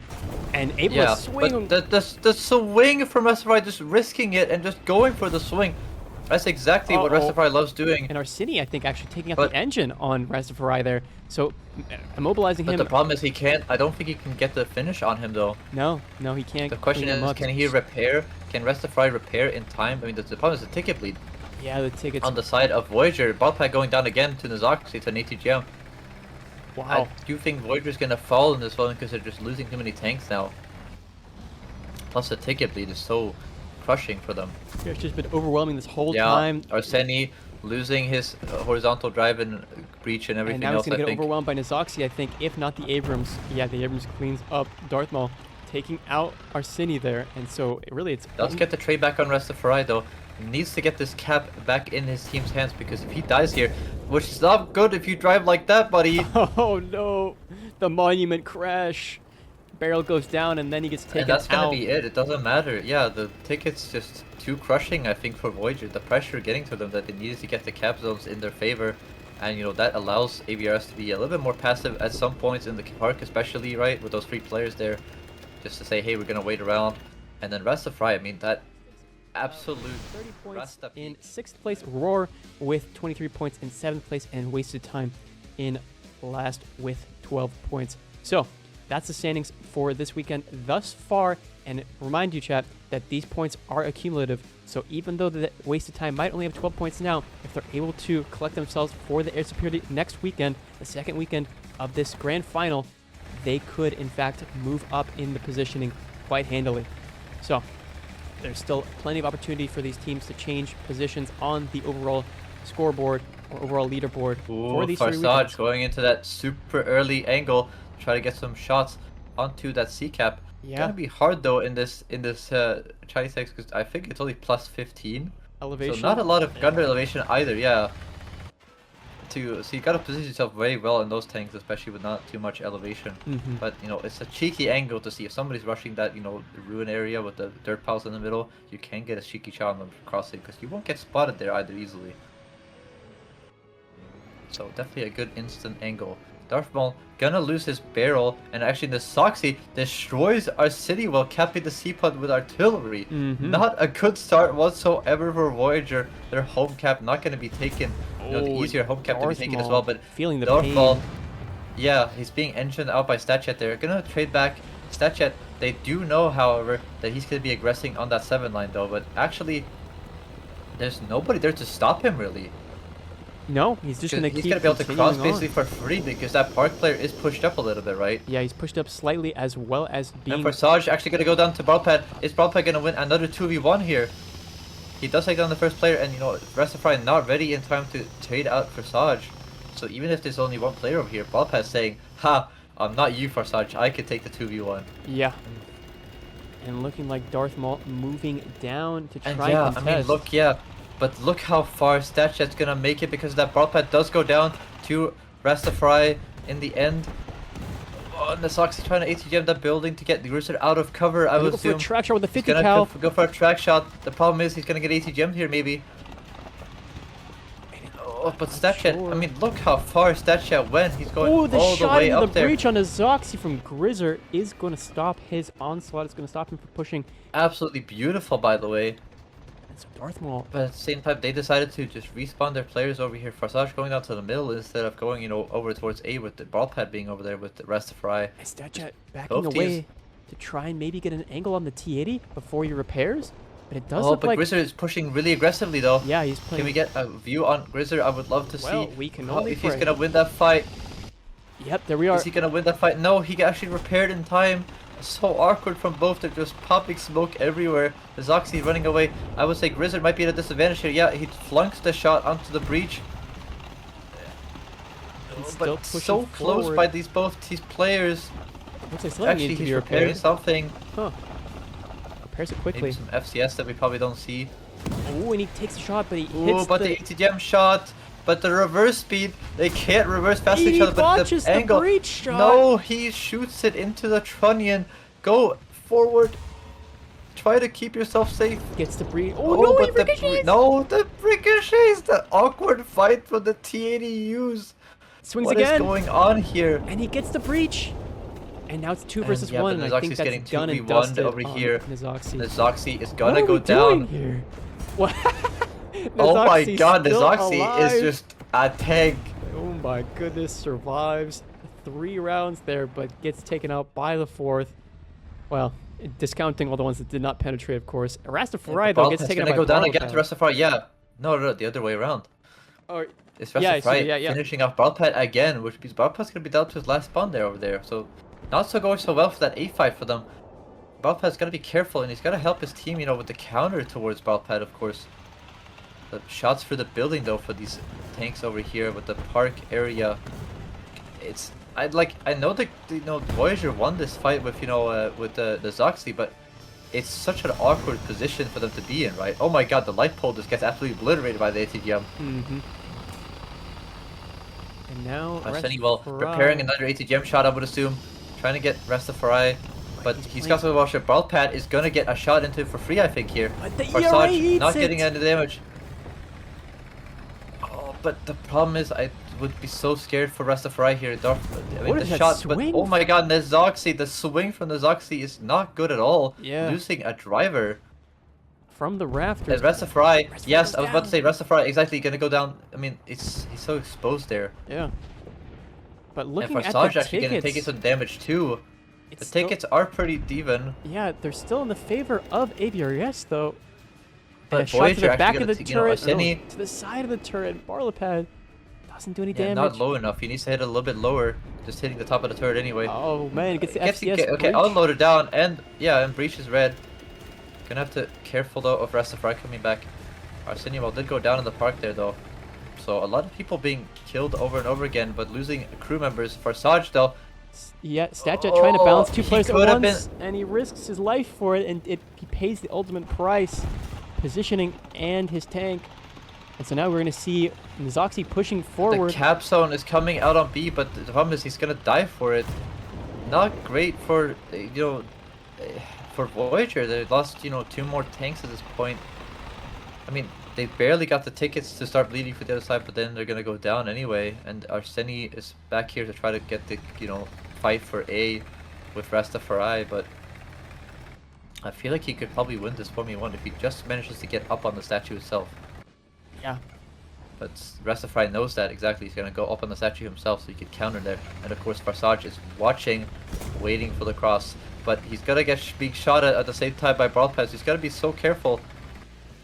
and able to swing. But the swing from Rastafari, just risking it and just going for the swing. That's exactly what Rastafari loves doing. And Arsini, I think, actually taking out the engine on Rastafari there. So, immobilizing him. But the problem is he can't. I don't think he can get the finish on him, though. No, he can't. The question is, can he repair? Can Rastafari repair in time? I mean, the problem is the ticket bleed. Yeah, the tickets. On the side of Voyager, Botpack going down again to Nazoxy to an ATGM. Wow. I do think Voyager's gonna fall in this one because they're just losing too many tanks now. Plus the ticket bleed is so crushing for them. Yeah, it's just been overwhelming this whole time. Arseni losing his horizontal drive and breach and everything else. And now he's gonna get overwhelmed by Nazoxy, I think, if not the Abrams. Yeah, the Abrams cleans up Darth Maul, taking out Arsini there, and so it's. Let's get the trade back on Rastafari though. He needs to get this cap back in his team's hands because if he dies here, which is not good if you drive like that, buddy. Oh no, the monument crash. Barrel goes down and then he gets taken out. And that's gonna be it. It doesn't matter. Yeah, the ticket's just too crushing, I think, for Voyager. The pressure getting to them that they needed to get the cap zones in their favor, and that allows AVRS to be a little bit more passive at some points in the park, especially right with those 3 players there, just to say, hey, we're gonna wait around. And then Rastafari, I mean, that absolute 30 points Rasta in peak. 6th place. Roar with 23 points in 7th place, and Wasted Time in last with 12 points. So that's the standings for this weekend thus far. And remind you, chat, that these points are accumulative. So even though the Wasted Time might only have 12 points now, if they're able to collect themselves for the Air Superiority next weekend, the second weekend of this grand final, they could in fact move up in the positioning quite handily. So there's still plenty of opportunity for these teams to change positions on the overall scoreboard or overall leaderboard for these 3 Farsaj weekends. going into that super early angle to try to get some shots onto that C cap. Yeah. Gonna be hard though in this Chinese text because I think it's only plus 15. Elevation. So not a lot of gunner elevation either. Yeah. So you gotta position yourself very well in those tanks, especially with not too much elevation. But you know, it's a cheeky angle to see if somebody's rushing that, you know, the ruin area with the dirt piles in the middle. You can get a cheeky shot on them crossing because you won't get spotted there either easily. So definitely a good instant angle. Darth Maul gonna lose his barrel, and actually the Soxy destroys our city while capping the C-pod with artillery. Not a good start whatsoever for Voyager. Their home cap not gonna be taken. You know, the easier home cap to be taken as well, but feeling the Darth pain. Maul, yeah, he's being engined out by StatChat there. Gonna trade back StatChat. They do know, however, that he's gonna be aggressing on that 7 line though, but actually there's nobody there to stop him really. No, he's just gonna keep He's gonna be able to cross continuing on. basically for free because that park player is pushed up a little bit, right? Yeah, he's pushed up slightly as well as being... And Farsaj actually gonna go down to Broadpad. Is Broadpad gonna win another 2v1 here? He does take down the first player, and you know, Restify not ready in time to trade out Farsaj. So even if there's only one player over here, Broadpad's saying, "Ha, I'm not you, Farsaj. I could take the 2v1." Yeah. And looking like Darth Maul moving down to try And and yeah, contest. I mean, look, yeah. But look how far StatChat's gonna make it because that Broadpad does go down to Rastafari in the end. Oh, and the Soxy trying to ATGM that building to get the Grizzard out of cover, I would Go for a assume. track shot with the He's 50 gonna cal. go for a track shot. The problem is he's gonna get ATGM'd here maybe. Oh, but StatChat, sure. I mean, look how far StatChat went. He's going Oh, the all the shot way into up the there. breach on a Zoxy from Grizzer is going to stop his onslaught. It's going to stop him from pushing. Absolutely beautiful, by the way. And so Darth Maul... But at the same time, they decided to just respawn their players over here. Farsaj going down to the middle instead of going, you know, over towards A with the ball pad being over there with the Rastafari. And StatChat backing Both away teams- to try and maybe get an angle on the T80 before he repairs. But it does Oh, look but like... Grizzer is pushing really aggressively though. Yeah, he's playing... Can we get a view on Grizzer? I would love to Well, see we can how- only if he's pray. gonna win that fight. Yep, there we are. Is he gonna win that fight? No, he actually repaired in time. So awkward from both. They're just popping smoke everywhere. The Zoxy running away. I would say Grizzer might be at a disadvantage here. Yeah, he flunks the shot onto the breach. He's still But pushing so close forward. by these players. Looks like something Actually, needs to he's be repairing repaired. something. Huh. Repairs it quickly. Maybe some FCS that we probably don't see. Oh, and he takes a shot, but he Ooh, hits but the ATGM shot. But the reverse speed, they can't reverse past He each other. But botches the the angle, breach shot. no, he shoots it into the trunnion. Go forward. Try to keep yourself safe. Gets the breach. Oh, no, he ricochets! No, the ricochets. The awkward fight for the T80Us. Swings What is again. going on here? And he gets the breach. And now it's 2 versus yeah, 1, but and I think Nizoxi's that's getting done and 2v1'd dusted over on here. Nizoxy. The Zoxy is What gonna are go we down. doing here? What? Oh my Nizoxy's god, the still Zoxy alive. is just a tank. Oh my goodness, survives 3 rounds there, but gets taken out by the 4th. Well, discounting all the ones that did not penetrate, of course. Rastafari, though, gets taken out by go down Barlow again to Pad. Rastafari. Yeah. No, the other way around. Oh, It's Yeah, Rastafari yeah. finishing off Barpad again, which means Barpad's gonna be down to his last spawn there over there. So, not so going so well for that A5 for them. Barpad's gotta be careful, and he's gotta help his team, you know, with the counter towards Barpad, of course. The shots for the building, though, for these tanks over here with the park area. It's I know that, you know, Voyager won this fight with, you know, with the Zoxy, but it's such an awkward position for them to be in, right? Oh my god, the light pole just gets absolutely obliterated by the ATGM. Mm-hmm. And now Well, preparing another ATGM shot, I would assume. Trying to get Rastafari. But he's got to watch it. Barpad is going to get a shot into it for free, I think, here. But the Farsaj ERA eats not it. getting any damage. Oh, but the problem is I would be so scared for Rastafari here. I mean, What the is that shot, swing? but oh my god, the Zoxy, the swing from the Zoxy is not good at all. Yeah. Losing a driver. from the rafters. And Rastafari, Rastafari yes, goes I was about to say down. Rastafari, exactly, gonna go down. I mean, he's so exposed there. Yeah. But And looking at Farsaj the actually gonna take tickets, some damage too. The it's still, tickets are pretty even. yeah, they're still in the favor of ABRES though. But And a shot to Voyager the actually back of gonna the you know, turret, no, Arseni, to the side of the turret. Barlapad doesn't do any yeah, damage. not low enough. He needs to hit it a little bit lower. Just hitting the top of the turret anyway. Oh man, it gets the FCS Okay, breach. unloaded down, and yeah, and breach is red. Gonna have to careful though of Rastafari coming back. Arsenio did go down in the park there though. So a lot of people being killed over and over again, but losing crew members. Farsaj though, Yeah, StatJet trying to balance two he players at could have once, and he risks his life for it, and he pays the ultimate price. Positioning and his tank. And so now we're going to see Nizoxy pushing forward. the cap zone is coming out on B, but the problem is he's gonna die for it. Not great for for Voyager. They lost 2 more tanks at this point. I mean, they barely got the tickets to start bleeding for the other side, but then they're gonna go down anyway. And Arseni is back here to try to get the fight for A with Rastafari, but I feel like he could probably win this 1v1 if he just manages to get up on the statue itself. Yeah. But Rastafari knows that exactly. He's gonna go up on the statue himself so he could counter there. And of course Farsaj is watching, waiting for the cross. But he's gonna get being shot at the same time by Barlpaz. He's gotta be so careful.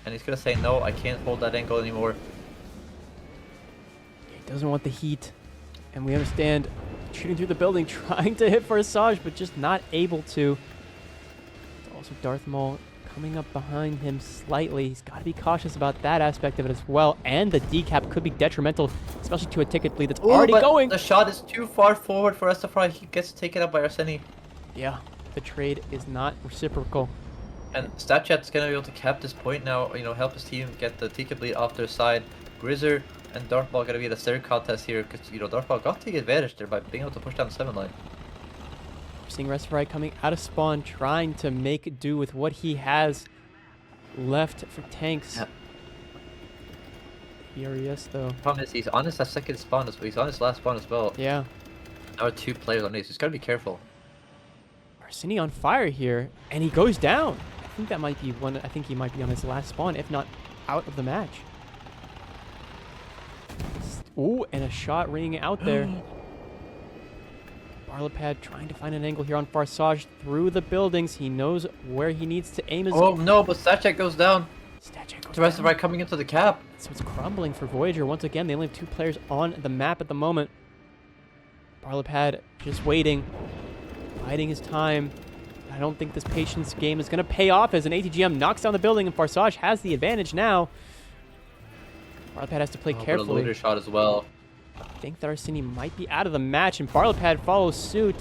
And he's gonna say, no, I can't hold that angle anymore. He doesn't want the heat. And we understand shooting through the building, trying to hit Farsaj, but just not able to. Also Darth Maul coming up behind him slightly. He's got to be cautious about that aspect of it as well. And the decap could be detrimental, especially to a ticket bleed that's already but going. The shot is too far forward for Rastafari. He gets taken up by Arseni. Yeah, the trade is not reciprocal. And StatChat's gonna be able to cap this point now, help his team get the ticket bleed off their side. Grizzer and Darth Maul gonna be in a third contest here, because Darth Maul got to take advantage there by being able to push down the 7 line. We're seeing Rastafari coming out of spawn, trying to make do with what he has left for tanks. Yep. ERES though. Problem is he's on his second spawn as well. He's on his last spawn as well. Yeah. Now 2 players on this. He's gotta be careful. Arseni on fire here, and he goes down. I think that might be one. I think he might be on his last spawn, if not out of the match. Ooh, and a shot ringing out there. Barlapad trying to find an angle here on Farsaj through the buildings. He knows where he needs to aim his. Oh no, but StatChat goes down. StatChat goes The rest down. of right coming into the cap. So it's crumbling for Voyager once again. They only have 2 players on the map at the moment. Barlapad just waiting, biding his time. I don't think this patience game is going to pay off as an ATGM knocks down the building and Farsaj has the advantage now. Barlapad has to play But a carefully. loader shot as well. I think that Arseni might be out of the match, and Barlapad follows suit.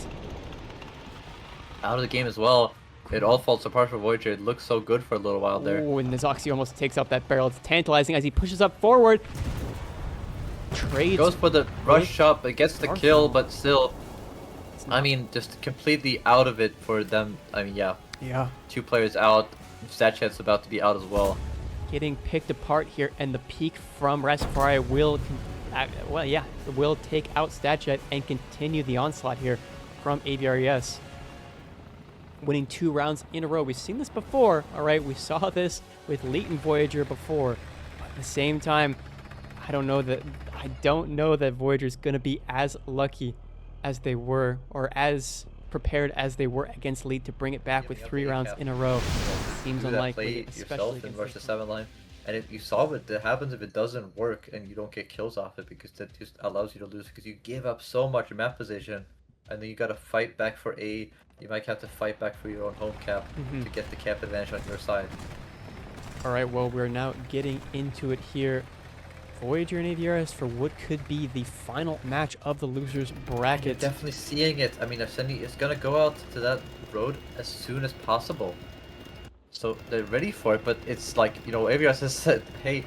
Out of the game as well. It all falls apart for Voyager. It looks so good for a little while there. Oh, and Nizoxy almost takes out that barrel. It's tantalizing as he pushes up forward. Trades. Goes for the rush shot, but gets the Darth kill, Maul. but still, I mean, just completely out of it for them. I mean, yeah. Yeah. 2 players out. StatChat's about to be out as well. Getting picked apart here, and the peak from Rastafari will, will take out StatJet and continue the onslaught here from ABRES. Winning 2 rounds in a row. We've seen this before, all right? We saw this with Leighton Voyager before. But at the same time, I don't know that Voyager's going to be as lucky as they were, or as prepared as they were against Lead to bring it back with 3 rounds in a row. Seems Do that unlikely, play especially yourself and against rush the Lead. 7 line. And if you saw what happens if it doesn't work and you don't get kills off it, because that just allows you to lose, because you give up so much map position, and then you gotta fight back for A. You might have to fight back for your own home cap to get the cap advantage on your side. All right, well, we're now getting into it here. Voyager and ABRES for what could be the final match of the losers You're bracket. definitely seeing it. I mean, Arseni is gonna go out to that road as soon as possible. So they're ready for it, but it's like, ABRES has said, hey,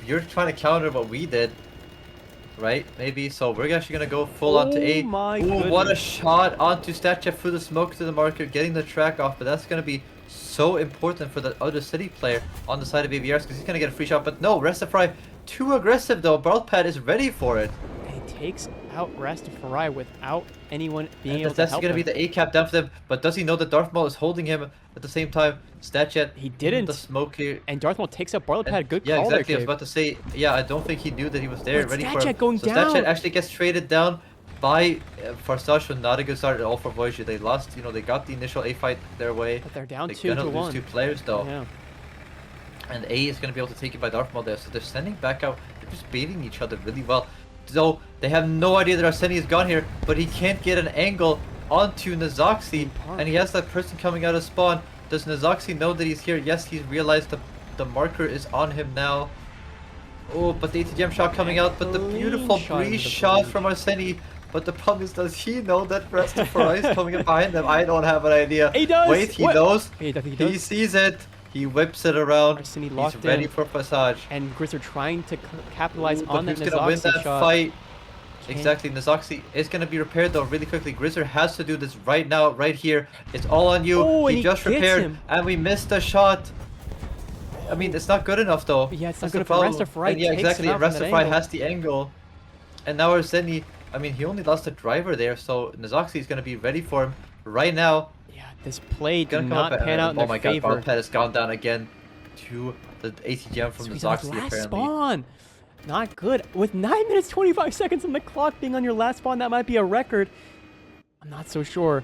you're trying to counter what we did, right? Maybe, so we're actually gonna go full onto A. Oh my Ooh, what a goodness. shot onto StatChat through the smoke to the marker, getting the track off, but that's gonna be so important for the other city player on the side of ABRES, because he's gonna get a free shot, but no, Rastafari too aggressive though. Barlpad is ready for it. And he takes out Rastafari without anyone being And able to that's help gonna him. be the A cap down for them. But does he know that Darth Maul is holding him at the same time? Statchet. He didn't. The smoke here. And Darth Maul takes up Barlow And- Pad. Good yeah, call exactly. there, I was Gabe. about to say, yeah, I don't think he knew that he was there, But ready for Statchet him. going so down. Statchet actually gets traded down by Farsage, so not a good start at all for Voyager. They lost, they got the initial A fight their way. But they're down They're 2 gonna to lose 1. 2 players though. Yeah. And A is gonna be able to take it by Darth Maul there, so they're sending back out. They're just baiting each other really well. So they have no idea that Arseni is gone here, but he can't get an angle onto Nazoxi, and he has that person coming out of spawn. Does Nazoxi know that he's here? Yes, he's realized the marker is on him now. Oh, but the ATGM shot coming out, but the beautiful breeze shot from Arseni. But the problem is, does he know that Rastafari is coming up behind them? I don't have an idea. He does! Wait, he knows. Hey, I think he He does. sees it. He whips it around. Arseni He's locked ready in. for Passage. And Grizz are trying to capitalize Ooh, on but that who's gonna win Nazoxi that shot. fight? Can't- Exactly, Nazoxi is gonna be repaired though really quickly. Grizzer has to do this right now, right here. It's all on you. Oh, and he he just gets repaired, him. and we missed the shot. I mean, it's not good enough though. Yeah, it's not That's good the enough. problem. Rastafari And yeah, takes exactly. him out from that Rastafari angle. has the angle, and now Arseni. I mean, he only lost a driver there, so Nazoxi is gonna be ready for him right now. Yeah, this play did Gonna come not up pan out in oh their my favor. god, Barpet has gone down again to the ATGM from Squeeze out Nazoxi last apparently. spawn. Not good. With 9 minutes 25 seconds on the clock being on your last spawn, that might be a record. I'm not so sure.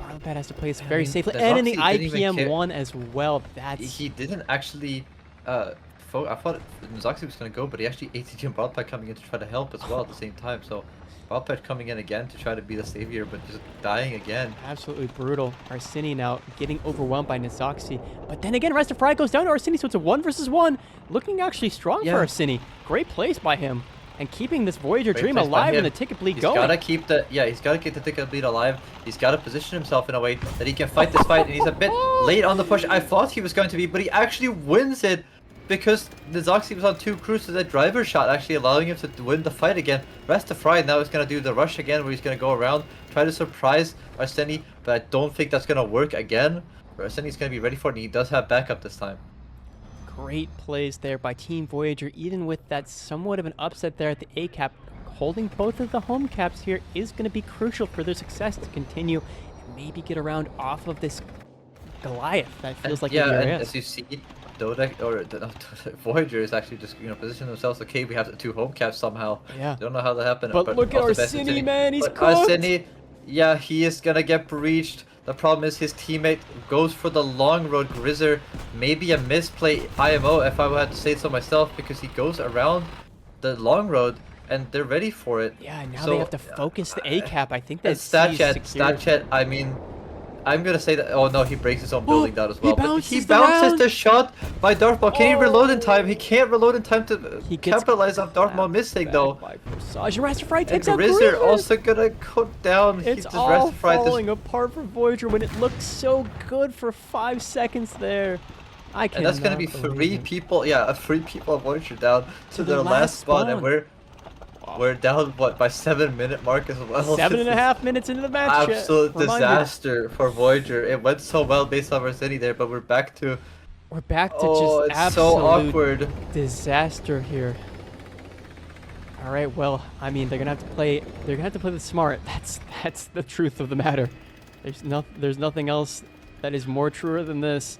Barlowpad has to play this very mean, safely. Nazoxi And in the didn't even IPM care. 1 as well. That's He didn't actually. I thought Nazoxi was gonna go, but he actually ATGM Barlpad coming in to try to help as well at the same time. So Barlpad coming in again to try to be the savior, but just dying again. absolutely brutal. Arseni now getting overwhelmed by Nazoxi. But then again, Rastafari goes down to Arseni, so it's a 1 versus 1. Looking actually strong Yeah. for Arseni. Great place by him. And keeping this Voyager Great dream place by alive and him. the ticket bleed He's going. gotta keep the he's gotta keep the ticket bleed alive. He's gotta position himself in a way that he can fight this fight, and he's a bit late on the push. I thought he was going to be, but he actually wins it because Nazoxi was on 2 crews, so that driver shot actually allowing him to win the fight again. Rastafari now is gonna do the rush again, where he's gonna go around, try to surprise Arseni, but I don't think that's gonna work again. Arseni's gonna be ready for it, and he does have backup this time. Great plays there by Team Voyager, even with that somewhat of an upset there at the A cap. Holding both of the home caps here is going to be crucial for their success to continue and maybe get around off of this Goliath that feels like yeah, maybe and there as is. you see, DODEC or not DODEC, Voyager is actually just positioning themselves. Okay, we have the 2 home caps somehow. Yeah. Don't know how that happened. But look at all the best to Arseni, Arseni. man, he's But cooked. Arseni, yeah, he is gonna get breached. The problem is his teammate goes for the long road. Grizzer, maybe a misplay IMO if I had to say so myself, because he goes around the long road and they're ready for it. Yeah, now So, they have to focus the A cap. I think And that's Statchet, I mean, I'm gonna say that. Oh no, he breaks his own building down as he well. But bounces he the bounces round. the shot by Darth Maul. Can he reload in time? Oh. He can't reload in time to He gets capitalize on Darth Maul missing though. Rastafari And takes out Grizzer Grizzer. also gonna go down. It's just all Rastafari falling apart for Voyager when it looked so good for 5 seconds there. I and that's gonna cannot be believe 3 it. people. Yeah, 3 people of Voyager down to the their last spawn, and spawn. we're down what by 7-minute mark as well. 7.5 minutes into the match. Absolute Reminder, disaster for Voyager. It went so well based on Arseni there, but we're back to We're back to oh, just it's absolute so awkward. disaster here. All right, well, I mean, they're gonna have to play. They're gonna have to play the smart. That's the truth of the matter. There's nothing else that is more truer than this.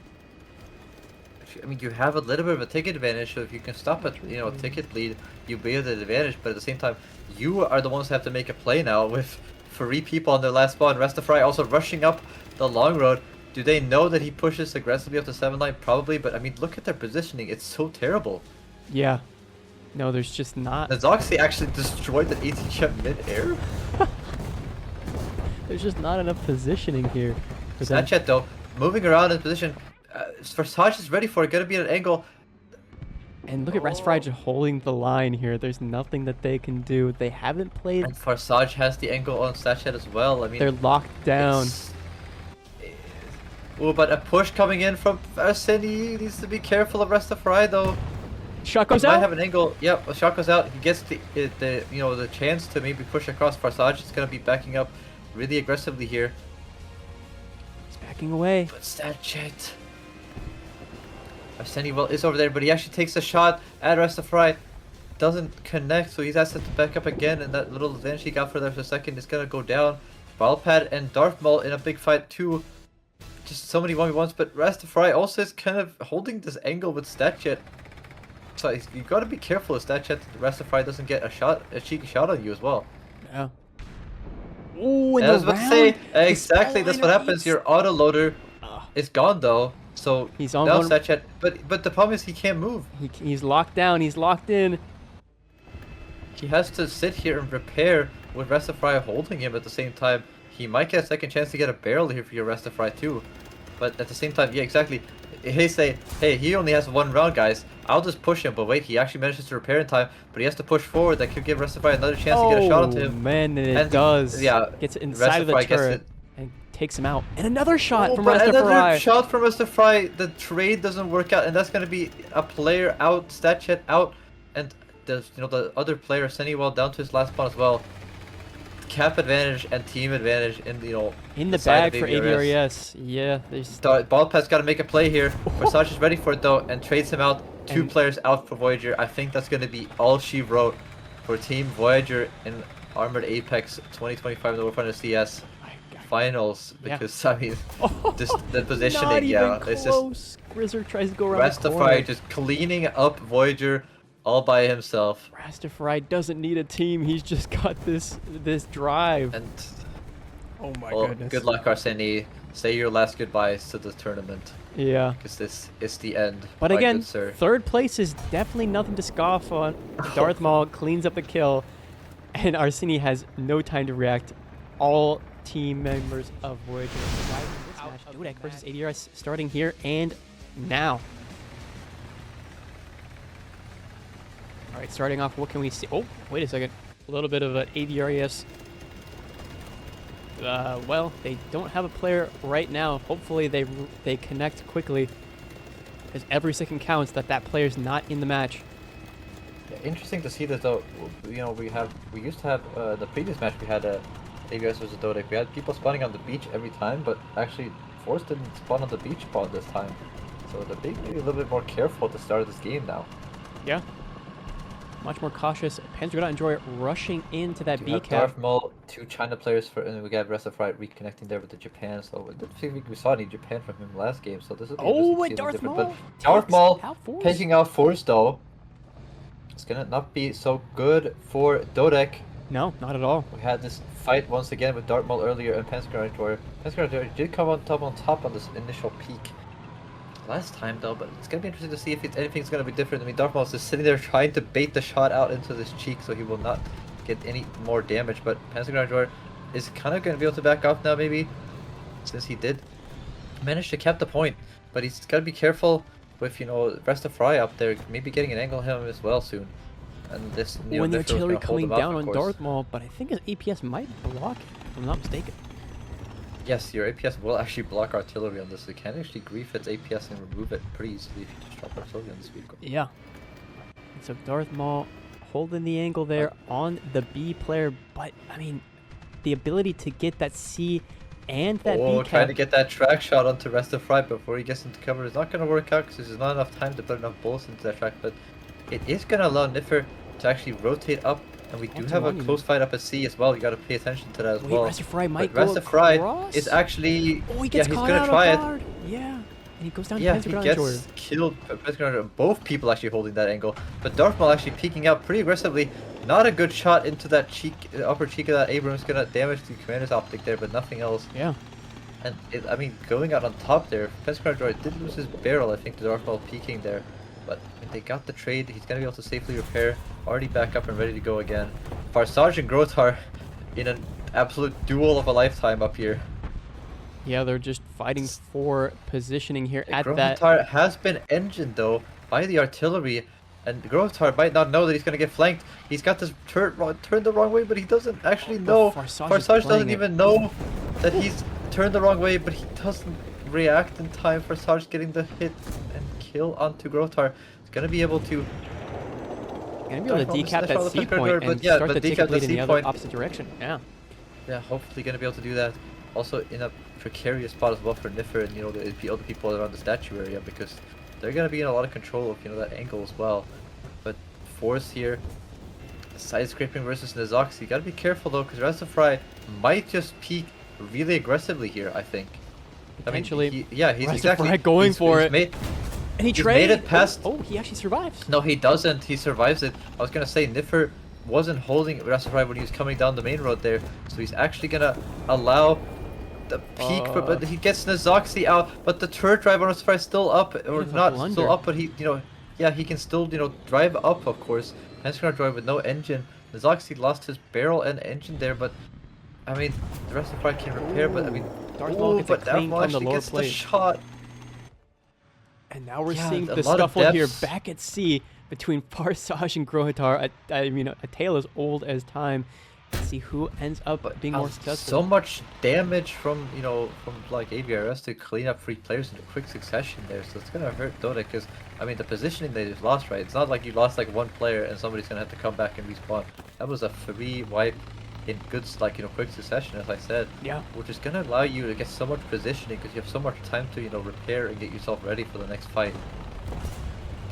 I mean, you have a little bit of a ticket advantage, so if you can stop it, ticket lead, you bear the advantage. But at the same time, you are the ones who have to make a play now with 3 people on their last spawn. Rastafari also rushing up the long road. Do they know that he pushes aggressively up the 7 line? Probably, but I mean, look at their positioning. It's so terrible. Yeah. No, there's just not. Nazoxi actually destroyed the ATGM mid-air. There's just not enough positioning here. for them. Snapchat though, moving around in position. Farsage is ready for it. Gonna be at an angle. And look at Rastafari just holding the line here. There's nothing that they can do. They haven't played. And Farsage has the angle on Snapchat as well. I mean, They're locked down. Oh, but a push coming in from Arseni. Needs to be careful of Rastafari though. Shot goes Might out. have an angle. Yep, a shot goes out. He gets the chance to maybe push across. Farsage is gonna be backing up really aggressively here. He's backing away. But Snapchat. Arseni is over there, but he actually takes a shot at Rastafari. doesn't connect, so he's asked to back up again, and that little advantage he got for there for a second is gonna go down. Wildpad and Darth Maul in a big fight too. Just so many 1v1s, but Rastafari also is kind of holding this angle with StatChat. So you gotta be careful if StatChat Rastafari doesn't get a cheeky shot on you as well. Yeah. Ooh, I was about to say, exactly, that's what happens. Your autoloader is gone though, so he's on now one... StatChat, but the problem is he can't move. He's locked down, he's locked in. He has to sit here and repair with Rastafari holding him at the same time. He might get a second chance to get a barrel here for your Rastafari too. But at the same time, yeah, exactly. He say, hey, he only has one round, guys. I'll just push him. But wait, he actually manages to repair in time. But he has to push forward. That could give Rastafari another chance to get a shot onto him. Oh, man, and it does. Yeah. Gets inside of the turret and takes him out. And another shot from Rastafari. Rastafari. Shot from Rastafari. The trade doesn't work out. And that's going to be a player out, StatChat out. And the other player Sennywell down to his last spawn as well. Cap advantage and team advantage in the bag for ADRES. Yeah, there's Baldpad's got to make a play here. Versage is ready for it though and trades him out. Two players out for Voyager. I think that's going to be all she wrote for Team Voyager in Armored Apex 2025 in the Warfighter CS finals because I mean just the positioning. Not even yeah, close. It's just Grizzard tries to go around the corner. Rastafari just cleaning up Voyager all by himself. Rastafari doesn't need a team. He's just got this drive. And oh my well, goodness. good luck, Arseni. Say your last goodbyes to the tournament. Yeah. Because this is the end. But again, third place is definitely nothing to scoff on. Darth Maul cleans up the kill, and Arseni has no time to react. All team members of Voyager surviving this match. DODEC versus ADRS starting here and now. All right, starting off, what can we see? Oh, wait a second. A little bit of an ADRES. Well, they don't have a player right now. Hopefully they connect quickly, as every second counts that player's not in the match. Yeah, interesting to see this though. We used to have the previous match we had ADRS versus DODEC. We had people spawning on the beach every time, but actually Force didn't spawn on the beach spawn this time. So they're being maybe a little bit more careful at the start of this game now. Yeah. Much more cautious. Panzer gonna enjoy rushing into that B cap. Darth Maul, two China players and we got Rastafari reconnecting there with the Japan. So I didn't think we saw any Japan from him last game. So this is Darth Maul. But Darth Maul taking out Force though. It's gonna not be so good for DODEC. No, not at all. We had this fight once again with Darth Maul earlier and Panzer Enjoyer. Panzer Enjoyer did come on top on this initial peak last time though, but it's gonna be interesting to see if anything's gonna be different. I mean, Darth Maul is just sitting there trying to bait the shot out into this cheek so he will not get any more damage, but Panzer Enjoyer is kind of gonna be able to back off now maybe, since he did manage to cap the point, but he's gotta be careful with Rastafari up there, maybe getting an angle on him as well soon. And this when the artillery coming down on Darth Maul, but I think his APS might block it, if I'm not mistaken. Yes, your APS will actually block artillery on this. It can actually grief its APS and remove it pretty easily if you just drop artillery on this vehicle. Yeah. And so Darth Maul holding the angle there on the B player, but I mean, the ability to get that C and that B cap. Trying to get that track shot onto Rastafari before he gets into cover is not going to work out because there's not enough time to put enough bullets into that track, but it is going to allow Niffer to actually rotate up. And we do have a close fight up at C as well. You got to pay attention to that as well. Rastafari might go across. Is actually. He gets caught gonna out try it. Yeah, and he goes down. Yeah, he gets killed. Both people actually holding that angle, but Darth Maul actually peeking out pretty aggressively. Not a good shot into that cheek, upper cheek of that Abrams. Gonna damage the commander's optic there, but nothing else. Yeah. And I mean, going out on top there, Droid did lose his barrel. I think the Darth Maul peeking there. But they got the trade. He's going to be able to safely repair. Already back up and ready to go again. Farsage and Grotar in an absolute duel of a lifetime up here. Yeah, they're just fighting for positioning here at that. Grotar has been engined though by the artillery. And Grotar might not know that he's going to get flanked. He's got this turret turned the wrong way, but he doesn't actually know. Farsage doesn't even know that he's turned the wrong way, but he doesn't react in time. Farsage getting the hit and kill onto Grotar. He's gonna be able to decap that C point and start to take a lead in the other opposite direction. Yeah. Yeah, hopefully gonna be able to do that. Also in a precarious spot as well for Niffer and the other people around the statue area because they're gonna be in a lot of control of that angle as well. But Force here. Side scraping versus Nazox. You gotta be careful though, because Rastafari might just peek really aggressively here, I think. Potentially. I mean, he's Rastafari exactly going for it. And he made it past. Oh, he actually survives. No, he doesn't. He survives it. I was gonna say Niffer wasn't holding Rastafari when he was coming down the main road there, so he's actually gonna allow the peak, but he gets Nazoxi out. But the turret drive on Rastafari is still up, or not still up, but he, he can still, drive up, of course. Hence gonna drive with no engine. Nazoxi lost his barrel and engine there, but I mean, the Rastafari can repair. But I mean, but Darth Maul actually gets the shot. And now we're seeing the scuffle here back at sea between Farsaj and Grohitar. I mean, a tale as old as time. Let's see who ends up being more successful. So much damage from like AVRS to clean up 3 players in a quick succession there, so it's gonna hurt DODEC, because I mean the positioning they just lost, right? It's not like you lost like 1 player and somebody's gonna have to come back and respawn. That was a 3 wipe in good quick succession, as I said. Yeah. Which is gonna allow you to get so much positioning, because you have so much time to repair and get yourself ready for the next fight.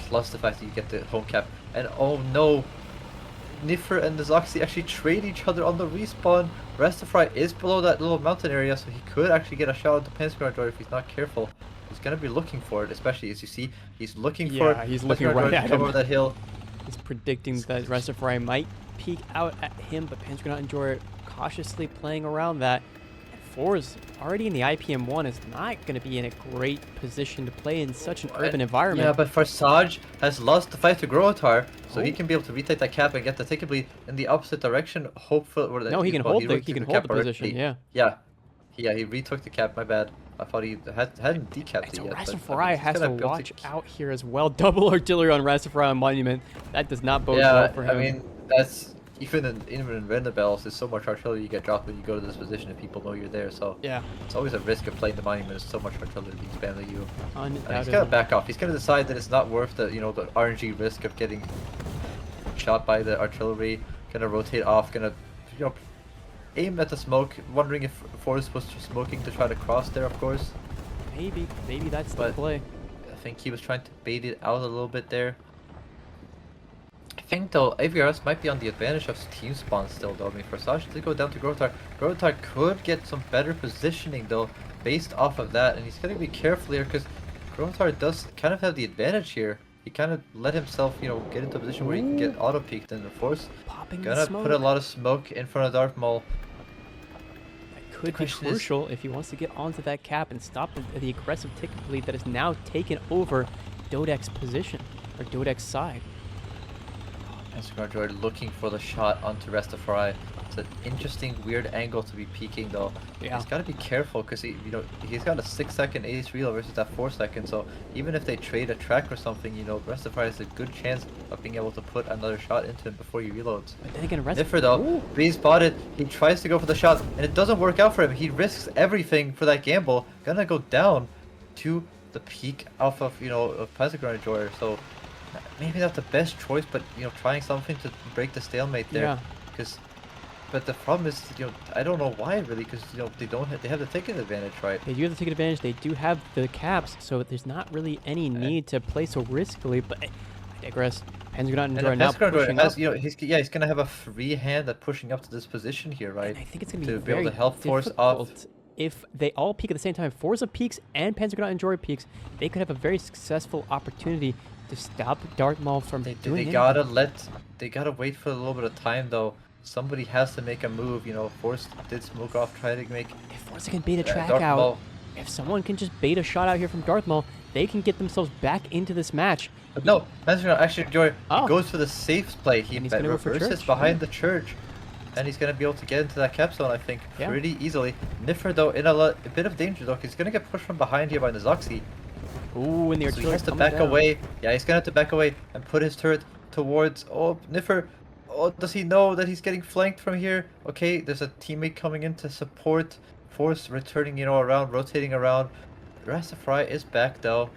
Plus the fact that you get the home cap, and oh no, Niffer and Nazoxi actually trade each other on the respawn. Rastafari is below that little mountain area, so he could actually get a shot at the Pentagon Droid if he's not careful. He's gonna be looking for it, especially as you see, he's looking for it. He's looking right at him. Over that hill. He's predicting that Rastafari might peek out at him, but Pentagon Enjoyer cautiously playing around that. Force already in the IPM1 is not going to be in a great position to play in such an urban environment. Yeah, but Farsaj has lost the fight to Grohitar, so he can be able to retake that cap and get the ticket bleed in the opposite direction. Hopefully, no, he can hold the position. Yeah. He retook the cap. My bad. I thought he hadn't decapped it yet. Rastafari has to watch out here as well. Double artillery on Rastafari on Monument. That does not bode well for him. I mean, that's even in Rendabels, there's so much artillery you get dropped when you go to this position if people know you're there. So yeah, it's always a risk of playing the Monument. There's so much artillery being spammed at you. He's gonna back off. He's gonna decide that it's not worth the the RNG risk of getting shot by the artillery. Gonna rotate off. Gonna aim at the smoke. Wondering if Forrest was just smoking to try to cross there. Of course. Maybe that's the play. I think he was trying to bait it out a little bit there. I think though AVRS might be on the advantage of team spawn still though. I mean, Farsaj did go down to Grohitar. Grohitar could get some better positioning though based off of that, and he's gonna be careful here because Grohitar does kind of have the advantage here. He kind of let himself, get into a position where he can get auto peeked, and of course gonna put a lot of smoke in front of Darth Maul. That could be crucial if he wants to get onto that cap and stop the aggressive ticket bleed that is now taken over DODEC's position, or DODEC's side. Pentagon Droid looking for the shot onto Rastafari. It's an interesting, weird angle to be peeking though. Yeah. He's got to be careful because he's got a 6-second ace reload versus that 4-second. So even if they trade a track or something, Rastafari has a good chance of being able to put another shot into him before he reloads. But then again, Niffer though, being spotted, he tries to go for the shot and it doesn't work out for him. He risks everything for that gamble. Gonna go down to the peak off of of Pentagon Enjoyer. So maybe not the best choice, but trying something to break the stalemate there. Yeah. But the problem is, I don't know why really, because they have the ticket advantage, right? They do have the ticket advantage. They do have the caps, so there's not really any need to play so riskily. But I digress. Pentagon Enjoyer now pushing up. He's gonna have a free hand at pushing up to this position here, right? And I think it's gonna be to very able to help Force difficult. up. If they all peak at the same time, Forza peaks and Pentagon Enjoyer peaks, they could have a very successful opportunity to stop Darth Maul from doing anything. They gotta wait for a little bit of time though. Somebody has to make a move. Force did smoke off, try to make. If Forza can bait a track Darth out, Maul. if someone can just bait a shot out here from Darth Maul, they can get themselves back into this match. But no, Pentagon actually he goes for the safe play. He reverses behind the church. And he's going to be able to get into that cap zone, I think, pretty easily. Niffer, though, in a bit of danger, though. He's going to get pushed from behind here by Nazoxi. Ooh, and the artillery so he has to back away. Yeah, he's going to have to back away and put his turret towards... Oh, Niffer. Oh, does he know that he's getting flanked from here? Okay, there's a teammate coming in to support. Force returning, around, rotating around. Rastafari is back, though.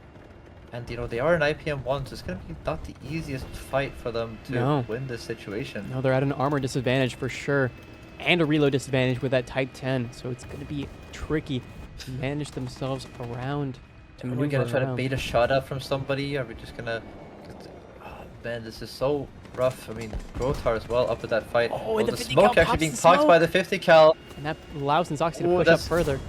And, they are an IPM1, so it's going to be not the easiest fight for them to win this situation. No, they're at an armor disadvantage for sure. And a reload disadvantage with that Type 10. So it's going to be tricky to manage themselves around. Are we going to try to bait a shot out from somebody? Are we just going to... Man, this is so rough. I mean, Grotar as well up with that fight. Oh, and the the 50 smoke cal actually pops being the pocked by smoke. the 50 cal. And that allows Nzoxi to Ooh, push up that's- further.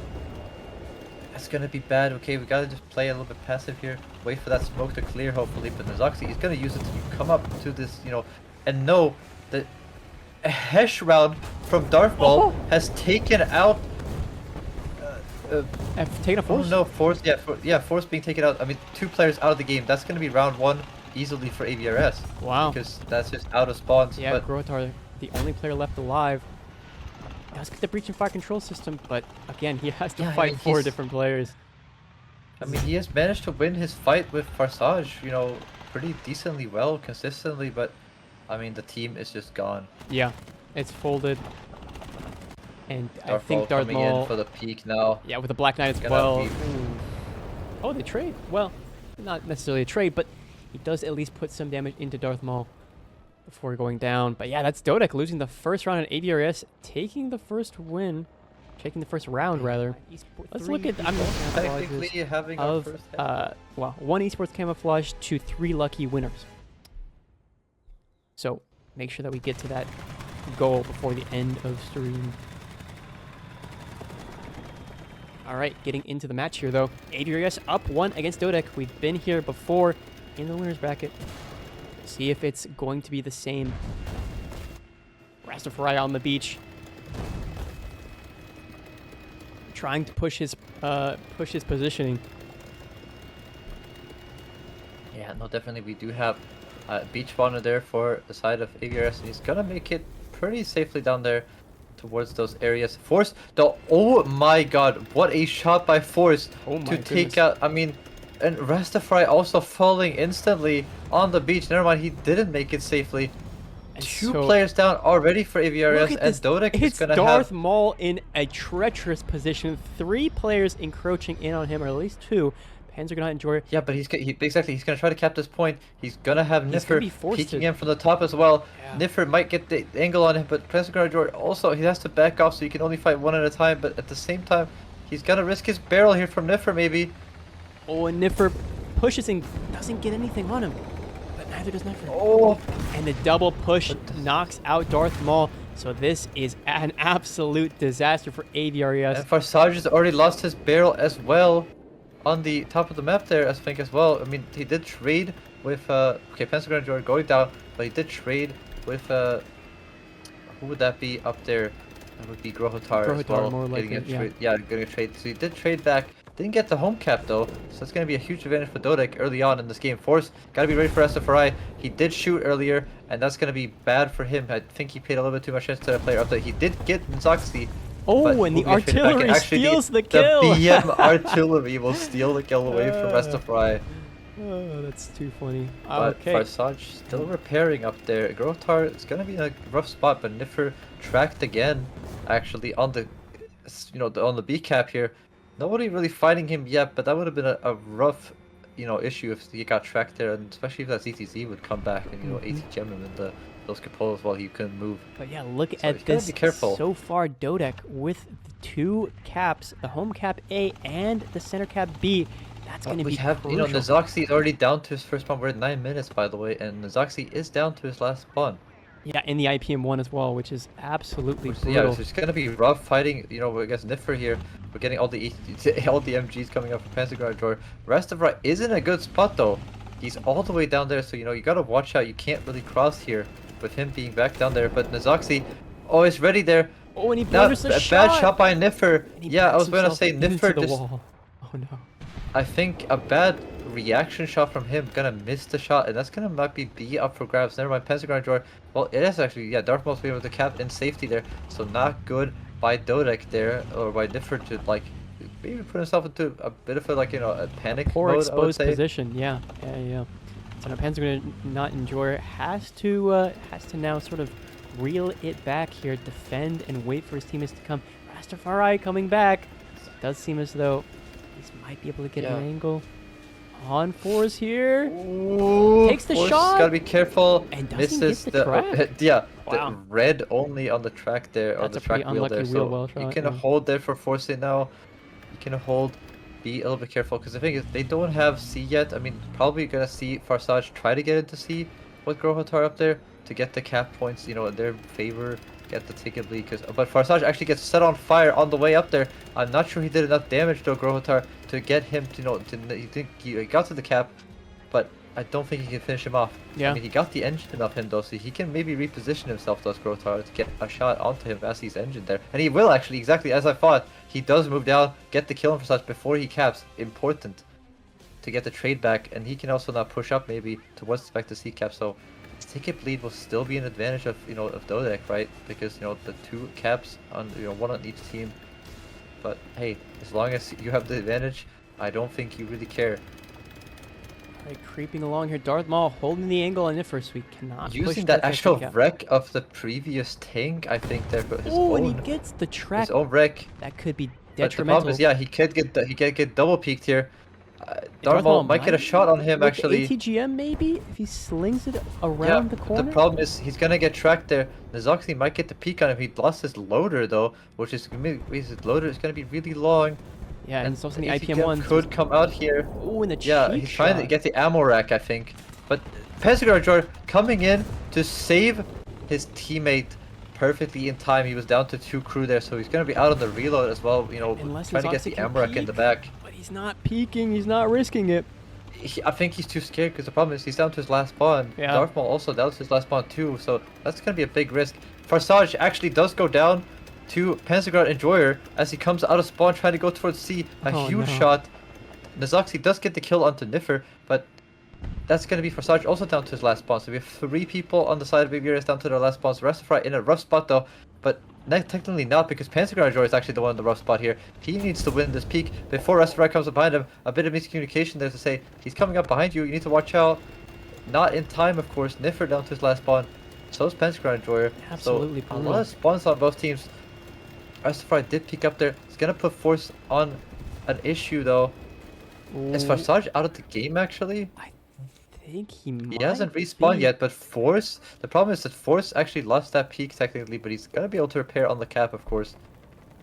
That's gonna be bad. Okay, we gotta just play a little bit passive here. Wait for that smoke to clear, hopefully. But Nzoxi is gonna use it to come up to this, you know, and know that a Hesh round from Darth Maul has taken out. I've taken a force. Oh no, Force! Yeah, Force being taken out. I mean, 2 players out of the game. That's gonna be round 1 easily for AVRS. Wow. Because that's just out of spawns. Yeah, but Grotar, the only player left alive. Does get the breach and fire control system, but again, he has to Yeah, I fight mean, 4 he's- different players. I mean, he has managed to win his fight with Farsaj, you know, pretty decently well, consistently. But I mean, the team is just gone. Yeah, it's folded. And I Darth Maul think Darth coming Maul, in for the peak now. yeah, with the Black Knight as Gonna well. be- Ooh. Oh, they trade. Well, not necessarily a trade, but he does at least put some damage into Darth Maul before going down. But yeah, that's DODEC losing the first round in AVRS, taking the first win, taking the first round rather. Let's look at Technically having our of first head. well, 1 esports camouflage to 3 lucky winners. So make sure that we get to that goal before the end of stream. All right, getting into the match here though. AVRS up 1 against DODEC. We've been here before in the winners bracket. See if it's going to be the same. Rastafari on the beach, trying to push his positioning. Yeah, no, definitely we do have beach spawner there for the side of AVRS, and he's gonna make it pretty safely down there towards those areas. Force, oh my god, what a shot by Force Oh my to take goodness. out, I mean, and Rastafari also falling instantly on the beach. Never mind, he didn't make it safely. And 2 so- players down already for Look AVRS, at and this. DODEC is It's gonna Darth have... Maul in a treacherous position. 3 players encroaching in on him, or at least 2. Panzer gonna enjoy. Yeah, but he's gonna try to cap this point. He's gonna have He's gonna be Niffer forced peeking to- in from the top as well. Yeah. Niffer might get the angle on him, but Panzer Grenadier also, he has to back off so you can only fight 1 at a time. But at the same time, he's gonna risk his barrel here from Niffer maybe. Oh, and Niffer pushes and doesn't get anything on him. But neither does Niffer. Oh, And the double push knocks out Darth Maul. So this is an absolute disaster for AVRS. and Farsaj has already lost his barrel as well on the top of the map there, I think, as well. I mean, he did trade with okay, Panzer Grenadier going down, but he did trade with who would that be up there? That would be Grohotar as Grohotar, well. more Getting likely, a trade, yeah, getting a trade. So he did trade back. Didn't get the home cap though, so that's gonna be a huge advantage for DODEC early on in this game. Force gotta be ready for SFRI. He did shoot earlier, and that's gonna be bad for him. I think he paid a little bit too much attention to that player up there. He did get Nzoxi. Oh, but and the moving straight back, and artillery actually steals the kill. The BM artillery will steal the kill away from SFRI. Oh, that's too funny. But Okay. Farsaj still repairing up there. Grotar is gonna be in a rough spot, but Niffer tracked again, actually on the, on the B cap here. Nobody really fighting him yet, but that would have been a rough, issue if he got tracked there, and especially if that ZTZ would come back and ATGM him in those capolas while he couldn't move. But yeah, look So at he's gotta this. be careful. So far, DODEC with the 2 caps, the home cap A and the center cap B. That's going to We be have, crucial. Nzoxi is already down to his first spawn. We're at 9 minutes, by the way, and Nzoxi is down to his last spawn. Yeah, in the IPM1 as well, which is absolutely Yeah, brutal. so it's gonna be rough fighting, against Niffer here. We're getting all the all the MGs coming up from Panzer Grenadier. Rastafari is in a good spot though. He's all the way down there, so you gotta watch out. You can't really cross here with him being back down there. But Nzoxi, oh, is ready there. Oh, and he Not blunders a a shot. bad shot by Niffer. And he Yeah, I backs was gonna himself say into Niffer the just. wall. Oh no. I think a bad reaction shot from him gonna miss the shot, and that's gonna might be B up for grabs. Never mind, Panzer Grenadier. Well, it is actually, yeah, Darth Maul's being able to cap in safety there, so not good by DODEC there, or by Niffer to maybe put himself into a bit of a panic Poor mode, I would exposed say. position. Yeah. So now Panzer gonna not enjoy it. Has to now sort of reel it back here, defend and wait for his teammates to come. Rastafari coming back. Does seem as though he might be able to get an angle on fours here. Ooh, Takes the Force shot. Gotta be careful. And doesn't Misses get the track. yeah, Wow. the red only on the track there, on That's the a pretty track wheel there. unlucky wheel So well you shot, can yeah. hold there for Force it now. You can hold. Be a little bit careful because the thing is they don't have C yet. I mean, probably gonna see Farsaj try to get into C, with Grohotar up there to get the cap points, you know, in their favor, get the ticket lead. But Farsaj actually gets set on fire on the way up there. I'm not sure he did enough damage to Grohotar to get him to, you know, you think he got to the cap, but I don't think he can finish him off. Yeah. I mean, he got the engine of him though, so he can maybe reposition himself, does Grohotar, to get a shot onto him as he's engine there. And he will actually, exactly as I thought. He does move down, get the kill on Farsaj before he caps. Important to get the trade back, and he can also now push up maybe towards the back to C cap. So his ticket bleed will still be an advantage of, you know, of DODEC, right? Because, you know, the 2 caps on, you know, 1 on each team. But hey, as long as you have the advantage, I don't think you really care. Alright, creeping along here. Darth Maul holding the angle on it first. We cannot using push that DODEC actual cap. wreck of the previous tank, I think there his Oh, and own, he gets the track. his own wreck. That could be But the detrimental. problem is, yeah, he could get double peaked here. Darth Darth Maul Maul might get a shot on him with actually. ATGM maybe if he slings it around the corner. The problem is he's gonna get tracked there. Nazoxy might get the peak on him. He lost his loader though, which is his loader is gonna be really long. Yeah, and it's also the ATGM IPM one could come out here. Oh, and the Yeah, cheap he's trying to shot. get the ammo rack, I think. But Pentagon coming in to save his teammate perfectly in time. He was down to 2 crew there, so he's gonna be out on the reload as well. You know, Unless trying to get Nazoxy the can ammo rack in the peek. back. But he's not peeking. He's not risking it. I think he's too scared because the problem is he's down to his last spawn. Yeah. Darth Maul also down to his last spawn too, so that's gonna be a big risk. Farsaj actually does go down to Panzergrad Enjoyer as he comes out of spawn trying to go towards C. A Oh, huge no. shot. Nazoxy does get the kill onto Niffer, but that's gonna be Farsaj also down to his last spawn. So we have 3 people on the side of BBRS down to their last spawns. Restify in a rough spot though, but technically not because Panzergrad Enjoyer is actually the one in the rough spot here. He needs to win this peak before Restify comes up behind him. A bit of miscommunication there to say he's coming up behind you. You need to watch out. Not in time, of course. Niffer down to his last spawn. So is Panzergrad Enjoyer. Absolutely So a lot of spawns on both teams. Restify did peek up there. It's gonna put Force on an issue though. Is Ooh, Farsaj out of the game actually? I think he might. He hasn't respawned be. yet, but Force, the problem is that Force actually lost that peak technically, but he's gonna be able to repair on the cap, of course.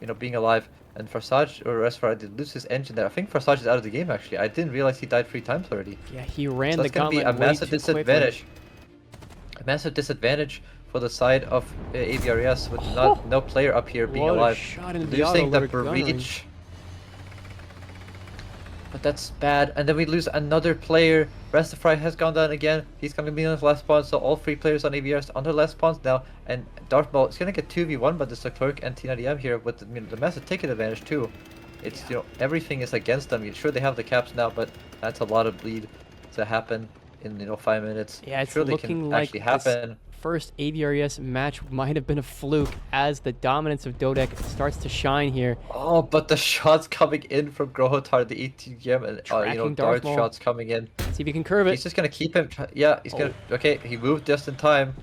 You know, being alive. And Farsaj, or Restify, did lose his engine there. I think Farsaj is out of the game actually. I didn't realize he died 3 times already. Yeah, he ran So the that's gonna be gauntlet a way massive too quickly. disadvantage. A massive disadvantage for the side of AVRES with no player up here being What a alive. shot into the Losing the auto-loader gun range. breach. But that's bad. And then we lose another player. Restify has gone down again. He's going to be on his last spawn. So all 3 players on AVRS on their last spawns now. And Darth Maul is going to get 2v1 by the Clerk and T90M here with the massive ticket advantage too. It's, you know, everything is against them. Sure, they have the caps now, but that's a lot of bleed to happen in, you know, 5 minutes. Yeah, it's sure they looking can like actually this happen. first AVRES match might have been a fluke as the dominance of DODEC starts to shine here. Oh, but the shots coming in from Grohotar, the ATGM, and you know, Tracking Darth dart Maul. shots coming in. See if he can curve it. He's just gonna keep him. Yeah, he's gonna. Okay, he moved just in time.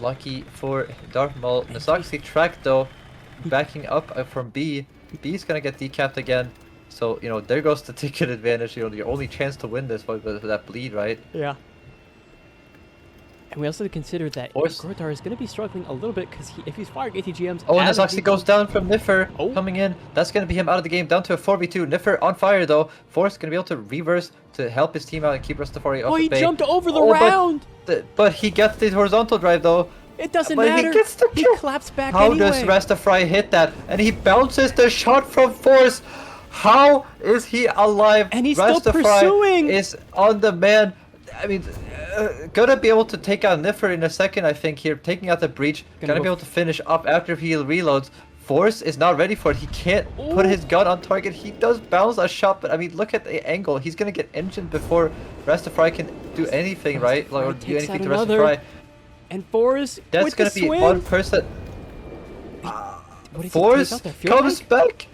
Lucky for Darth Maul. Nazoxy tracked though, backing up from B. B's gonna get decapped again. So, you know, there goes the ticket advantage. You know, your only chance to win this was with that bleed, right? Yeah. And we also have to consider that Force. Grohotar is going to be struggling a little bit because if he's firing ATGMs... Oh, and out of Nazoxy the- goes down from Niffer Oh. coming in. That's gonna be him out of the game, down to a 4v2. Niffer on fire though. Force gonna be able to reverse to help his team out and keep Rastafari off Oh, the he bay. jumped over the Oh, but round! But he gets the horizontal drive though. It doesn't But matter. he gets the kill. claps back How anyway. does Rastafari hit that? And he bounces the shot from Force. How is he alive? And he's still Rastafari pursuing. is on the man. I mean, gonna be able to take out Niffer in a second, I think, here. Taking out the breach. Gonna Gonna go be able to finish up after he reloads. Force is not ready for it. He can't put Ooh. his gun on target. He does bounce a shot, but I mean, look at the angle. He's gonna get engined before Rastafari can do anything, right? Like, or Rastafari do takes anything to out another. Rastafari. And Forrest That's with gonna the be swing. one person. What did he Force take out there? Fuel comes tank? back.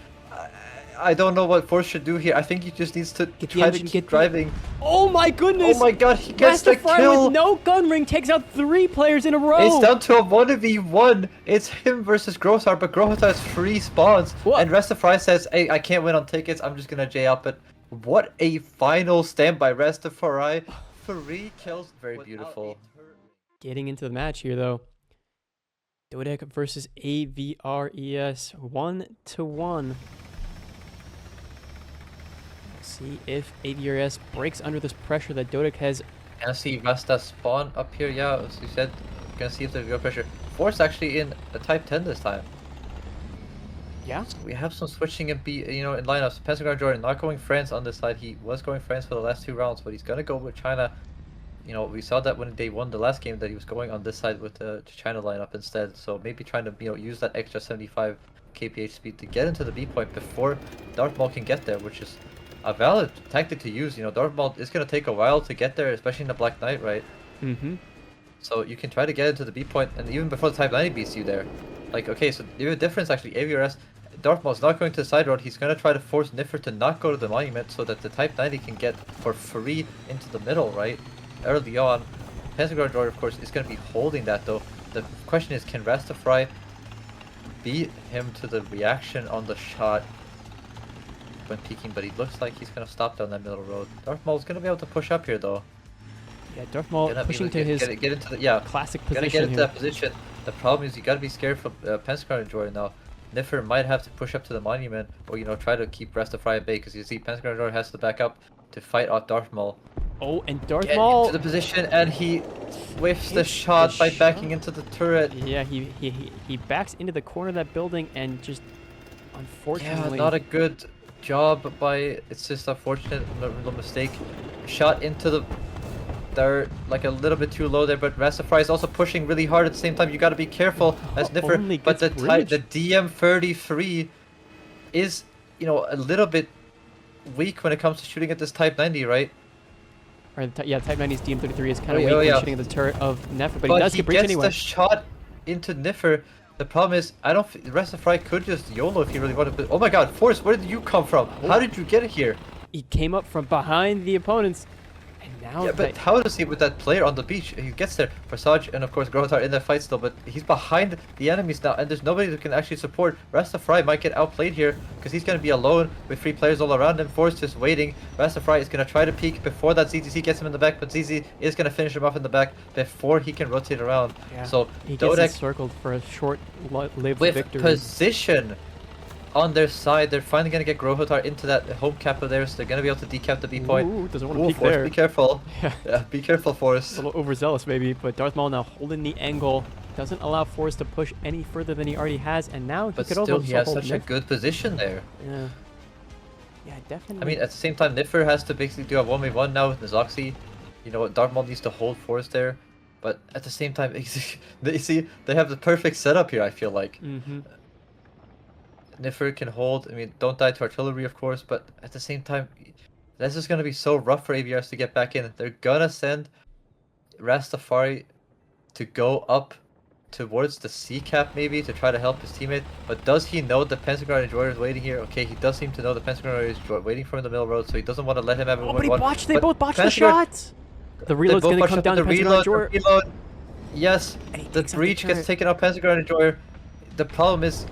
I don't know what Force should do here. I think he just needs to Get the try to engine, keep get the- driving. Oh my goodness! Oh my god, he gets the Rastafari kill! with no gun ring takes out 3 players in a row. It's down to a 1v1. It's him versus Grohotar, but Grohotar has 3 spawns. What? And Rastafari says, hey, I can't win on tickets, I'm just gonna J up it. What a final stand by Rastafari. 3 kills. Very beautiful. Getting into the match here though. DODEC versus AVRES 1-1. See if AVRES breaks under this pressure that DODEC has Gonna see Rasta spawn up here, yeah, as you said. Gonna see if there's real pressure. Force actually in a type 10 this time. Yeah. So we have some switching in in lineups. Pentagon Jordan not going France on this side. He was going France for the last 2 rounds, but he's gonna go with China. You know, we saw that when they won the last game that he was going on this side with the China lineup instead. So maybe trying to use that extra 75 kph speed to get into the B point before Darth Maul can get there, which is a valid tactic to use. You know, Darth Maul is gonna take a while to get there, especially in the Black Knight, right? Mm-hmm. So you can try to get into the B point, and even before the Type 90 beats you there. Like, okay, so the difference actually, AVRS, Darth Maul's not going to the side road. He's going to try to force Niffer to not go to the monument so that the Type 90 can get for free into the middle, right? Early on. Pentagon Droid, of course, is going to be holding that though. The question is, can Rastafari beat him to the reaction on the shot when peeking? But he looks like he's going to stop down that middle road. Darth Maul's going to be able to push up here though. Yeah, Darth Maul pushing to his get into the classic gotta position get into here. that position. The problem is you gotta be scared for Pentagon Enjoyer now. Niffer might have to push up to the monument, or try to keep Rastafari at bay, because you see Pentagon Enjoyer has to back up to fight off Darth Maul. Oh, and Darth Get Maul into the position, and he whiffs the shot by backing into the turret. Yeah, he backs into the corner of that building and just unfortunately. Yeah, not a good job by. It's just unfortunate, little mistake. Shot into the. They're like a little bit too low there, but Rastafari is also pushing really hard at the same time. You got to be careful as Niffer. But the DM33 is, a little bit weak when it comes to shooting at this Type 90, right? Or yeah, Type 90's DM33 is kind of weak when shooting at the turret of Niffer, but he does get breach anyway. The shot into Niffer. The problem is, Rastafari could just YOLO if he really wanted. But oh my God, Forrest, where did you come from? How did you get here? He came up from behind the opponents. Now yeah, but how does he with that player on the beach? He gets there. Farsaj and of course Grotar in that fight still, but he's behind the enemies now, and there's nobody who can actually support. Rastafari might get outplayed here because he's going to be alone with 3 players all around him. Force just waiting. Rastafari is going to try to peek before that ZZZ gets him in the back, but ZZ is going to finish him off in the back before he can rotate around. Yeah. So he gets DODEC encircled for a short-lived with victory. Position on their side. They're finally going to get Grohotar into that home cap of theirs. They're going to be able to decap the B point. Ooh, doesn't want to peek Force, there. be careful. Yeah. Be careful, Force. A little overzealous maybe, but Darth Maul now holding the angle. Doesn't allow Force to push any further than he already has, and now he But could still, also he has hold such a good position there. Yeah. Yeah, definitely. I mean, at the same time, Niffer has to basically do a 1v1 now with Nizoxy. Darth Maul needs to hold Force there. But at the same time, they have the perfect setup here, I feel like. Mm-hmm. Niffer can hold. I mean, don't die to artillery, of course, but at the same time, this is going to be so rough for AVRs to get back in. They're going to send Rastafari to go up towards the C cap maybe to try to help his teammate. But does he know the Pentagon Enjoyer is waiting here? Okay, he does seem to know the Pentagon Enjoyer is waiting for him in the middle road, so he doesn't want to let him have a 1v1. But he botched. They both botched the shots. The reload's going to come down to Pentagon Enjoyer. Yes, the breach gets taken out Pentagon Enjoyer. The problem is,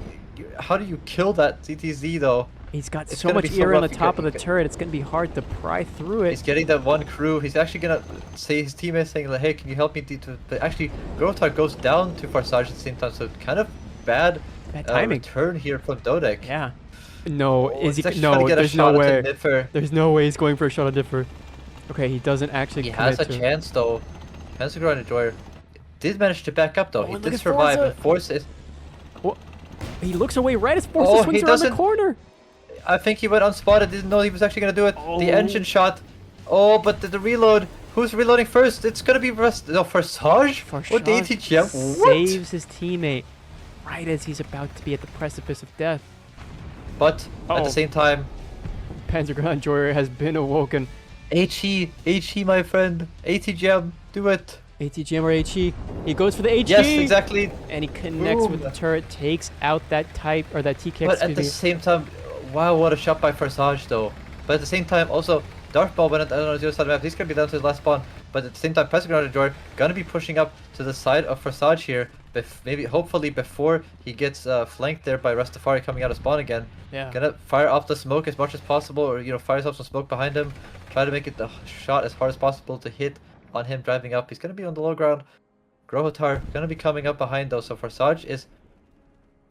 how do you kill that CTZ though? He's got so much air on the top of the turret, it's going to be hard to pry through it. He's getting that one crew. He's actually going to say his teammates saying like, hey, can you help me? But actually, Grotar goes down to Farsaj at the same time, so kind of bad timing. Return here from DODEC. Yeah. No, is he? No, there's no way. There's no way he's going for a shot at Niffer. Okay, he doesn't actually. He has a chance though. Pentagon Enjoyer did manage to back up though. He did survive. And Force is. Well, he looks away right as Force swings around the corner. I think he went unspotted. Didn't know he was actually gonna do it. The engine shot. Oh, but the reload. Who's reloading first? It's gonna be Farsaj. What the ATGM? Saves his teammate right as he's about to be at the precipice of death. But at the same time, Pentagon Enjoyer has been awoken. HE, my friend. ATGM, do it. ATGM or HE. He goes for the HE. Yes, exactly. And he connects with the turret, takes out that type or that TK. But at the same time, wow, what a shot by Farsaj though. But at the same time, also Darth Maul went on the other side of the map. He's gonna be down to his last spawn. But at the same time, Pentagon Enjoyer gonna be pushing up to the side of Farsaj here. Maybe, hopefully, before he gets flanked there by Rastafari coming out of spawn again. Yeah. Gonna fire off the smoke as much as possible, or fires off some smoke behind him. Try to make it the shot as hard as possible to hit on him driving up. He's gonna be on the low ground. Grohotar gonna be coming up behind though, so Farsaj is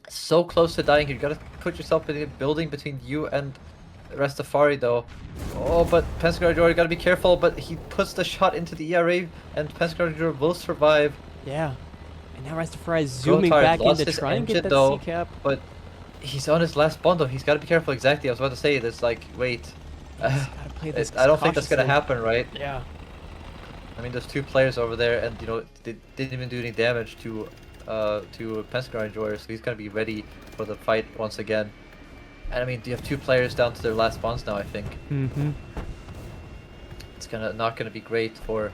so close to dying. You gotta put yourself in a building between you and Rastafari though. Oh, but Pensacola gotta be careful, but he puts the shot into the ERA, and Pensacola will survive. Yeah. And now Rastafari is zooming back in to try and get that C-cap. But he's on his last bond though. He's gotta be careful. Exactly. I was about to say this. Like, wait. Gotta play this I don't think that's gonna happen, right? Yeah. I mean, there's 2 players over there, and you know they didn't even do any damage to Pensacola Enjoyer, so he's gonna be ready for the fight once again. And I mean, you have 2 players down to their last bonds now, I think. Mm-hmm. It's not gonna be great for,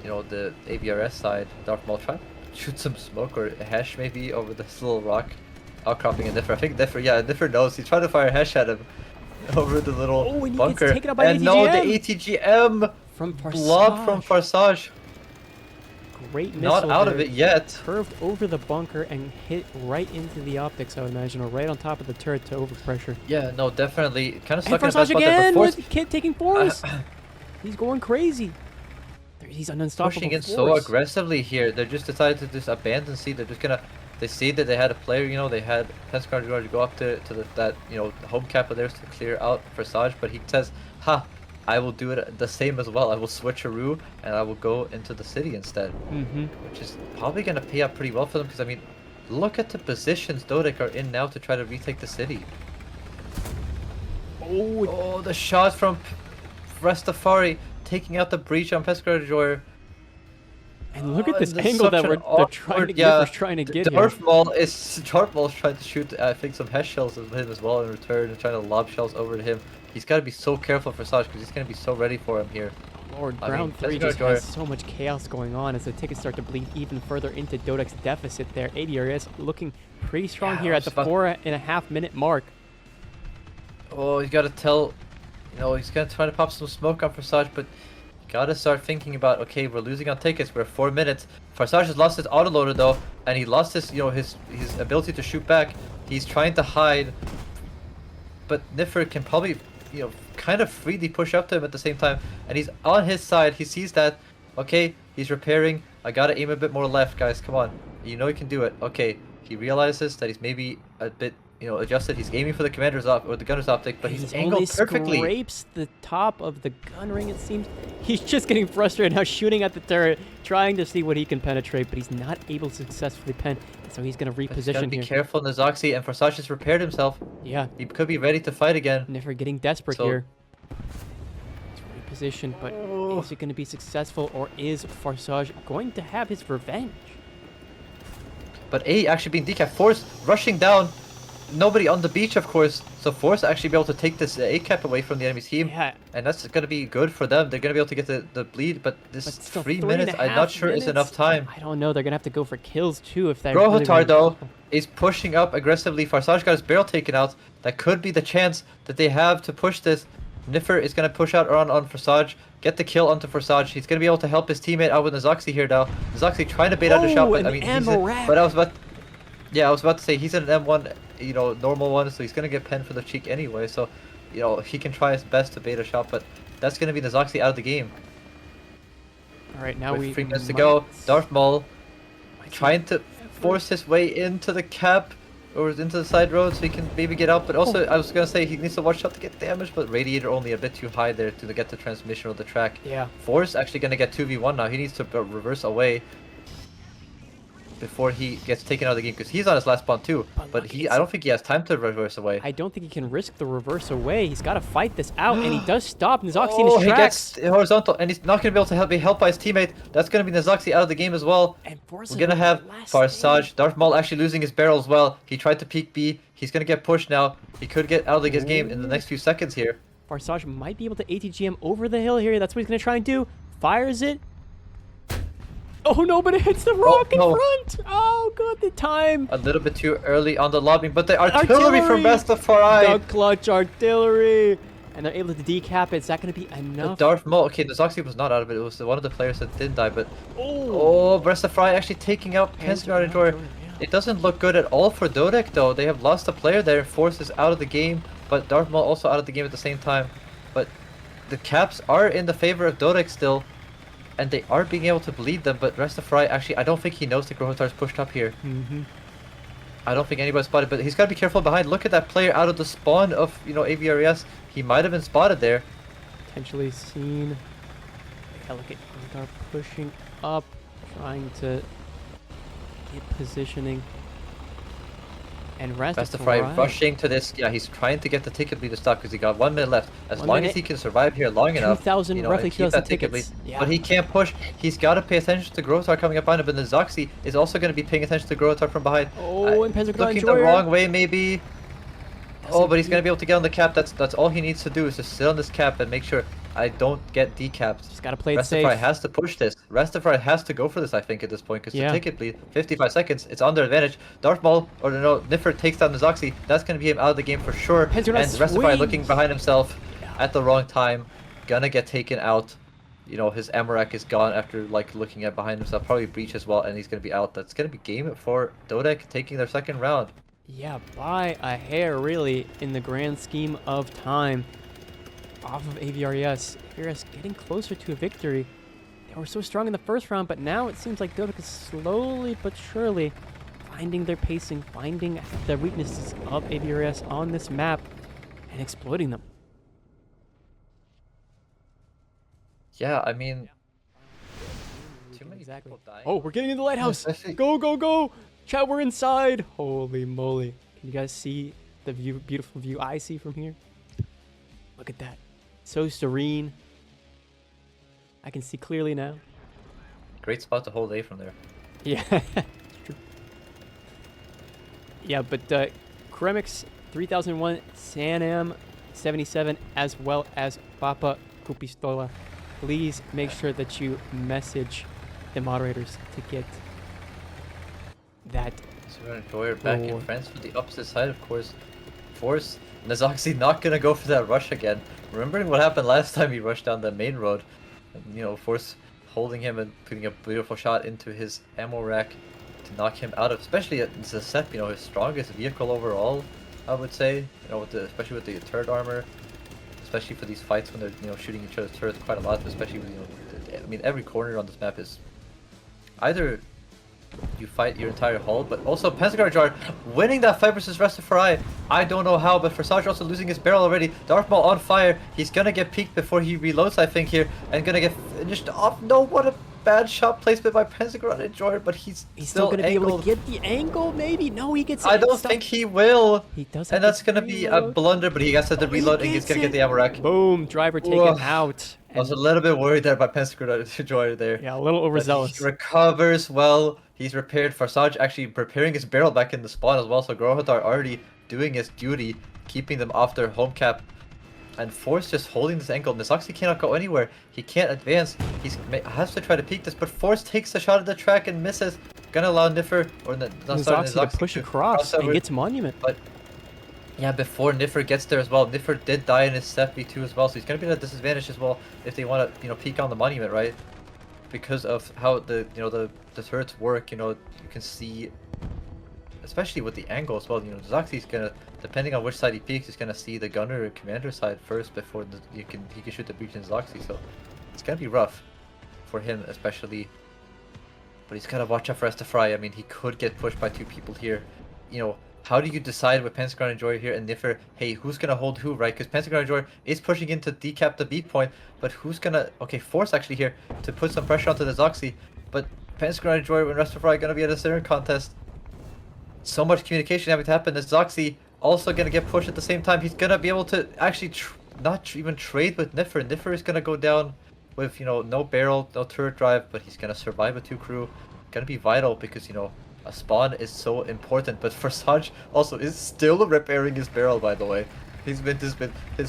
you know, the ABRS side. Darth Maul try to shoot some smoke or a hash maybe over this little rock outcropping in Differ. I think Differ knows. He's trying to fire a hash at him over the little and bunker. He gets taken out by and ATGM. no, the ATGM from blob from Farsage. Great missile. Not out of it yet. Curved over the bunker and hit right into the optics, I would imagine, or right on top of the turret to overpressure. Yeah, no, definitely. Kind of And stuck in that spot there. again But Force with Kid taking Force. He's going crazy. He's an unstoppable pushing in force. so aggressively here. They just decided to just abandon C. They're just gonna. They see that they had a player. You know, they had Pensacola George go up to that you know home cap of theirs to clear out Farsage, but he says, "Ha, I will do it the same as well. I will switcheroo and I will go into the city instead." Mm-hmm. Which is probably gonna pay out pretty well for them because I mean, look at the positions DODEC are in now to try to retake the city. Oh, the shot from Rastafari taking out the breach on Pensacola Enjoyer. And look at this This is angle that such they're an trying to awkward- get. Trying to get here. Darth Maul's trying to shoot I think some hesh shells at him as well in return and trying to lob shells over to him. He's got to be so careful for Saj because he's going to be so ready for him here. Lord, I mean, round 3 Pensacola just has so much chaos going on as the tickets start to bleed even further into DODEC's deficit there. ADRS looking pretty strong here at the 4.5 minute mark. Oh, you got to tell, you know, he's going to try to pop some smoke on Farsage, but you got to start thinking about, okay, we're losing on tickets. We're 4 minutes. Farsage has lost his autoloader though, and he lost his, you know, his ability to shoot back. He's trying to hide, but Niffer can probably, you know, kind of freely push up to him at the same time, and he's on his side. He sees that, okay, he's repairing. I gotta aim a bit more left, guys. Come on, you know he can do it. Okay, he realizes that he's maybe a bit, you know, adjusted. He's aiming for the commander's or the gunner's optic, but he's angled perfectly. He scrapes the top of the gun ring. It seems he's just getting frustrated now, shooting at the turret, trying to see what he can penetrate, but he's not able to successfully pen. So he's gonna reposition he's gotta be here. Careful, Nazoxi, and Farsage has repaired himself. Yeah, he could be ready to fight again. Never getting desperate here. He's repositioned, but is it gonna be successful, or is Farsage going to have his revenge? But A actually being decap. Force rushing down. Nobody on the beach, of course. So Force actually be able to take this A cap away from the enemy team. Yeah. And that's going to be good for them. They're going to be able to get the bleed. But this 3 minutes, I'm not sure is enough time. I don't know. They're going to have to go for kills too if they're Grohotar, though, is pushing up aggressively. Farsage got his barrel taken out. That could be the chance that they have to push this. Niffer is going to push out on Farsage. Get the kill onto Farsage. He's going to be able to help his teammate out with Nazoxi here now. Nazoxi trying to bait out the shot. But I mean, I was about to say he's an M1, you know, normal one, so he's gonna get penned for the cheek anyway. So, you know, he can try his best to bait a shot, but that's gonna be Nazoxi out of the game. All right, now with 3 minutes to go. Darth Maul trying to force his way into the cap or into the side road so he can maybe get out. But also, I was gonna say he needs to watch out to get damaged, but Radiator only a bit too high there to get the transmission of the track. Yeah. Force actually gonna get 2v1 now. He needs to reverse away before he gets taken out of the game because he's on his last spawn too. But I don't think he has time to reverse away. I don't think he can risk the reverse away. He's got to fight this out, and he does stop Nazoxi in his tracks. He gets horizontal, and he's not going to be able to be helped by his teammate. That's going to be Nazoxi out of the game as well. And we're going to have Farsage, Darth Maul actually losing his barrel as well. He tried to peek B. He's going to get pushed now. He could get out of the game in the next few seconds here. Farsage might be able to ATGM over the hill here. That's what he's going to try and do. Fires it. Oh no, but it hits the rock in front! Oh, good, the time! A little bit too early on the lobbing, but the artillery from Rastafari! The clutch artillery! And they're able to decap it. Is that going to be enough? The Darth Maul, okay, Nazoxi was not out of it. It was one of the players that didn't die, but... Oh, Rastafari actually taking out Pensacola Enjoyer. It doesn't look good at all for DODEC, though. They have lost a player there. Force is out of the game, but Darth Maul also out of the game at the same time. But the caps are in the favor of DODEC still. And they are being able to bleed them, but Rastafari actually, I don't think he knows the Grohotar's pushed up here. I don't think anybody spotted, but he's got to be careful behind. Look at that player out of the spawn of, AVRES. He might have been spotted there. Potentially seen. Yeah, look at Growthar pushing up, trying to get positioning. And Rastafari rushing to this. Yeah, he's trying to get the ticket bleed to stop because he got 1 minute left. As long as he can survive here long enough, 2,000, roughly and keep that ticket bleed. tickets. Yeah. But he can't push. He's got to pay attention to Growthar coming up behind him. But the Zoxy is also going to be paying attention to Growthar from behind. Oh, and Pentagon looking the wrong way, maybe. Oh, but he's going to be able to get on the cap. That's all he needs to do is just sit on this cap and make sure I don't get decapped. Just gotta play it safe. Rastafari has to push this. Rastafari has to go for this, I think, at this point, because the ticket bleed, 55 seconds, it's on their advantage. Darth Maul, or no, Niffer takes down the Zoxy. That's going to be him out of the game for sure. And Rastafari looking behind himself at the wrong time. Gonna get taken out. His Amarak is gone after, looking at behind himself. Probably Breach as well, and he's going to be out. That's going to be game for DODEC taking their second round. Yeah, by a hair, really, in the grand scheme of time. Off of AVRES. AVRES getting closer to a victory. They were so strong in the first round, but now it seems like DODEC is slowly but surely finding their pacing, finding the weaknesses of AVRES on this map, and exploiting them. Yeah, I mean... Too many people dying. Oh, we're getting in the lighthouse! Go, go, go! Chat, we're inside! Holy moly. Can you guys see the beautiful view I see from here? Look at that. So serene. I can see clearly now. Great spot to hold A from there. Yeah. Yeah, but Kremix 3001, Sanam 77, as well as Papa Kupistola. Please make sure that you message the moderators to get that. So we're gonna Joyer back in France for the opposite side, of course. Force Nazoxy not gonna go for that rush again. Remembering what happened last time he rushed down the main road. And, Force holding him and putting a beautiful shot into his ammo rack to knock him out of, especially at Zasep, his strongest vehicle overall, I would say. Especially with the turret armor. Especially for these fights when they're, shooting each other's turrets quite a lot, especially with, every corner on this map is either you fight your entire hull, but also Pentagon Jar winning that fight versus Rastafari. I don't know how, but Forsage also losing his barrel already. Darth Maul on fire. He's gonna get peeked before he reloads, I think, here, and gonna get finished off. No, what a bad shot placement by Pentagon Enjoyer, but he's still gonna be able to get the angle, maybe. No, he gets. I don't think he will. He does, and that's gonna be a blunder, but he has to reload, and he's gonna get the ammo rack. Boom! Driver taken out. I was a little bit worried there by Pentagon Enjoyer there. Yeah, a little overzealous. He recovers well. He's repaired. Forsage actually preparing his barrel back in the spawn as well. So Grohatar already doing his duty, keeping them off their home cap. And Force just holding this angle. Nazoxy cannot go anywhere. He can't advance. He has to try to peek this, but Force takes the shot at the track and misses. Gonna allow Niffer or Nazoxy to push across and gets Monument. But yeah, before Niffer gets there as well. Niffer did die in his Step V2 as well, so he's gonna be at a disadvantage as well if they want to, peek on the Monument, right? Because of how the turrets work, you can see, especially with the angle as well. Zoxy's gonna, depending on which side he peeks, he's gonna see the gunner or commander side first before he can shoot the breach in Zoxy. So it's gonna be rough for him, especially. But he's gotta watch out for Rastafari. He could get pushed by 2 people here. How do you decide with Pentagon Enjoyer here and Niffer? Hey, who's gonna hold who, right? Because Pentagon Enjoyer is pushing in to decap the B point, but who's gonna... Okay, Force actually here to put some pressure onto the Zoxy, but Pentagon Enjoyer and Rastafari gonna be at a center contest. So much communication having to happen. The Zoxy also gonna get pushed at the same time. He's gonna be able to actually not even trade with Niffer. Niffer is gonna go down with, no barrel, no turret drive, but he's gonna survive with 2 crew. Gonna be vital because, a spawn is so important, but Forsage also is still repairing his barrel, by the way. His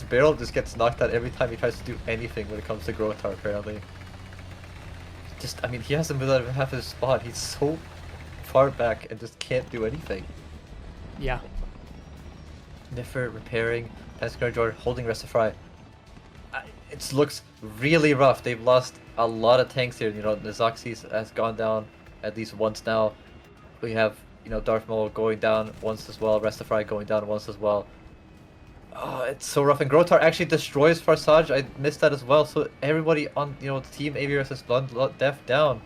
barrel just gets knocked out every time he tries to do anything when it comes to Growthar, apparently. He hasn't moved out of half his spawn. He's so far back and just can't do anything. Yeah. Niffer repairing, Pentagon Jordan holding Rastafari. It looks really rough. They've lost a lot of tanks here. Nazoxy has gone down at least once now. We have, Darth Maul going down once as well, Rastafari going down once as well. Oh, it's so rough. And Growthar actually destroys Forsage. I missed that as well. So everybody on, the team AVRS is deaf down.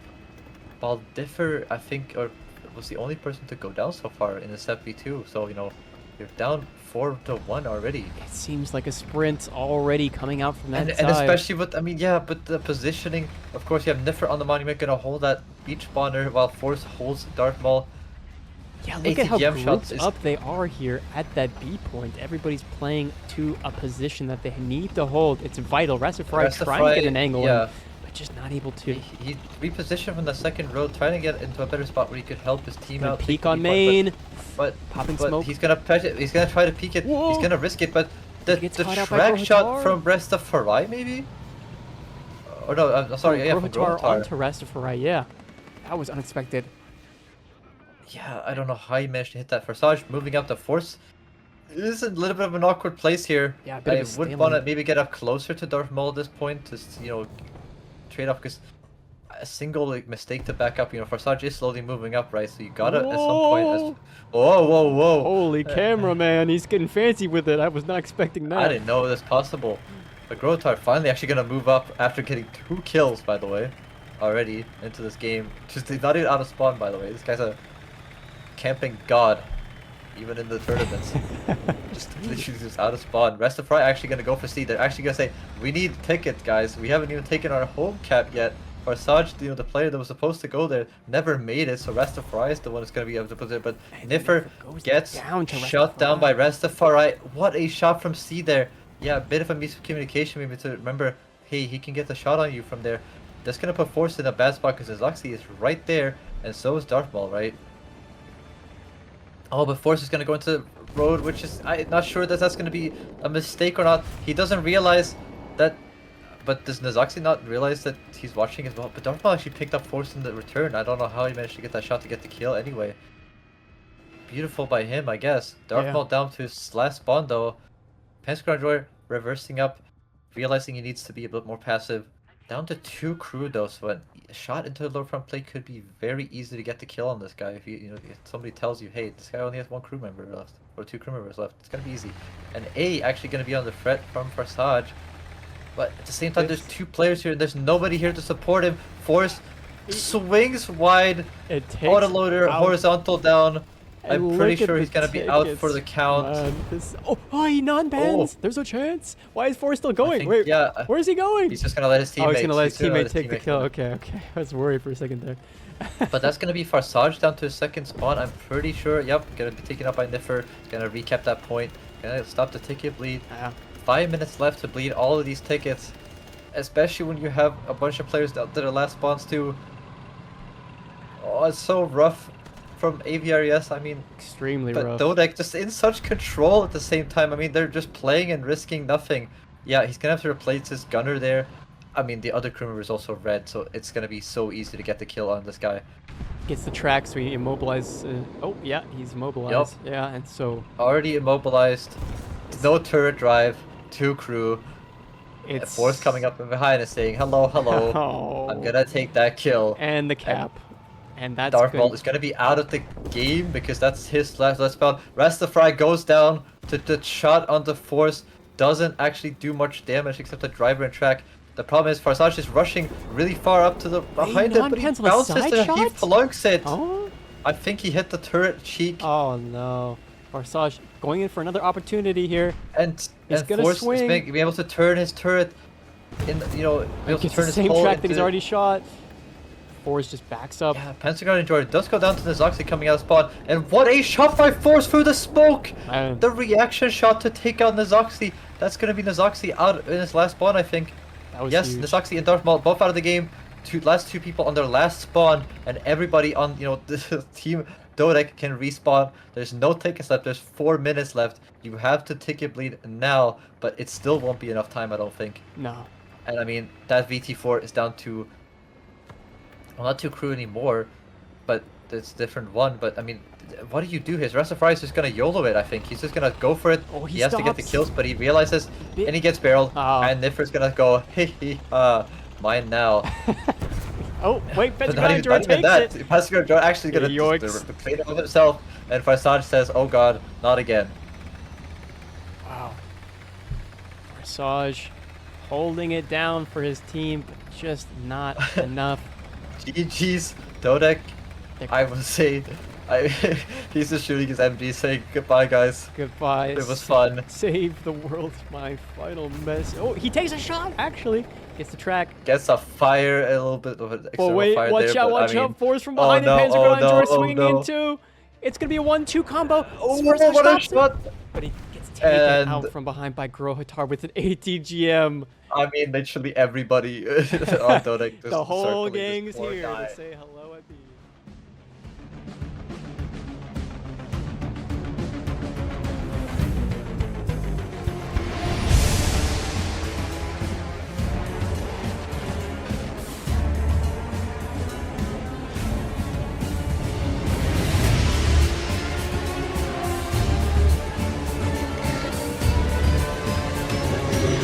While Differ, I think, or was the only person to go down so far in the set V2. So, you know, you're down 4-1 already. It seems like a sprint already coming out from that side. And especially with, I mean, yeah, but the positioning, of course, you have Niffer on the monument gonna hold that beach spawner while Force holds Darth Maul. Yeah, look at how ATGM grouped up they are here at that B point. Everybody's playing to a position that they need to hold. It's vital. Rastafari trying to get an angle in, but just not able to. He repositioned from the second row, trying to get into a better spot where he could help his team out. Peek on main, but popping smoke. He's gonna try to peek it. Whoa. He's gonna risk it, but the track shot from Rastafari maybe? Or no, I'm sorry, yeah, from Grohitar onto Rastafari, yeah. That was unexpected. Yeah, I don't know how he managed to hit that. Forsage moving up the Force. This is a little bit of an awkward place here. Yeah, I would want to maybe get up closer to Darth Maul at this point to, you know, trade off, because a single mistake to back up, you know, Forsage is slowly moving up, right? So you gotta at some point. Whoa! Holy camera, man! He's getting fancy with it. I was not expecting that. I didn't know this possible. But Grohitar finally actually gonna move up after getting 2 kills, by the way, already into this game. Just not even out of spawn, by the way. This guy's a camping god, even in the tournaments. Just literally just out of spawn. Rastafari actually gonna go for C. They're actually gonna say, we need tickets, guys. We haven't even taken our home cap yet. Forsage, you know, the player that was supposed to go there, never made it, so Rastafari is the one that's gonna be able to put it. But Niffer gets shot down by Rastafari. What a shot from C there. Yeah, a bit of a miscommunication maybe to remember, hey, he can get the shot on you from there. That's gonna put Force in a bad spot because Zoxy is right there, and so is Darth Maul, right? Oh, but Force is going to go into the road, which is, I'm not sure that that's going to be a mistake or not. He doesn't realize that, but does Nazoxy not realize that he's watching as well? But Darth Maul actually picked up Force in the return. I don't know how he managed to get that shot to get the kill anyway. Beautiful by him, I guess. Darth Maul down to his last spawn though. Pentagon Droid reversing up, realizing he needs to be a bit more passive. Down to 2 crew though, so a shot into the low front plate could be very easy to get the kill on this guy. If you know, if somebody tells you, hey, this guy only has 1 crew member left, or 2 crew members left, it's gonna be easy. And A actually gonna be on the threat from Forsage, but at the same time, there's 2 players here. There's nobody here to support him. Force swings wide, autoloader horizontal down. I'm pretty sure he's gonna be out for the count. He non-bans. There's no chance. Why is Force still going? Wait, yeah. Where's he going? He's just gonna let his teammate. Oh, he's gonna let his teammate take the kill. Okay. I was worried for a second there. But that's gonna be Forsage down to his second spawn. I'm pretty sure. Yep, gonna be taken up by Niffer. Gonna recap that point. Gonna stop the ticket bleed. 5 minutes left to bleed all of these tickets, especially when you have a bunch of players that are last spawns too. Oh, it's so rough from AVRES. I mean, extremely rough. But DODEC just in such control at the same time. I mean, they're just playing and risking nothing. Yeah, he's gonna have to replace his gunner there. I mean, the other crew member is also red, so it's gonna be so easy to get the kill on this guy. Gets the track, so he immobilizes. Oh yeah, he's immobilized. Yep. Yeah, and so already immobilized. No turret drive. 2 crew. It's Force coming up from behind and saying, hello, hello. Oh. I'm gonna take that kill. And the cap. And that's Darth Maul is gonna be out of the game because that's his last spell. Rastafari goes down to the shot on the Force. Doesn't actually do much damage except the driver and track. The problem is Forsage is rushing really far up to the behind it, but he bounces to he flunks it. Oh? I think he hit the turret cheek. Oh no. Forsage going in for another opportunity here. And he's gonna Force swing. is be able to turn his turret in, you know, be able to turn his same track that he's already shot. Force just backs up. Yeah, Pentagon and Jordan does go down to Nazoxy coming out of spawn. And what a shot by Force through the smoke! Man. The reaction shot to take out Nazoxy. That's going to be Nazoxy out in his last spawn, I think. That was yes, huge. Nazoxy and Darth Maul both out of the game. Last two people on their last spawn. And everybody on, you know, the team DODEC can respawn. There's no tickets left. There's 4 minutes left. You have to ticket bleed now. But it still won't be enough time, I don't think. No. And I mean, that VT4 is down to... well, not 2 crew anymore, but it's different 1. But I mean, what do you do here? Rastafari is just gonna YOLO it, I think. He's just gonna go for it. Oh, he has to get the kills, but he realizes, and he gets barreled. Oh. And Niffer's gonna go, hey, mine now. Oh, wait, Pentagon Jordan takes that. it. Pentagon Jordan actually gonna clean it with himself, and Forsage says, oh god, not again. Wow. Forsage holding it down for his team, but just not enough. GG's, DODEC. I would say, he's just shooting his MG, saying goodbye, guys. Goodbye. It was fun. Save the world, my final mess. Oh, he takes a shot, actually. Gets the track. Gets a fire, a little bit of an extra wait, fire watch there, out, but watch I mean, out. Force from behind the Pentagon. George swinging into. It's going to be a 1-2 combo. Oh, Spurs what a stops it, shot! but he gets taken out from behind by Grohitar with an ATGM. I mean, literally everybody on DODEC just The whole circling this gang's poor here guy. to say hello at the